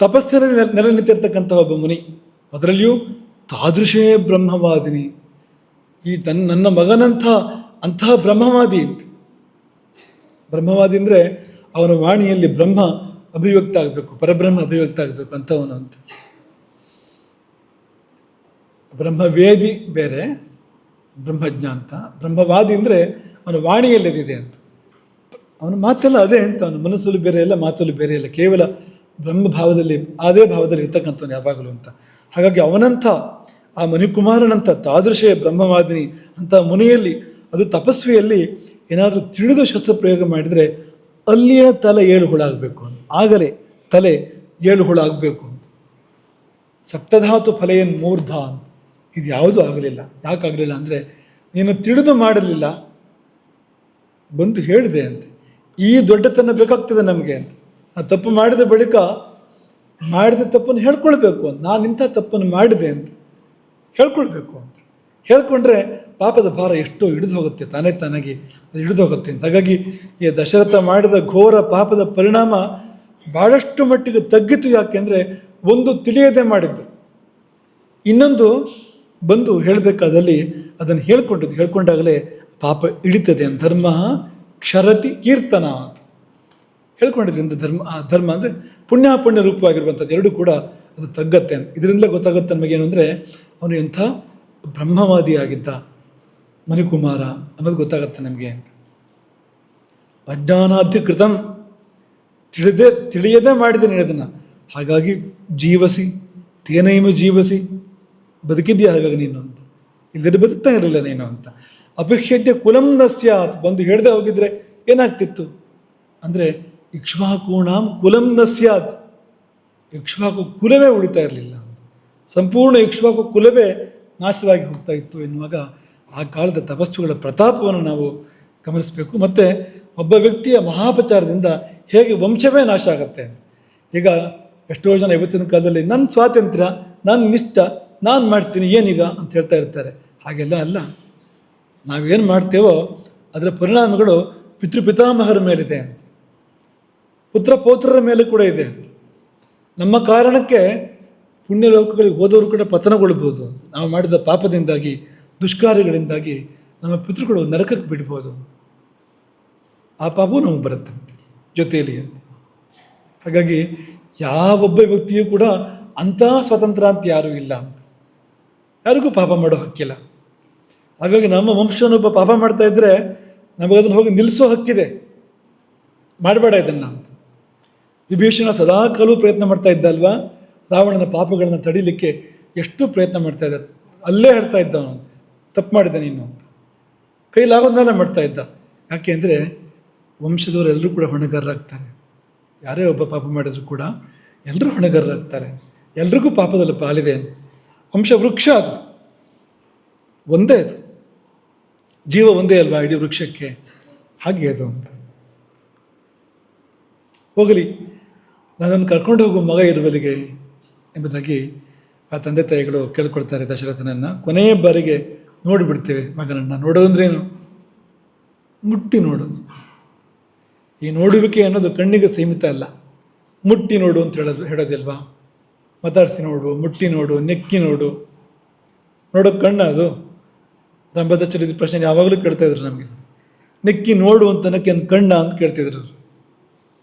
ತಪಸ್ಸಿನ ನೆಲೆ ನಿಂತಿರ್ತಕ್ಕಂಥ ಒಬ್ಬ ಮುನಿ, ಅದರಲ್ಲಿಯೂ ತಾದೃಶೇ ಬ್ರಹ್ಮವಾದಿನಿ, ಈ ನನ್ನ ಮಗನಂಥ ಅಂತಹ ಬ್ರಹ್ಮವಾದಿ. ಬ್ರಹ್ಮವಾದಿ ಅಂದರೆ ಅವನ ವಾಣಿಯಲ್ಲಿ ಬ್ರಹ್ಮ ಅಭಿವ್ಯಕ್ತ ಆಗಬೇಕು, ಪರಬ್ರಹ್ಮ ಅಭಿವ್ಯಕ್ತ ಆಗಬೇಕು ಅಂಥವನು ಅಂತ. ಬ್ರಹ್ಮವೇದಿ ಬೇರೆ, ಬ್ರಹ್ಮಜ್ಞ ಅಂತ. ಬ್ರಹ್ಮವಾದಿ ಅಂದರೆ ಅವನ ವಾಣಿಯಲ್ಲಿದೆ ಅಂತ, ಅವನ ಮಾತೆಲ್ಲ ಅದೇ ಅಂತ. ಅವನ ಮನಸ್ಸಲ್ಲಿ ಬೇರೆ ಇಲ್ಲ, ಮಾತಲ್ಲೂ ಬೇರೆ ಇಲ್ಲ, ಕೇವಲ ಬ್ರಹ್ಮಭಾವದಲ್ಲಿ ಅದೇ ಭಾವದಲ್ಲಿ ಇರ್ತಕ್ಕಂಥವನು ಯಾವಾಗಲೂ ಅಂತ. ಹಾಗಾಗಿ ಅವನಂಥ ಆ ಮಣಿಕುಮಾರನಂಥ ತಾದೃಶೇ ಬ್ರಹ್ಮವಾದಿನಿ ಅಂತ ಮುನಿಯಲ್ಲಿ, ಅದು ತಪಸ್ವಿಯಲ್ಲಿ ಏನಾದರೂ ತಿಳಿದು ಶಸ್ತ್ರಪ್ರಯೋಗ ಮಾಡಿದರೆ ಅಲ್ಲಿಯೇ ತಲೆ 7 ಹುಳ ಆಗಬೇಕು ಅಂತ, ಆಗಲೇ ತಲೆ 7 ಹುಳ ಆಗಬೇಕು ಅಂತ. ಸಪ್ತಧಾತು ಫಲೆಯನ್ ಮೂರ್ಧ ಅಂತ, ಇದು ಯಾವುದೂ ಆಗಲಿಲ್ಲ. ಯಾಕಾಗಲಿಲ್ಲ ಅಂದರೆ, ನೀನು ತಿಳಿದು ಮಾಡಲಿಲ್ಲ, ಬಂದು ಹೇಳಿದೆ ಅಂತ. ಈ ದೊಡ್ಡತನ ಬೇಕಾಗ್ತದೆ ನಮಗೆ ಅಂತ. ಆ ತಪ್ಪು ಮಾಡಿದ ಬಳಿಕ ಮಾಡಿದ ತಪ್ಪನ್ನು ಹೇಳ್ಕೊಳ್ಬೇಕು ಅಂತ, ನಾನು ಇಂಥ ತಪ್ಪನ್ನು ಮಾಡಿದೆ ಅಂತ ಹೇಳ್ಕೊಳ್ಬೇಕು ಅಂತ. ಹೇಳ್ಕೊಂಡ್ರೆ ಪಾಪದ ಭಾರ ಎಷ್ಟೋ ಹಿಡಿದು ಹೋಗುತ್ತೆ, ತಾನಾಗಿ ಅದು ಹಿಡಿದು ಹೋಗುತ್ತೆ ಅಂತ. ಹಾಗಾಗಿ ಈ ದಶರಥ ಮಾಡಿದ ಘೋರ ಪಾಪದ ಪರಿಣಾಮ ಭಾಳಷ್ಟು ಮಟ್ಟಿಗೆ ತಗ್ಗಿತು. ಯಾಕೆಂದರೆ ಒಂದು ತಿಳಿಯದೆ ಮಾಡಿದ್ದು, ಇನ್ನೊಂದು ಬಂದು ಹೇಳಬೇಕಾದಲ್ಲಿ ಅದನ್ನು ಹೇಳ್ಕೊಂಡಾಗಲೇ ಪಾಪ ಇಳಿತದೆ. ಧರ್ಮ ಕ್ಷರತಿ ಕೀರ್ತನ ಅಂತ ಹೇಳ್ಕೊಂಡಿದ್ರಿಂದ ಧರ್ಮ ಅಂದರೆ ಪುಣ್ಯ ರೂಪವಾಗಿರುವಂಥದ್ದು ಎರಡೂ ಕೂಡ ಅದು ತಗ್ಗತ್ತೆ ಅಂತ. ಇದರಿಂದಲೇ ಗೊತ್ತಾಗುತ್ತೆ ನಮಗೇನು ಅಂದರೆ, ಅವನು ಎಂಥ ಬ್ರಹ್ಮವಾದಿಯಾಗಿದ್ದ ಮಣಿಕುಮಾರ ಅನ್ನೋದು ಗೊತ್ತಾಗತ್ತೆ ನಮಗೆ ಅಂತ. ಅಜ್ಞಾನಾಧಿಕೃತಂ, ತಿಳಿಯದೇ ಮಾಡಿದ್ದೇನೆ ಅದನ್ನು, ಹಾಗಾಗಿ ಜೀವಸಿ ತೇನೈಮ ಜೀವಸಿ, ಬದುಕಿದ್ಯಾ ಹಾಗಾಗಿ ನೀನು ಅಂತ, ಇಲ್ಲದೆ ಬದುಕ್ತಾ ಇರಲಿಲ್ಲ ನೀನು ಅಂತ. ಅಪಿಹ್ಯದ್ಯ ಕುಲಂ ನ ಸ್ಯಾತ್, ಬಂದು ಹೇಳದೆ ಹೋಗಿದ್ರೆ ಏನಾಗ್ತಿತ್ತು ಅಂದರೆ, ಇಕ್ಷ್ವಾಕೂಣಾಂ ಕುಲಂ ನ ಸ್ಯಾತ್, ಇಕ್ಷ್ವಾಕು ಕುಲವೇ ಉಳಿತಾ ಇರಲಿಲ್ಲ, ಸಂಪೂರ್ಣ ಇಕ್ಷ್ವಾಕು ಕುಲವೇ ನಾಶವಾಗಿ ಹೋಗ್ತಾ ಇತ್ತು ಎನ್ನುವಾಗ ಆ ಕಾಲದ ತಪಸ್ಸುಗಳ ಪ್ರತಾಪವನ್ನು ನಾವು ಗಮನಿಸಬೇಕು. ಮತ್ತು ಒಬ್ಬ ವ್ಯಕ್ತಿಯ ಮಹಾಪಚಾರದಿಂದ ಹೇಗೆ ವಂಶವೇ ನಾಶ ಆಗುತ್ತೆ. ಈಗ ಎಷ್ಟೋ ಜನ ಇವತ್ತಿನ ಕಾಲದಲ್ಲಿ ನನ್ನ ಸ್ವಾತಂತ್ರ್ಯ, ನಾನು ನಿಷ್ಠ, ನಾನು ಮಾಡ್ತೀನಿ ಏನೀಗ ಅಂತ ಹೇಳ್ತಾ ಇರ್ತಾರೆ. ಹಾಗೆಲ್ಲ ಅಲ್ಲ. ನಾವೇನು ಮಾಡ್ತೇವೋ ಅದರ ಪರಿಣಾಮಗಳು ಪಿತೃಪಿತಾಮಹರ ಮೇಲಿದೆ, ಪುತ್ರ ಪೌತ್ರರ ಮೇಲೆ ಕೂಡ ಇದೆ. ನಮ್ಮ ಕಾರಣಕ್ಕೆ ಪುಣ್ಯಲೋಕಗಳಿಗೆ ಹೋದವರು ಕೂಡ ಪತನಗೊಳ್ಬೋದು. ನಾವು ಮಾಡಿದ ಪಾಪದಿಂದಾಗಿ, ದುಷ್ಕಾರ್ಯಗಳಿಂದಾಗಿ ನಮ್ಮ ಪಿತೃಗಳು ನರಕಕ್ಕೆ ಬಿಡ್ಬೋದು. ಆ ಪಾಪವೂ ನಮಗೆ ಬರುತ್ತೆ ಜೊತೆಯಲ್ಲಿ. ಹಾಗಾಗಿ ಯಾವೊಬ್ಬ ವ್ಯಕ್ತಿಯೂ ಕೂಡ ಅಂಥ ಸ್ವತಂತ್ರ ಅಂತ ಯಾರೂ ಇಲ್ಲ, ಯಾರಿಗೂ ಪಾಪ ಮಾಡೋ ಹಕ್ಕಿಲ್ಲ. ಹಾಗಾಗಿ ನಮ್ಮ ವಂಶನೊಬ್ಬ ಪಾಪ ಮಾಡ್ತಾ ಇದ್ದರೆ ನಮಗದನ್ನು ಹೋಗಿ ನಿಲ್ಲಿಸೋ ಹಕ್ಕಿದೆ, ಮಾಡಬೇಡ ಇದನ್ನು ಅಂತ. ವಿಭೀಷಣ ಸದಾ ಕಾಲೂ ಪ್ರಯತ್ನ ಮಾಡ್ತಾ ಇದ್ದ ಅಲ್ವಾ, ರಾವಣನ ಪಾಪಗಳನ್ನು ತಡೀಲಿಕ್ಕೆ ಎಷ್ಟು ಪ್ರಯತ್ನ ಮಾಡ್ತಾ ಇದ್ದ. ಅಲ್ಲೇ ಹೇಳ್ತಾ ಇದ್ದ ಅವನು, ತಪ್ಪು ಮಾಡಿದ್ದ ನೀನು ಅಂತ, ಕೈಲಾಗೋದನ್ನೆಲ್ಲ ಮಾಡ್ತಾ ಇದ್ದ. ಯಾಕೆ ಅಂದರೆ ವಂಶದವರು ಎಲ್ಲರೂ ಕೂಡ ಹೊಣೆಗಾರರಾಗ್ತಾರೆ. ಯಾರೇ ಒಬ್ಬ ಪಾಪ ಮಾಡಿದ್ರು ಕೂಡ ಎಲ್ಲರೂ ಹೊಣೆಗಾರರಾಗ್ತಾರೆ, ಎಲ್ರಿಗೂ ಪಾಪದಲ್ಲಿ ಪಾಲಿದೆ. ವಂಶ ವೃಕ್ಷ ಅದು ಒಂದೇ, ಅದು ಜೀವ ಒಂದೇ ಅಲ್ವಾ ಇಡೀ ವೃಕ್ಷಕ್ಕೆ, ಹಾಗೆ ಅದು ಅಂತ. ಹೋಗಲಿ, ನನ್ನನ್ನು ಕರ್ಕೊಂಡು ಹೋಗೋ ಮಗ ಇರುವಲ್ಲಿಗೆ ಎಂಬುದಾಗಿ ಆ ತಂದೆ ತಾಯಿಗಳು ಕೇಳ್ಕೊಳ್ತಾರೆ ದಶರಥನನ್ನು. ಕೊನೆಯ ಬಾರಿಗೆ ನೋಡಿಬಿಡ್ತೇವೆ ಮಗನನ್ನು. ನೋಡೋದಂದ್ರೇನು? ಮುಟ್ಟಿ ನೋಡೋದು. ಈ ನೋಡುವಿಕೆ ಅನ್ನೋದು ಕಣ್ಣಿಗೆ ಸೀಮಿತ ಅಲ್ಲ, ಮುಟ್ಟಿ ನೋಡು ಅಂತ ಹೇಳೋದಿಲ್ವಾ? ಮಾತಾಡಿಸಿ ನೋಡು, ಮುಟ್ಟಿ ನೋಡು, ನೆಕ್ಕಿ ನೋಡು. ನೋಡೋಕೆ ಕಣ್ಣು ಅದು. ರಂಭದ ಚರಿದ ಪ್ರಶ್ನೆ ಯಾವಾಗಲೂ ಕೇಳ್ತಾ ಇದ್ರು ನಮಗೆ. ನೆಕ್ಕಿ ನೋಡು ಅಂತ ನಕ್ಕೆ ನನ್ನ ಕಣ್ಣ ಅಂತ ಕೇಳ್ತಿದ್ರು.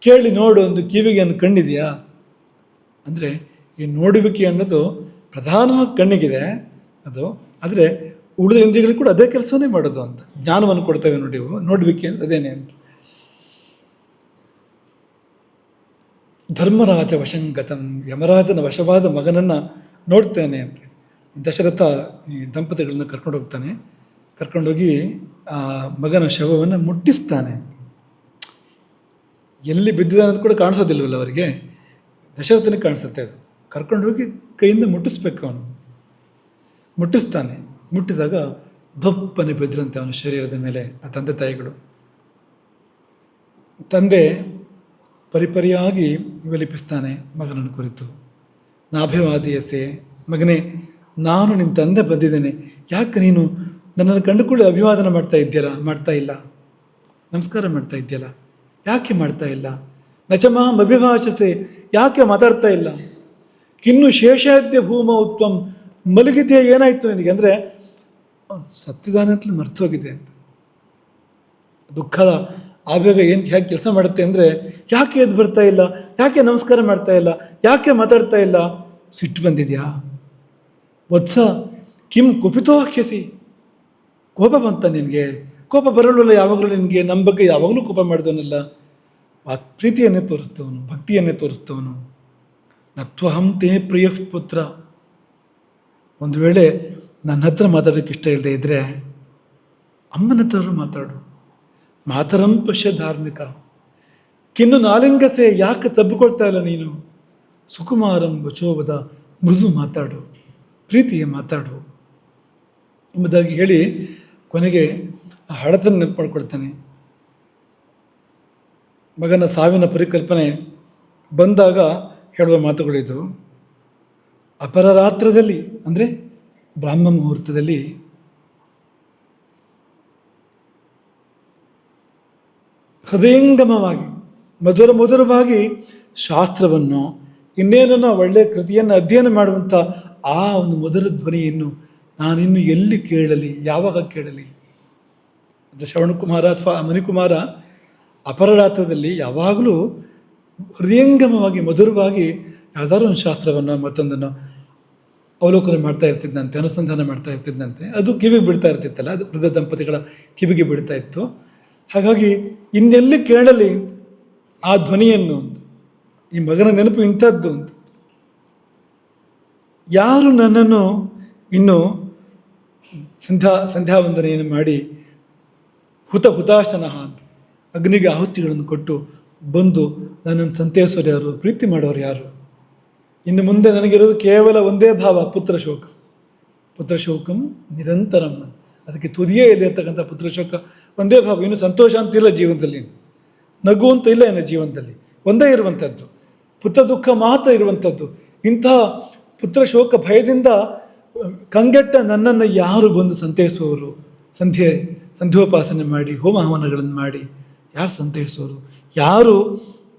ಕೇಳಿ ನೋಡು ಒಂದು ಕಿವಿಗೆ ನನ್ನ ಕಣ್ಣಿದೆಯಾ ಅಂದರೆ ಈ ನೋಡುವಿಕೆ ಅನ್ನೋದು ಪ್ರಧಾನವಾಗಿ ಕಣ್ಣಿಗಿದೆ ಅದು. ಆದರೆ ಉಳಿದ ಇಂದ್ರಿಯಗಳು ಕೂಡ ಅದೇ ಕೆಲಸವನ್ನೇ ಮಾಡೋದು ಅಂತ. ಜ್ಞಾನವನ್ನು ಕೊಡ್ತೇವೆ ನೋಡಿ ನೋಡುವಿಕೆ ಅಂದರೆ ಅದೇನೆ ಅಂತ. ಧರ್ಮರಾಜ ವಶಂಗತಂ, ಯಮರಾಜನ ವಶವಾದ ಮಗನನ್ನು ನೋಡ್ತೇನೆ ಅಂತ ದಶರಥ ಈ ದಂಪತಿಗಳನ್ನು ಕರ್ಕೊಂಡು ಹೋಗ್ತಾನೆ. ಕರ್ಕೊಂಡೋಗಿ ಆ ಮಗನ ಶವವನ್ನು ಮುಟ್ಟಿಸ್ತಾನೆ. ಎಲ್ಲಿ ಬಿದ್ದಿದ್ದಾನೆ ಅಂತ ಕೂಡ ಕಾಣಿಸೋದಿಲ್ವಲ್ಲ ಅವರಿಗೆ, ದಶರಥನಿಗೆ ಕಾಣಿಸುತ್ತೆ ಅದು. ಕರ್ಕೊಂಡೋಗಿ ಕೈಯಿಂದ ಮುಟ್ಟಿಸ್ಬೇಕು ಅವನು. ಮುಟ್ಟಿಸ್ತಾನೆ. ಮುಟ್ಟಿದಾಗ ದೊಪ್ಪನೆ ಬೆದ್ರಂತೆ ಅವನ ಶರೀರದ ಮೇಲೆ ಆ ತಂದೆ ತಾಯಿಗಳು. ತಂದೆ ಪರಿಪರಿಯಾಗಿ ವಿಲಿಪಿಸ್ತಾನೆ ಮಗನನ್ನು ಕುರಿತು. ನಾಭಿವಾದಿಯಸೆ, ಮಗನೇ ನಾನು ನಿಮ್ಮ ತಂದೆ ಬಂದಿದ್ದೇನೆ, ಯಾಕೆ ನೀನು ನನ್ನನ್ನು ಕಂಡುಕೊಳ್ಳಿ ಅಭಿವಾದನ ಮಾಡ್ತಾ ಇಲ್ಲ, ನಮಸ್ಕಾರ ಮಾಡ್ತಾ ಇದೆಯಲ್ಲ, ಯಾಕೆ ಮಾಡ್ತಾ ಇಲ್ಲ? ನಚಮಾಂ ಅಭಿಭಾಷಸೆ, ಯಾಕೆ ಮಾತಾಡ್ತಾ ಇಲ್ಲ? ಕಿನ್ನು ಶೇಷಾದ್ಯ ಭೂಮ ಉತ್ವಂ, ಮಲಗಿದೆಯಾ, ಏನಾಯಿತು ನಿನಗೆ? ಅಂದರೆ ಸತ್ತಿದಾನೆ ಅಂತಲೇ ಮರ್ತೋಗಿದೆ ಅಂತ. ದುಃಖದ ಆವೇಗ ಹೇಗೆ ಕೆಲಸ ಮಾಡುತ್ತೆ ಅಂದರೆ, ಯಾಕೆ ಎದ್ದು ಬರ್ತಾ ಇಲ್ಲ, ಯಾಕೆ ನಮಸ್ಕಾರ ಮಾಡ್ತಾ ಇಲ್ಲ, ಯಾಕೆ ಮಾತಾಡ್ತಾ ಇಲ್ಲ? ಸಿಟ್ಟು ಬಂದಿದೆಯಾ? ವತ್ಸ ಕಿಂ ಕುಪಿತೋ ಹಾಕ್ಯಸಿ, ಕೋಪ ಬಂತ ನಿನಗೆ? ಕೋಪ ಬರಲಿಲ್ಲ ಯಾವಾಗಲೂ ನಿನಗೆ, ನಮ್ಮ ಬಗ್ಗೆ ಯಾವಾಗಲೂ ಕೋಪ ಮಾಡಿದವನಲ್ಲ. ಆ ಪ್ರೀತಿಯನ್ನೇ ತೋರಿಸ್ತವನು, ಭಕ್ತಿಯನ್ನೇ ತೋರಿಸ್ತವನು. ನತ್ವಹಂ ತೇ ಪ್ರಿಯ ಪುತ್ರ, ಒಂದು ವೇಳೆ ನನ್ನ ಹತ್ರ ಮಾತಾಡೋಕ್ಕೆ ಇಷ್ಟ ಇಲ್ಲದೆ ಇದ್ದರೆ ಅಮ್ಮನ ಹತ್ರ ಮಾತಾಡು. ಮಾತರಂ ಪಶ್ಯ ಧಾರ್ಮಿಕ, ಕಿನ್ನು ನಾಲಿಂಗಸೆ, ಯಾಕೆ ತಬ್ಬಿಕೊಳ್ತಾ ಇಲ್ಲ ನೀನು? ಸುಕುಮಾರಂ ವಚೋವದ, ಮೃದು ಮಾತಾಡು, ಪ್ರೀತಿಯ ಮಾತಾಡು ಎಂಬುದಾಗಿ ಹೇಳಿ ಕೊನೆಗೆ ಹಳತನ ನೆನಪು ಮಾಡ್ಕೊಳ್ತಾನೆ. ಮಗನ ಸಾವಿನ ಪರಿಕಲ್ಪನೆ ಬಂದಾಗ ಹೇಳುವ ಮಾತುಗಳಿದು. ಅಪರರಾತ್ರದಲ್ಲಿ ಅಂದರೆ ಬ್ರಾಹ್ಮ ಮುಹೂರ್ತದಲ್ಲಿ ಹೃದಯಂಗಮವಾಗಿ ಮಧುರವಾಗಿ ಶಾಸ್ತ್ರವನ್ನು ಇನ್ನೇನೋ ಒಳ್ಳೆಯ ಕೃತಿಯನ್ನು ಅಧ್ಯಯನ ಮಾಡುವಂಥ ಆ ಒಂದು ಮಧುರ ಧ್ವನಿಯನ್ನು ನಾನಿನ್ನು ಎಲ್ಲಿ ಕೇಳಲಿ, ಯಾವಾಗ ಕೇಳಲಿ? ಅಂದರೆ ಶ್ರವಣಕುಮಾರ ಅಥವಾ ಮಣಿಕುಮಾರ ಅಪರರಾತ್ರದಲ್ಲಿ ಯಾವಾಗಲೂ ಹೃದಯಂಗಮವಾಗಿ ಮಧುರವಾಗಿ ಯಾವುದಾದ್ರು ಒಂದು ಶಾಸ್ತ್ರವನ್ನು ಮತ್ತೊಂದನ್ನು ಅವಲೋಕನ ಮಾಡ್ತಾ ಇರ್ತಿದ್ದಂತೆ, ಅನುಸಂಧಾನ ಮಾಡ್ತಾ ಇರ್ತಿದ್ದಂತೆ. ಅದು ಕಿವಿಗೆ ಬಿಡ್ತಾ ಇರ್ತಿತ್ತಲ್ಲ, ಅದು ವೃದ್ಧ ದಂಪತಿಗಳ ಕಿವಿಗೆ ಬಿಡ್ತಾ ಇತ್ತು. ಹಾಗಾಗಿ ಇನ್ನೆಲ್ಲಿ ಕೇಳಲಿ ಆ ಧ್ವನಿಯನ್ನು ಅಂತ, ಈ ಮಗನ ನೆನಪು ಇಂಥದ್ದು ಅಂತ. ಯಾರು ನನ್ನನ್ನು ಇನ್ನು ಸಂಧ್ಯಾವಂದನೆಯನ್ನು ಮಾಡಿ ಹುತಾಶನಃ ಅಂತ ಅಗ್ನಿಗೆ ಆಹುತಿಗಳನ್ನು ಕೊಟ್ಟು ಬಂದು ನನ್ನನ್ನು ಸಂತೈಸೋರು ಯಾರು, ಪ್ರೀತಿ ಮಾಡೋರು ಯಾರು? ಇನ್ನು ಮುಂದೆ ನನಗಿರೋದು ಕೇವಲ ಒಂದೇ ಭಾವ, ಪುತ್ರಶೋಕಂ ನಿರಂತರಂ. ಅದಕ್ಕೆ ತುದಿಯೇ ಇದೆ ಅಂತಕ್ಕಂಥ ಪುತ್ರಶೋಕ ಒಂದೇ ಭಾವ. ಇನ್ನು ಸಂತೋಷ ಅಂತಿಲ್ಲ ಜೀವನದಲ್ಲಿ, ನಗು ಅಂತ ಇಲ್ಲ ಇನ್ನು ಜೀವನದಲ್ಲಿ, ಒಂದೇ ಇರುವಂಥದ್ದು ಪುತ್ರ ದುಃಖ ಮಾತ್ರ ಇರುವಂಥದ್ದು. ಇಂತಹ ಪುತ್ರಶೋಕ ಭಯದಿಂದ ಕಂಗೆಟ್ಟ ನನ್ನನ್ನು ಯಾರು ಬಂದು ಸಂತೈಸುವವರು? ಸಂಧ್ಯೋಪಾಸನೆ ಮಾಡಿ ಹೋಮ ಹವನಗಳನ್ನು ಮಾಡಿ ಯಾರು ಸಂತೈಸೋರು? ಯಾರು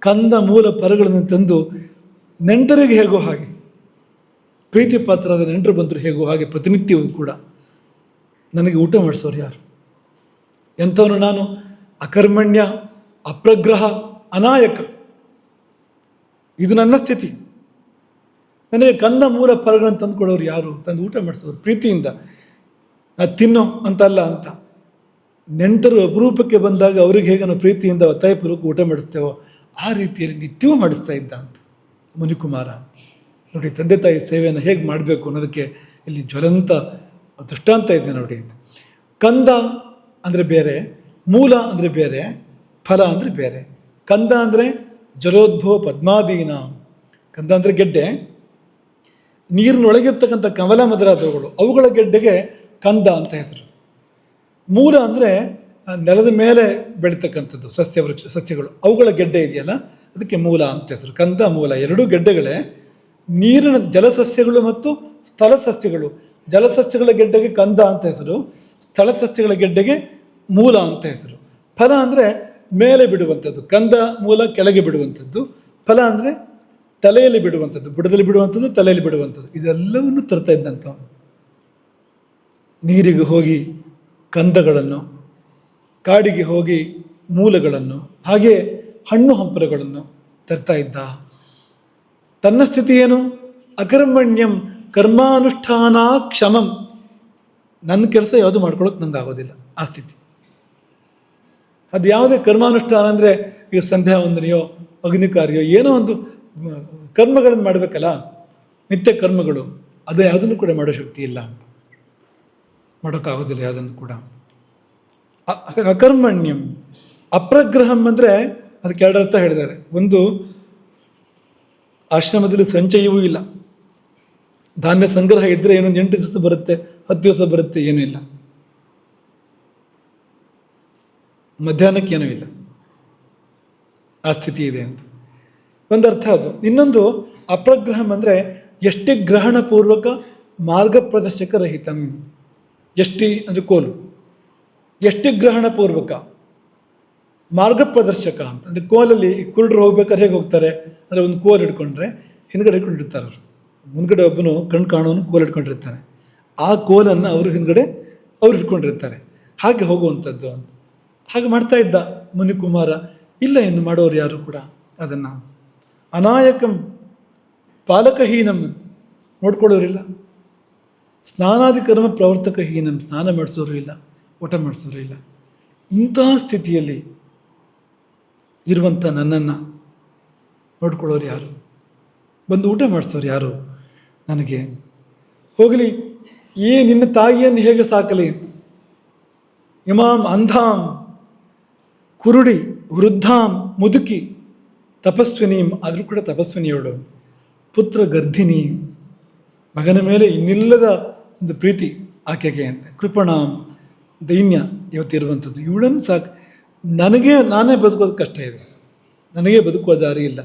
ಕಂದ ಮೂಲ ಪರಗಳನ್ನು ತಂದು ನೆಂಟರಿಗೆ ಹೇಗೋ ಹಾಗೆ, ಪ್ರೀತಿ ಪಾತ್ರರಾದ ನೆಂಟರು ಬಂದರು ಹೇಗೋ ಹಾಗೆ ಪ್ರತಿನಿತ್ಯವೂ ಕೂಡ ನನಗೆ ಊಟ ಮಾಡಿಸೋರು ಯಾರು? ಎಂಥವನು ನಾನು? ಅಕರ್ಮಣ್ಯ, ಅಪ್ರಗ್ರಹ, ಅನಾಯಕ. ಇದು ನನ್ನ ಸ್ಥಿತಿ. ನನಗೆ ಕಂದ ಮೂಲ ಫಲಗಳನ್ನು ತಂದುಕೊಡೋರು ಯಾರು? ತಂದು ಊಟ ಮಾಡಿಸೋರು ಪ್ರೀತಿಯಿಂದ, ತಿನ್ನೋ ಅಂತಲ್ಲ ಅಂತ. ನೆಂಟರು ಅಪರೂಪಕ್ಕೆ ಬಂದಾಗ ಅವ್ರಿಗೆ ಹೇಗೆ ನಾವು ಪ್ರೀತಿಯಿಂದ ಒತ್ತಾಯಪೂರ್ವಕ ಊಟ ಮಾಡಿಸ್ತೇವೋ ಆ ರೀತಿಯಲ್ಲಿ ನಿತ್ಯವೂ ಮಾಡಿಸ್ತಾ ಇದ್ದ ಅಂತ ಮುನಿಕುಮಾರ. ನೋಡಿ, ತಂದೆ ತಾಯಿ ಸೇವೆಯನ್ನು ಹೇಗೆ ಮಾಡಬೇಕು ಅನ್ನೋದಕ್ಕೆ ಇಲ್ಲಿ ಜ್ವಲಂತ ದೃಷ್ಟಾಂತ ಇದೆ ನೋಡಿ. ಕಂದ ಅಂದರೆ ಬೇರೆ, ಮೂಲ ಅಂದರೆ ಬೇರೆ, ಫಲ ಅಂದರೆ ಬೇರೆ. ಕಂದ ಅಂದರೆ ಜಲೋದ್ಭವ ಪದ್ಮಾದೀನ. ಕಂದ ಅಂದರೆ ಗೆಡ್ಡೆ, ನೀರಿನೊಳಗಿರ್ತಕ್ಕಂಥ ಕಮಲ ಮಧುರಾದವುಗಳು, ಅವುಗಳ ಗೆಡ್ಡೆಗೆ ಕಂದ ಅಂತ ಹೆಸರು. ಮೂಲ ಅಂದರೆ ನೆಲದ ಮೇಲೆ ಬೆಳೀತಕ್ಕಂಥದ್ದು ಸಸ್ಯಗಳು, ಅವುಗಳ ಗೆಡ್ಡೆ ಇದೆಯಲ್ಲ, ಅದಕ್ಕೆ ಮೂಲ ಅಂತ ಹೆಸರು. ಕಂದ ಮೂಲ ಎರಡೂ ಗೆಡ್ಡೆಗಳೇ. ನೀರಿನ ಜಲಸಸ್ಯಗಳು ಮತ್ತು ಸ್ಥಳ ಸಸ್ಯಗಳು, ಜಲಸಸ್ಯಗಳ ಗೆಡ್ಡೆಗೆ ಕಂದ ಅಂತ ಹೆಸರು, ಸ್ಥಳ ಸಸ್ಯಗಳ ಗೆಡ್ಡೆಗೆ ಮೂಲ ಅಂತ ಹೆಸರು. ಫಲ ಅಂದರೆ ಮೇಲೆ ಬಿಡುವಂಥದ್ದು, ಕಂದ ಮೂಲ ಕೆಳಗೆ ಬಿಡುವಂಥದ್ದು, ಫಲ ಅಂದರೆ ತಲೆಯಲ್ಲಿ ಬಿಡುವಂಥದ್ದು, ಬುಡದಲ್ಲಿ ಬಿಡುವಂಥದ್ದು, ತಲೆಯಲ್ಲಿ ಬಿಡುವಂಥದ್ದು. ಇದೆಲ್ಲವನ್ನು ತರ್ತಾ ಇದ್ದಂಥವನು. ನೀರಿಗೆ ಹೋಗಿ ಕಂದಗಳನ್ನು ಕಾಡಿಗೆ ಹೋಗಿ ಮೂಲಗಳನ್ನು ಹಾಗೆ ಹಣ್ಣು ಹಂಪಲುಗಳನ್ನು ತರ್ತಾ ಇದ್ದ. ತನ್ನ ಸ್ಥಿತಿ ಏನು? ಅಕರ್ಮಣ್ಯಂ ಕರ್ಮಾನುಷ್ಠಾನ ಕ್ಷಮಂ. ನನ್ನ ಕೆಲಸ ಯಾವುದು ಮಾಡ್ಕೊಳ್ಳೋಕೆ ನಂಗೆ ಆಗೋದಿಲ್ಲ, ಆ ಸ್ಥಿತಿ. ಅದು ಯಾವುದೇ ಕರ್ಮಾನುಷ್ಠಾನ ಅಂದರೆ ಈಗ ಸಂಧ್ಯಾ ವಂದನೆಯೋ ಅಗ್ನಿ ಕಾರ್ಯೋ ಏನೋ ಒಂದು ಕರ್ಮಗಳನ್ನು ಮಾಡಬೇಕಲ್ಲ, ನಿತ್ಯ ಕರ್ಮಗಳು, ಅದು ಯಾವುದನ್ನು ಕೂಡ ಮಾಡೋ ಶಕ್ತಿ ಇಲ್ಲ ಅಂತ, ಮಾಡೋಕ್ಕಾಗೋದಿಲ್ಲ ಯಾವುದನ್ನು ಕೂಡ. ಅಕರ್ಮಣ್ಯಂ. ಅಪ್ರಗ್ರಹಂ ಅಂದರೆ ಅದಕ್ಕೆ ಎರಡು ಅರ್ಥ ಹೇಳಿದ್ದಾರೆ. ಒಂದು, ಆಶ್ರಮದಲ್ಲಿ ಸಂಚಯವೂ ಇಲ್ಲ, ಧಾನ್ಯ ಸಂಗ್ರಹ ಇದ್ದರೆ ಏನೊಂದು 8 ದಿವಸ ಬರುತ್ತೆ, 10 ದಿವಸ ಬರುತ್ತೆ, ಏನೂ ಇಲ್ಲ, ಮಧ್ಯಾಹ್ನಕ್ಕೆ ಏನೂ ಇಲ್ಲ, ಆ ಸ್ಥಿತಿ ಇದೆ ಅಂತ ಒಂದು ಅರ್ಥ ಅದು. ಇನ್ನೊಂದು ಅಪ್ರಗ್ರಹಂ ಅಂದರೆ ಎಷ್ಟೇ ಗ್ರಹಣಪೂರ್ವಕ ಮಾರ್ಗ ಪ್ರದರ್ಶಕ ರಹಿತಂ. ಎಷ್ಟಿ ಅಂದರೆ ಕೋಲು, ಎಷ್ಟೇ ಗ್ರಹಣಪೂರ್ವಕ ಮಾರ್ಗ ಪ್ರದರ್ಶಕ ಅಂತ ಅಂದರೆ ಕೋಲಲ್ಲಿ ಕುರುಡರು ಹೋಗ್ಬೇಕಾದ್ರೆ ಹೇಗೆ ಹೋಗ್ತಾರೆ ಅಂದರೆ ಒಂದು ಕೋಲ್ ಹಿಡ್ಕೊಂಡ್ರೆ ಹಿಂದ್ಗಡೆ ಹಿಡ್ಕೊಂಡಿರ್ತಾರೆ ಅವರು, ಮುಂದ್ಗಡೆ ಒಬ್ಬನು ಕಣ್ಣು ಕಾಣೋನು ಕೋಲ್ ಹಿಡ್ಕೊಂಡಿರ್ತಾನೆ, ಆ ಕೋಲನ್ನು ಅವರು ಹಿಂದ್ಗಡೆ ಅವ್ರು ಹಿಡ್ಕೊಂಡಿರ್ತಾರೆ, ಹಾಗೆ ಹೋಗುವಂಥದ್ದು ಅಂತ. ಹಾಗೆ ಮಾಡ್ತಾ ಇದ್ದ ಮುನಿಕುಮಾರ. ಇಲ್ಲ, ಇನ್ನು ಮಾಡೋರು ಯಾರು ಕೂಡ ಅದನ್ನು. ಅನಾಯಕಂ ಪಾಲಕಹೀನಂ, ನೋಡ್ಕೊಳ್ಳೋರಿಲ್ಲ. ಸ್ನಾನಾದಿ ಕರ್ಮ ಪ್ರವರ್ತಕಹೀನಂ, ಸ್ನಾನ ಮಾಡಿಸೋರು ಇಲ್ಲ, ಊಟ ಮಾಡಿಸೋರು ಇಲ್ಲ. ಇಂಥ ಸ್ಥಿತಿಯಲ್ಲಿ ಇರುವಂಥ ನನ್ನನ್ನು ನೋಡ್ಕೊಳ್ಳೋರು ಯಾರು? ಬಂದು ಊಟ ಮಾಡಿಸೋರು ಯಾರು ನನಗೆ? ಹೋಗಲಿ, ಈ ನಿನ್ನ ತಾಯಿಯನ್ನು ಹೇಗೆ ಸಾಕಲಿ? ಇಮಾಂ ಅಂಧಾಂ ಕುರುಡಿ ವೃದ್ಧಾಂ ಮುದುಕಿ ತಪಸ್ವಿನೀಂ, ಆದರೂ ಕೂಡ ತಪಸ್ವಿನಿಯವಳು. ಪುತ್ರ ಗರ್ಧಿನಿ, ಮಗನ ಮೇಲೆ ಇನ್ನಿಲ್ಲದ ಒಂದು ಪ್ರೀತಿ ಆಕೆಗೆ ಅಂತ. ಕೃಪಣಾಂ, ದೈನ್ಯ ಇವತ್ತಿರುವಂಥದ್ದು. ಇವಳನ್ನು ಸಾಕು, ನಾನೇ ಬದುಕೋದು ಕಷ್ಟ ಇದೆ, ನನಗೆ ಬದುಕುವ ದಾರಿ ಇಲ್ಲ,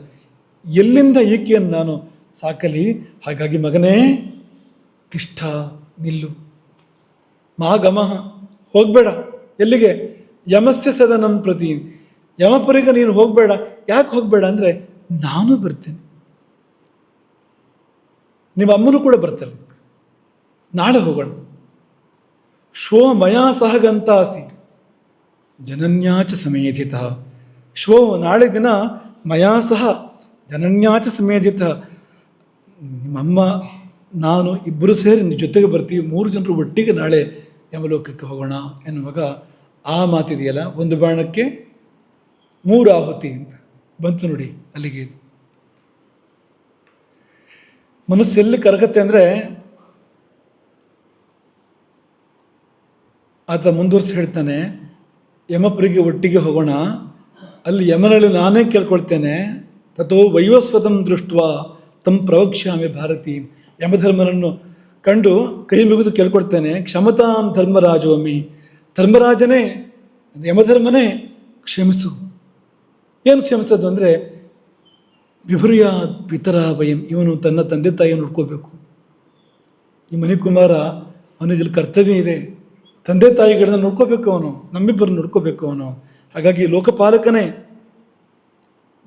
ಎಲ್ಲಿಂದ ಈಕೆಯನ್ನು ನಾನು ಸಾಕಲಿ? ಹಾಗಾಗಿ ಮಗನೇ ತಿಷ್ಠ, ನಿಲ್ಲು. ಮಾಗಮಃ, ಹೋಗಬೇಡ. ಎಲ್ಲಿಗೆ? ಯಮಸ್ಯ ಸದನಂ ಪ್ರತಿ, ಯಮಪುರಿಗೆ ನೀನು ಹೋಗಬೇಡ. ಯಾಕೆ ಹೋಗಬೇಡ ಅಂದರೆ ನಾನು ಬರ್ತೇನೆ, ನಿಮ್ಮ ಅಮ್ಮನೂ ಕೂಡ ಬರ್ತಾಳೆ, ನಾಳೆ ಹೋಗೋಣ. ಶ್ವೋ ಮಯಾ ಸಹ ಗಂತಾಸಿ ಜನನ್ಯಾಚ ಸಮೇಧಿತ. ಶ್ವೋ, ನಾಳೆ ದಿನ ಮಯಾ ಸಹ ಜನನ್ಯಾಚ ಸಮೇಧಿತ, ನಿಮ್ಮಮ್ಮ ನಾನು ಇಬ್ಬರು ಸೇರಿ ಜೊತೆಗೆ ಬರ್ತೀವಿ, 3 ಜನರು ಒಟ್ಟಿಗೆ ನಾಳೆ ಯಮಲೋಕಕ್ಕೆ ಹೋಗೋಣ ಎನ್ನುವಾಗ ಆ ಮಾತಿದೆಯಲ್ಲ, ಒಂದು ಬಾಣಕ್ಕೆ 3 ಆಹುತಿ ಅಂತ ಬಂತು ನೋಡಿ ಅಲ್ಲಿಗೆ. ಇದು ಮನಸ್ಸು ಎಲ್ಲಿ ಕರಗತ್ತೆ ಅಂದರೆ, ಆತ ಮುಂದುವರಿಸಿ ಹೇಳ್ತಾನೆ, ಯಮಪುರಿಗೆ ಒಟ್ಟಿಗೆ ಹೋಗೋಣ, ಅಲ್ಲಿ ಯಮನಲ್ಲಿ ನಾನೇ ಕೇಳ್ಕೊಳ್ತೇನೆ. ತಥೋ ವೈವಸ್ವತಂ ದೃಷ್ಟ ತಂ ಪ್ರವಕ್ಷ್ಯಾಮಿ ಭಾರತಿ. ಯಮಧರ್ಮನನ್ನು ಕಂಡು ಕೈ ಮುಗಿದು ಕೇಳ್ಕೊಳ್ತೇನೆ, ಕ್ಷಮತಾಂ ಧರ್ಮರಾಜೋಮಿ, ಧರ್ಮರಾಜನೇ, ಯಮಧರ್ಮನೇ ಕ್ಷಮಿಸು. ಏನು ಕ್ಷಮಿಸೋದು ಅಂದರೆ, ವಿಭುರ್ಯ ಪಿತರ ಭಯಂ, ಇವನು ತನ್ನ ತಂದೆ ತಾಯಿಯನ್ನು ನೋಡ್ಕೋಬೇಕು. ಈ ಮಣಿಕುಮಾರ, ಅವನಿಗೆ ಕರ್ತವ್ಯ ಇದೆ, ತಂದೆ ತಾಯಿಗಳನ್ನ ನೋಡ್ಕೋಬೇಕು, ಅವನು ನಮ್ಮಿಬ್ಬರನ್ನು ನೋಡ್ಕೋಬೇಕು ಅವನು. ಹಾಗಾಗಿ ಲೋಕಪಾಲಕನೇ,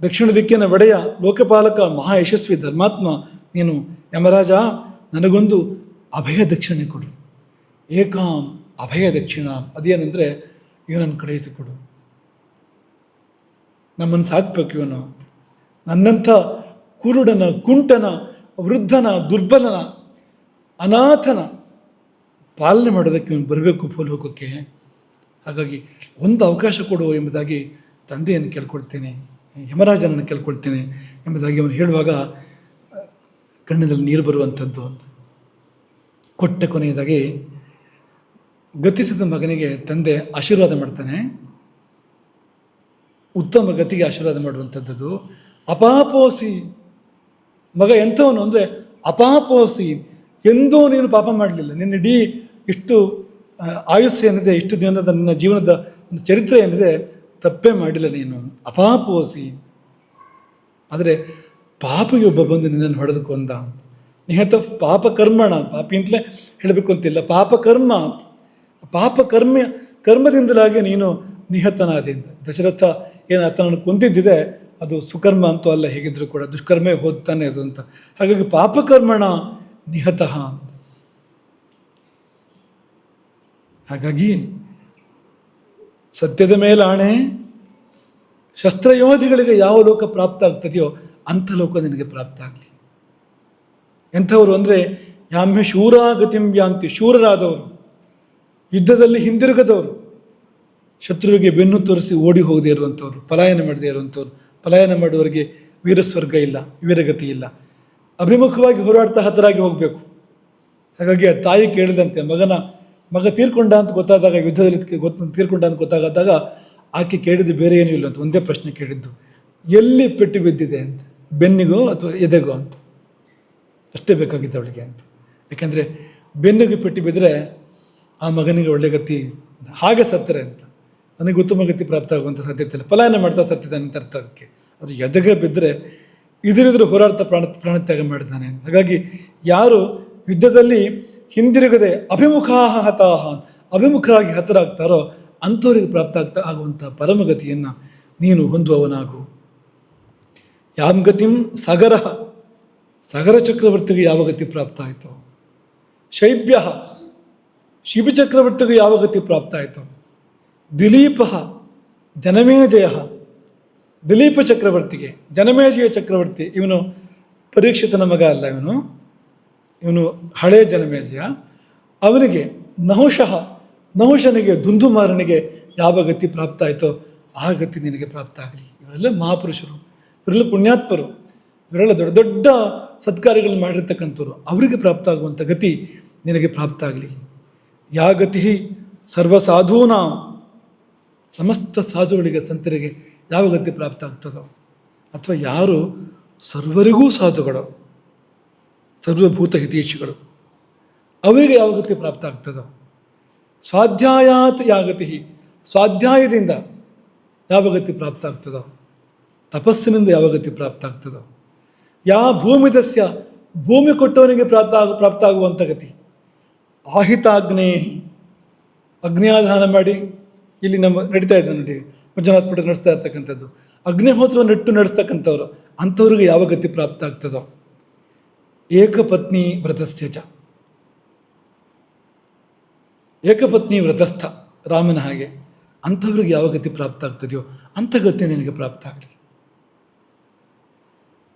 ದಕ್ಷಿಣ ದಿಕ್ಕಿನ ಒಡೆಯ ಲೋಕಪಾಲಕ, ಮಹಾ ಯಶಸ್ವಿ ಧರ್ಮಾತ್ಮ ನೀನು ಯಮರಾಜ, ನನಗೊಂದು ಅಭಯ ದಕ್ಷಿಣೆ ಕೊಡು. ಏಕಾಂ ಅಭಯ ದಕ್ಷಿಣ, ಅದೇನೆಂದರೆ ಇವನನ್ನು ಕಳುಹಿಸಿಕೊಡು, ನಮ್ಮನ್ನು ಸಾಕ್ಬೇಕು ಇವನು. ನನ್ನಂಥ ಕುರುಡನ, ಕುಂಟನ, ವೃದ್ಧನ, ದುರ್ಬಲನ, ಅನಾಥನ ಪಾಲನೆ ಮಾಡೋದಕ್ಕೆ ಇವನು ಬರಬೇಕು ಭೂಲೋಕಕ್ಕೆ. ಹಾಗಾಗಿ ಒಂದು ಅವಕಾಶ ಕೊಡು ಎಂಬುದಾಗಿ ತಂದೆಯನ್ನು ಕೇಳ್ಕೊಳ್ತೇನೆ, ಯಮರಾಜನನ್ನು ಕೇಳ್ಕೊಳ್ತೇನೆ ಎಂಬುದಾಗಿ ಅವನು ಹೇಳುವಾಗ ಕಣ್ಣಿನಲ್ಲಿ ನೀರು ಬರುವಂಥದ್ದು ಅಂತ. ಕೊಟ್ಟ ಕೊನೆಯದಾಗಿ ಗತಿಸಿದ ಮಗನಿಗೆ ತಂದೆ ಆಶೀರ್ವಾದ ಮಾಡ್ತಾನೆ, ಉತ್ತಮ ಗತಿಗೆ ಆಶೀರ್ವಾದ ಮಾಡುವಂಥದ್ದು. ಅಪಾಪೋಸಿ, ಮಗ ಎಂಥವನು ಅಂದರೆ ಅಪಾಪೋಸಿ, ಎಂದೂ ನೀನು ಪಾಪ ಮಾಡಲಿಲ್ಲ, ನಿನ್ನ ಇಡೀ ಇಷ್ಟು ಆಯುಷ್ಯ ಏನಿದೆ, ಇಷ್ಟು ದಿನದ ನನ್ನ ಜೀವನದ ಒಂದು ಚರಿತ್ರೆ ಏನಿದೆ, ತಪ್ಪೇ ಮಾಡಿಲ್ಲ ನೀನು, ಅಪಾಪೋಸಿ. ಆದರೆ ಪಾಪಿಗೆ ಒಬ್ಬ ಬಂದು ನಿನ್ನನ್ನು ಹೊಡೆದುಕೊಂಡ. ನಿಹತ ಪಾಪಕರ್ಮಣ, ಪಾಪಿ ಅಂತಲೇ ಹೇಳಬೇಕು ಅಂತಿಲ್ಲ, ಪಾಪಕರ್ಮ, ಕರ್ಮದಿಂದಲಾಗಿ ನೀನು ನಿಹತನಾದೆ. ದಶರಥ ಏನು ಆತನನ್ನು ಕೊಂದಿದ್ದಿದೆ ಅದು ಸುಕರ್ಮ ಅಂತೂ ಅಲ್ಲ, ಹೇಗಿದ್ರು ಕೂಡ ದುಷ್ಕರ್ಮೇ ಹೋಗ್ತಾನೆ ಅದು ಅಂತ. ಹಾಗಾಗಿ ಪಾಪಕರ್ಮಣ ನಿಹತಃ ಅಂತ. ಹಾಗಾಗಿ ಸತ್ಯದ ಮೇಲೆ ಆಣೆ, ಶಸ್ತ್ರಯೋಧಿಗಳಿಗೆ ಯಾವ ಲೋಕ ಪ್ರಾಪ್ತ ಆಗ್ತದೆಯೋ ಅಂಥ ಲೋಕ ನಿನಗೆ ಪ್ರಾಪ್ತ ಆಗಲಿ. ಎಂಥವರು ಅಂದರೆ ಯಾಮ್ಯ ಶೂರಾಗತಿಂ ಯಾಂತಿ, ಶೂರರಾದವರು, ಯುದ್ಧದಲ್ಲಿ ಹಿಂದಿರುಗದವರು, ಶತ್ರುವಿಗೆ ಬೆನ್ನು ತೋರಿಸಿ ಓಡಿ ಹೋಗದೇ ಇರುವಂಥವ್ರು, ಪಲಾಯನ ಮಾಡದೇ ಇರುವಂಥವ್ರು. ಪಲಾಯನ ಮಾಡುವವರಿಗೆ ವೀರಸ್ವರ್ಗ ಇಲ್ಲ, ವೀರಗತಿ ಇಲ್ಲ. ಅಭಿಮುಖವಾಗಿ ಹೋರಾಡ್ತಾ ಹತರಾಗಿ ಹೋಗಬೇಕು. ಹಾಗಾಗಿ ಆ ತಾಯಿ ಕೇಳಿದಂತೆ ಮಗ ತೀರ್ಕೊಂಡ ಅಂತ ಗೊತ್ತಾದಾಗ, ಯುದ್ಧದಲ್ಲಿ ತೀರ್ಕೊಂಡ ಅಂತ ಗೊತ್ತಾಗದಾಗ ಆಕೆ ಕೇಳಿದ್ದು ಬೇರೆ ಏನೂ ಇಲ್ಲ ಅಂತ ಒಂದೇ ಪ್ರಶ್ನೆ ಕೇಳಿದ್ದು, ಎಲ್ಲಿ ಪೆಟ್ಟು ಬಿದ್ದಿದೆ ಅಂತ, ಬೆನ್ನಿಗೋ ಅಥವಾ ಎದೆಗೋ ಅಂತ. ಅಷ್ಟೇ ಬೇಕಾಗಿತ್ತು ಅವಳಿಗೆ ಅಂತ. ಯಾಕೆಂದರೆ ಬೆನ್ನಿಗೆ ಪೆಟ್ಟು ಬಿದ್ದರೆ ಆ ಮಗನಿಗೆ ಒಳ್ಳೆ ಗತಿ, ಹಾಗೆ ಸತ್ತರೆ ಅಂತ ನನಗೆ ಉತ್ತಮ ಗತಿ ಪ್ರಾಪ್ತ ಆಗುವಂಥ ಸಾಧ್ಯತೆ ಇಲ್ಲ, ಪಲಾಯನ ಮಾಡ್ತಾ ಸತ್ತಿದ್ದಾನೆ ಅಂತ ಅರ್ಥ. ಅದಕ್ಕೆ ಅದು ಎದೆಗೆ ಬಿದ್ದರೆ ಇದಿರಿದ್ರು ಹೋರಾಡ್ತಾ ಪ್ರಾಣತ್ಯಾಗ ಮಾಡಿದ್ದಾನೆ ಅಂತ. ಹಾಗಾಗಿ ಯಾರು ಯುದ್ಧದಲ್ಲಿ ಹಿಂದಿರುಗದೆ ಅಭಿಮುಖರಾಗಿ ಹತರಾಗ್ತಾರೋ ಅಂಥವರಿಗೆ ಪ್ರಾಪ್ತ ಆಗುವಂಥ ಪರಮಗತಿಯನ್ನು ನೀನು ಹೊಂದುವವನಾಗು. ಯಾಂ ಗತಿಂ ಸಗರ ಚಕ್ರವರ್ತಿಗೆ ಯಾವ ಗತಿ ಪ್ರಾಪ್ತ ಆಯಿತು, ಶೈಬ್ಯ ಶಿಬಿ ಚಕ್ರವರ್ತಿಗೆ ಯಾವ ಗತಿ ಪ್ರಾಪ್ತ ಆಯಿತು, ದಿಲೀಪ ಜನಮೇಜಯ ದಿಲೀಪ ಚಕ್ರವರ್ತಿಗೆ, ಜನಮೇಜಯ ಚಕ್ರವರ್ತಿ ಇವನು ಪರೀಕ್ಷಿತನ ಮಗ ಅಲ್ಲ, ಇವನು ಹಳೆಯ ಜನಮೇಜಯ, ಅವನಿಗೆ ನಹುಷನಿಗೆ ದುಂದುಮಾರನಿಗೆ ಯಾವ ಗತಿ ಪ್ರಾಪ್ತ ಆಯಿತೋ ಆ ಗತಿ ನಿನಗೆ ಪ್ರಾಪ್ತ ಆಗಲಿ. ಇವರೆಲ್ಲ ಮಹಾಪುರುಷರು, ಇವರೆಲ್ಲ ಪುಣ್ಯಾತ್ಮರು, ಇವರೆಲ್ಲ ದೊಡ್ಡ ದೊಡ್ಡ ಸತ್ಕಾರ್ಯಗಳನ್ನು ಮಾಡಿರ್ತಕ್ಕಂಥವ್ರು, ಅವರಿಗೆ ಪ್ರಾಪ್ತ ಆಗುವಂಥ ಗತಿ ನಿನಗೆ ಪ್ರಾಪ್ತ ಆಗಲಿ. ಯಾ ಗತಿ ಸರ್ವಸಾಧೂನಾ, ಸಮಸ್ತ ಸಾಧುಗಳಿಗೆ ಸಂತರಿಗೆ ಯಾವ ಗತಿ ಪ್ರಾಪ್ತ ಆಗ್ತದೋ, ಅಥವಾ ಯಾರು ಸರ್ವರಿಗೂ ಸಾಧುಗಳು, ಸರ್ವಭೂತ ಹಿತೈಷಿಗಳು, ಅವರಿಗೆ ಯಾವ ಗತಿ ಪ್ರಾಪ್ತ ಆಗ್ತದೋ, ಸ್ವಾಧ್ಯಾಯಾತ್ ಯಾ ಗತಿ, ಸ್ವಾಧ್ಯಾಯದಿಂದ ಯಾವ ಗತಿ ಪ್ರಾಪ್ತ ಆಗ್ತದೋ, ತಪಸ್ಸಿನಿಂದ ಯಾವ ಗತಿ ಪ್ರಾಪ್ತ ಆಗ್ತದೋ, ಯಾ ಭೂಮಿದಸ್ಯ ಭೂಮಿ ಕೊಟ್ಟವನಿಗೆ ಪ್ರಾಪ್ತ ಆಗುವಂಥ ಗತಿ, ಆಹಿತಾಗ್ನೇ ಅಗ್ನಿಯಾಧಾನ ಮಾಡಿ ಇಲ್ಲಿ ನಮ್ಮ ನಡೀತಾ ಇದೆ ನೋಡಿ, ಮಂಜುನಾಥ ಪುಟ ನಡೆಸ್ತಾ ಇರ್ತಕ್ಕಂಥದ್ದು, ಅಗ್ನಿಹೋತ್ರವನ್ನು ನೆಟ್ಟು ನಡೆಸ್ತಕ್ಕಂಥವ್ರು, ಅಂಥವ್ರಿಗೆ ಯಾವ ಗತಿ ಪ್ರಾಪ್ತ ಆಗ್ತದೋ, ಏಕಪತ್ನಿ ವ್ರತಸ್ಥ ರಾಮನ ಹಾಗೆ ಅಂಥವ್ರಿಗೆ ಯಾವ ಗತಿ ಪ್ರಾಪ್ತ ಆಗ್ತದೆಯೋ ಅಂಥ ಗತಿ ನಿನಗೆ ಪ್ರಾಪ್ತ ಆಗಲಿ.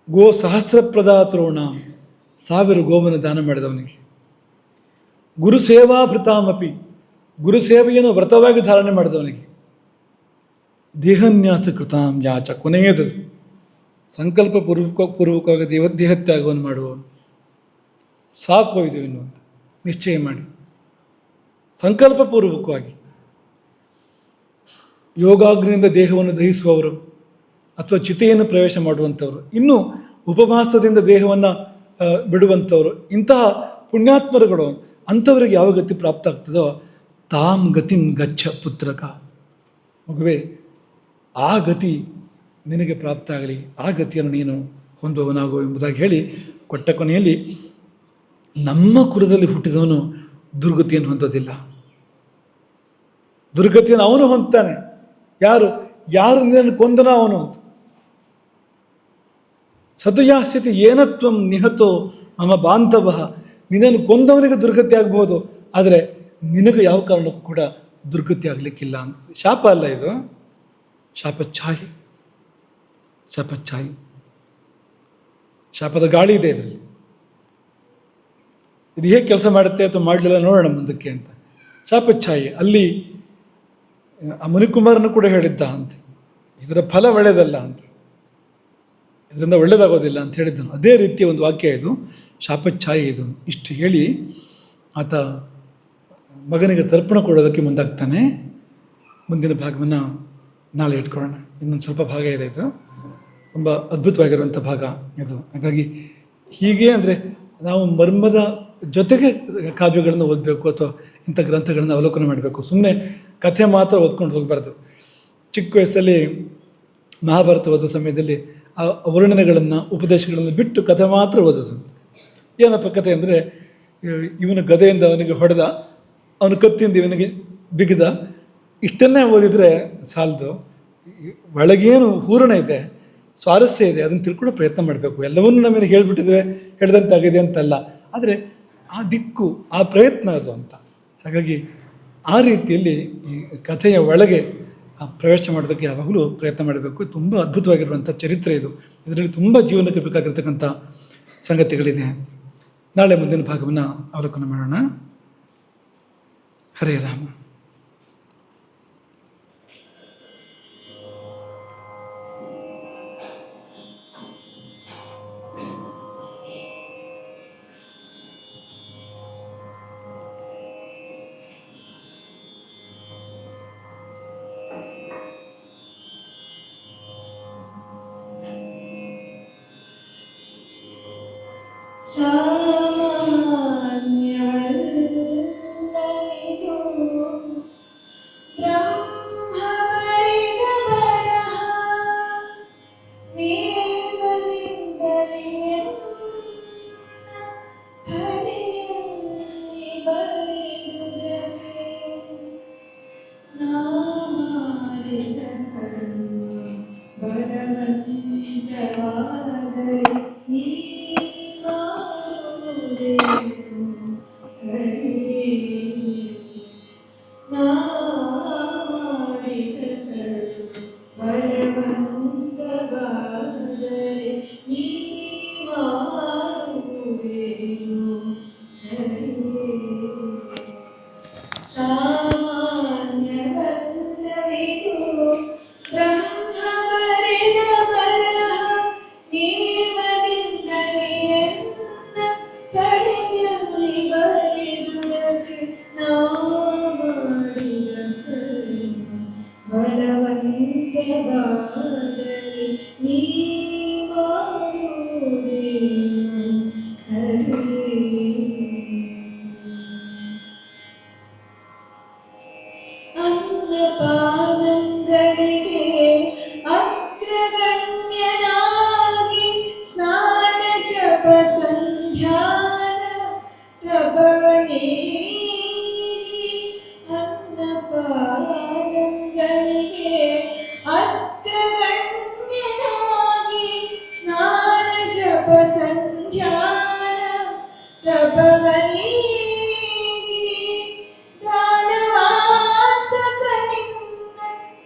ಗೋ ಸಹಸ್ರ ಪ್ರದಾತರೋಣ, 1000 ಗೋವನ್ನು ದಾನ ಮಾಡಿದವನಿಗೆ, ಗುರುಸೇವಾ ಭೃತಾಮಪಿ, ಗುರುಸೇವೆಯನ್ನು ವ್ರತವಾಗಿ ಧಾರಣೆ ಮಾಡಿದವನಿಗೆ, ದೇಹನ್ಯಾಸ ಕೃತಾಂ ಯಾಚ, ಕೊನೆಯದು ಸಂಕಲ್ಪ ಪೂರ್ವಕವಾಗಿ ದೇಹತ್ಯಾಗವನ್ನು ಮಾಡುವವನು, ಸಾಕು ಇದು ಇನ್ನು ಅಂತ ನಿಶ್ಚಯ ಮಾಡಿ ಸಂಕಲ್ಪಪೂರ್ವಕವಾಗಿ ಯೋಗಾಗ್ನಿಯಿಂದ ದೇಹವನ್ನು ದಹಿಸುವವರು ಅಥವಾ ಚಿತೆಯನ್ನು ಪ್ರವೇಶ ಮಾಡುವಂಥವರು, ಇನ್ನು ಉಪವಾಸದಿಂದ ದೇಹವನ್ನು ಬಿಡುವಂಥವರು, ಇಂತಹ ಪುಣ್ಯಾತ್ಮರುಗಳು, ಅಂಥವರಿಗೆ ಯಾವ ಗತಿ ಪ್ರಾಪ್ತ ಆಗ್ತದೋ ತಾಂ ಗತಿಂ ಗಚ್ಚ ಪುತ್ರಕ, ಮಗುವೆ ಆ ಗತಿ ನಿನಗೆ ಪ್ರಾಪ್ತ ಆಗಲಿ, ಆ ಗತಿಯನ್ನು ನೀನು ಹೊಂದುವವನಾಗು ಎಂಬುದಾಗಿ ಹೇಳಿ ಕೊಟ್ಟ ಕೊನೆಯಲ್ಲಿ, ನಮ್ಮ ಕುಲದಲ್ಲಿ ಹುಟ್ಟಿದವನು ದುರ್ಗತಿಯನ್ನು ಹೊಂದೋದಿಲ್ಲ, ದುರ್ಗತಿಯನ್ನು ಅವನು ಹೊಂದ್ತಾನೆ. ಯಾರು ನಿನ್ನನ್ನು ಕೊಂದನೋ ಅವನು ಅಂತ. ಸತುಯಾಸ್ಯತಿ ಏನತ್ವಂ ನಿಹತೋ ಮಮ ಬಾಂಧವ, ನಿನ್ನನ್ನು ಕೊಂದವನಿಗೆ ದುರ್ಗತಿ ಆಗಬಹುದು, ಆದರೆ ನಿನಗೆ ಯಾವ ಕಾರಣಕ್ಕೂ ಕೂಡ ದುರ್ಗತಿ ಆಗಲಿಕ್ಕಿಲ್ಲ ಅಂತ. ಶಾಪ ಅಲ್ಲ ಇದು, ಶಾಪಚ್ಛಾಯಿ, ಶಾಪದ ಗಾಳಿ ಇದೆ ಇದರಲ್ಲಿ. ಇದು ಹೇಗೆ ಕೆಲಸ ಮಾಡುತ್ತೆ ಅಥವಾ ಮಾಡಲಿಲ್ಲ ನೋಡೋಣ ಮುಂದಕ್ಕೆ ಅಂತ. ಶಾಪಚ್ಛಾಯಿ ಅಲ್ಲಿ ಆ ಮುನಿಕುಮಾರನು ಕೂಡ ಹೇಳಿದ್ದ ಅಂತ, ಇದರ ಫಲ ಒಳ್ಳೆಯದಲ್ಲ ಅಂತ, ಇದರಿಂದ ಒಳ್ಳೆಯದಾಗೋದಿಲ್ಲ ಅಂತ ಹೇಳಿದ್ದನು. ಅದೇ ರೀತಿಯ ಒಂದು ವಾಕ್ಯ ಇದು, ಶಾಪಚ್ಛಾಯಿ ಇದು. ಇಷ್ಟು ಹೇಳಿ ಆತ ಮಗನಿಗೆ ತರ್ಪಣ ಕೊಡೋದಕ್ಕೆ ಮುಂದಾಗ್ತಾನೆ. ಮುಂದಿನ ಭಾಗವನ್ನು ನಾಳೆ ಇಟ್ಕೊಳ್ಳೋಣ. ಇನ್ನೊಂದು ಸ್ವಲ್ಪ ಭಾಗ ಇದೆ, ಇದು ತುಂಬ ಅದ್ಭುತವಾಗಿರುವಂಥ ಭಾಗ ಇದು. ಹಾಗಾಗಿ ಹೀಗೆ ಅಂದರೆ ನಾವು ಮರ್ಮದ ಜೊತೆಗೆ ಕಾವ್ಯಗಳನ್ನು ಓದಬೇಕು ಅಥವಾ ಇಂಥ ಗ್ರಂಥಗಳನ್ನು ಅವಲೋಕನ ಮಾಡಬೇಕು. ಸುಮ್ಮನೆ ಕಥೆ ಮಾತ್ರ ಓದ್ಕೊಂಡು ಹೋಗಬಾರ್ದು. ಚಿಕ್ಕ ವಯಸ್ಸಲ್ಲಿ ಮಹಾಭಾರತ ಓದೋ ಸಮಯದಲ್ಲಿ ಆ ವರ್ಣನೆಗಳನ್ನು ಉಪದೇಶಗಳನ್ನು ಬಿಟ್ಟು ಕಥೆ ಮಾತ್ರ ಓದೋದು. ಏನಪ್ಪ ಕಥೆ ಅಂದರೆ, ಇವನು ಗದೆಯಿಂದ ಅವನಿಗೆ ಹೊಡೆದ, ಅವನು ಕತ್ತಿಯಿಂದ ಇವನಿಗೆ ಬಿಗಿದ, ಇಷ್ಟನ್ನೇ ಓದಿದರೆ ಸಾಲದು. ಒಳಗೇನು ಹೂರಣ ಇದೆ, ಸ್ವಾರಸ್ಯ ಇದೆ, ಅದನ್ನು ತಿಳ್ಕೊಳ್ಳೋ ಪ್ರಯತ್ನ ಮಾಡಬೇಕು. ಎಲ್ಲವನ್ನೂ ನಮಗೆ ಹೇಳ್ದಂತಾಗಿದೆ ಅಂತಲ್ಲ, ಆದರೆ ಆ ದಿಕ್ಕು, ಆ ಪ್ರಯತ್ನ ಅದು ಅಂತ. ಹಾಗಾಗಿ ಆ ರೀತಿಯಲ್ಲಿ ಈ ಕಥೆಯ ಒಳಗೆ ಪ್ರವೇಶ ಮಾಡೋದಕ್ಕೆ ಯಾವಾಗಲೂ ಪ್ರಯತ್ನ ಮಾಡಬೇಕು. ತುಂಬ ಅದ್ಭುತವಾಗಿರುವಂಥ ಚರಿತ್ರೆ ಇದು. ಇದರಲ್ಲಿ ತುಂಬ ಜೀವನಕ್ಕೆ ಬೇಕಾಗಿರ್ತಕ್ಕಂಥ ಸಂಗತಿಗಳಿದೆ. ನಾಳೆ ಮುಂದಿನ ಭಾಗವನ್ನು ಅವಲೋಕನ ಮಾಡೋಣ. ಹರೇ ರಾಮ. ಸಾಮಾನ್ಯವಲ್ಲವಿದು ಬ್ರಹ್ಮವರಿದ ಬರಹ ವೇದದಿಂದಲೇ ಹಣೆಯಲ್ಲಿ ಬರೆಯುವುದಕ್ಕೆ ನಾ ಮಾಡಿದ ಕರ್ಮ ಬಲವಂತವಾದರೆ ನೀ ಮಾಡುವುದೇನು ಹರಿ. ನಾ ಮಾಡಿದ ಕರ್ಮ ಬಲವಂತವಾದರೆ ನೀ ಮಾಡುವುದೇನು ಹರಿ. ಸಾಮಾನ್ಯವಲ್ಲವಿದು ಬ್ರಹ್ಮ ಬರೆದ ಬರಹ ನೇಮದಿಂದಲೇ ಎನ್ನ ಕಡೆಯಲ್ಲಿ ಬರೆದುದಕ್ಕೆ ನಾ ಮಾಡಿದ ಕರ್ಮ ಬಲವಂತವಾದರೆ ನೀ ಮಾಡುವುದೇನು ಹರಿ. ಅನ್ನಪಾನಂಗಳಿಗೆ ಅಗ್ರಗಣ್ಯನಾಗಿ ಸ್ನಾನ ಜಪ ಸಂಧ್ಯಾನ ತಪವನೇಗಿ. ಅನ್ನಪಾನಂಗಳಿಗೆ ಅಗ್ರಗಣ್ಯನಾಗಿ ಸ್ನಾನ ಜಪ ಸಂಧ್ಯಾನ ತಪವನೇಗಿ. ದಾನವಾಂತಕ ನಿನ್ನ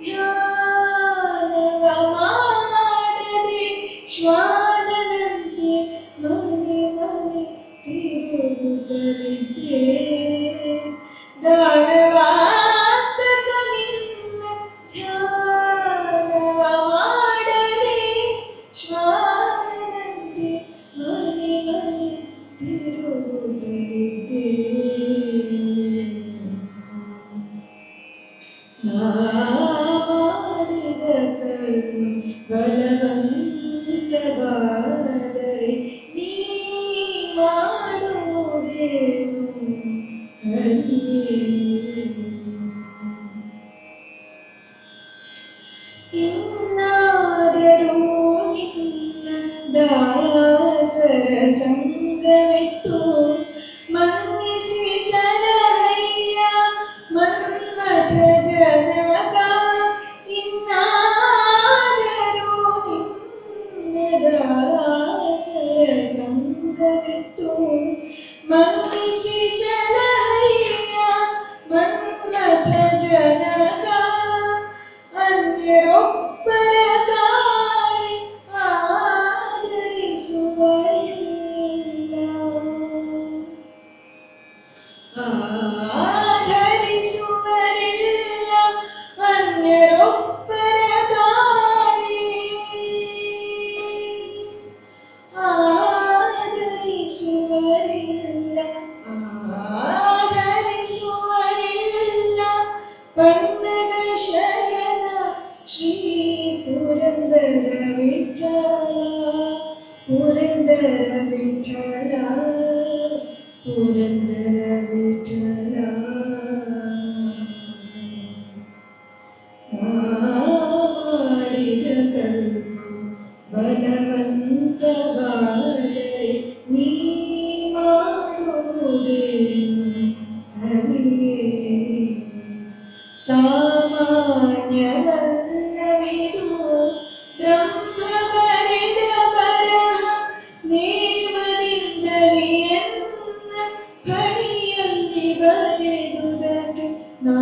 ಧ್ಯಾನವ ಮಾಡದೆ ಶ್ವಾನದಂತೆ ಮನೆ ಮನೆ ತಿರುಗುತ್ತಲಿದ್ದೆ. ದಾನವಾಂತಕ ನಿನ್ನ ಧ್ಯಾನವ ಮಾಡದೆ ಶ್ವಾನದಂತೆ ಮನೆ ಮನೆ ತಿರುಗುತ್ತಲಿದ್ದೆ. ನಾ ಮಾಡಿದ ಕರ್ಮ ಬಲವಂತವಾದರೆ ನೀ ಮಾಡುವುದೇನು ಹರಿ. ಇನ್ನಾದರೂ ನಿನ್ನ ದಾಸರ ಸಂಗವಿತ್ತು ಮನ್ನಿಸಿ ಸಲಹಯ್ಯ ಮನ್ಮಥ ಜನಕ. ಇನ್ನಾದರೂ ನಿನ್ನ ದಾಸರ ಸಂಗವಿತ್ತು ಮನ್ನಿಸಿ ಸಲಹಯ್ಯ ಮನ್ಮಥ ಜನಕ. ಅನ್ಯರೊಬ್ಬರ ಗಾಳಿ ಆಧರಿಸುವರಿಲ್ಲ ಆಧರಿಸುವರಿಲ್ಲ. ಅನ್ಯರೊಬ್ಬರ ಗಾಳಿ ಆಧರಿಸುವರಿಲ್ಲ ಆಧರಿಸುವರಿಲ್ಲ. ಪನ್ನಗ ಶಯನ ಶ್ರೀ ಪುರಂದರ ವಿಠಲ ಪುರಂದರ ವಿಠಲ ಪುರಂದರ ವಿಠಲ. ಮಾಡಿದ ಕರ್ಮ ಬಲವಂತವಾದರೆ ನೀ ಮಾಡುವುದೇನು ಹರಿ. ಸಾಮಾನ್ಯವಲ್ಲವಿದು ಬ್ರಹ್ಮ ಬರೆದ ಬರಹ ನೇಮದಿಂದಲೇ ಎನ್ನ ಕಡೆಯಲ್ಲಿ ಬರೆದುದಕ್ಕೆ ನಾ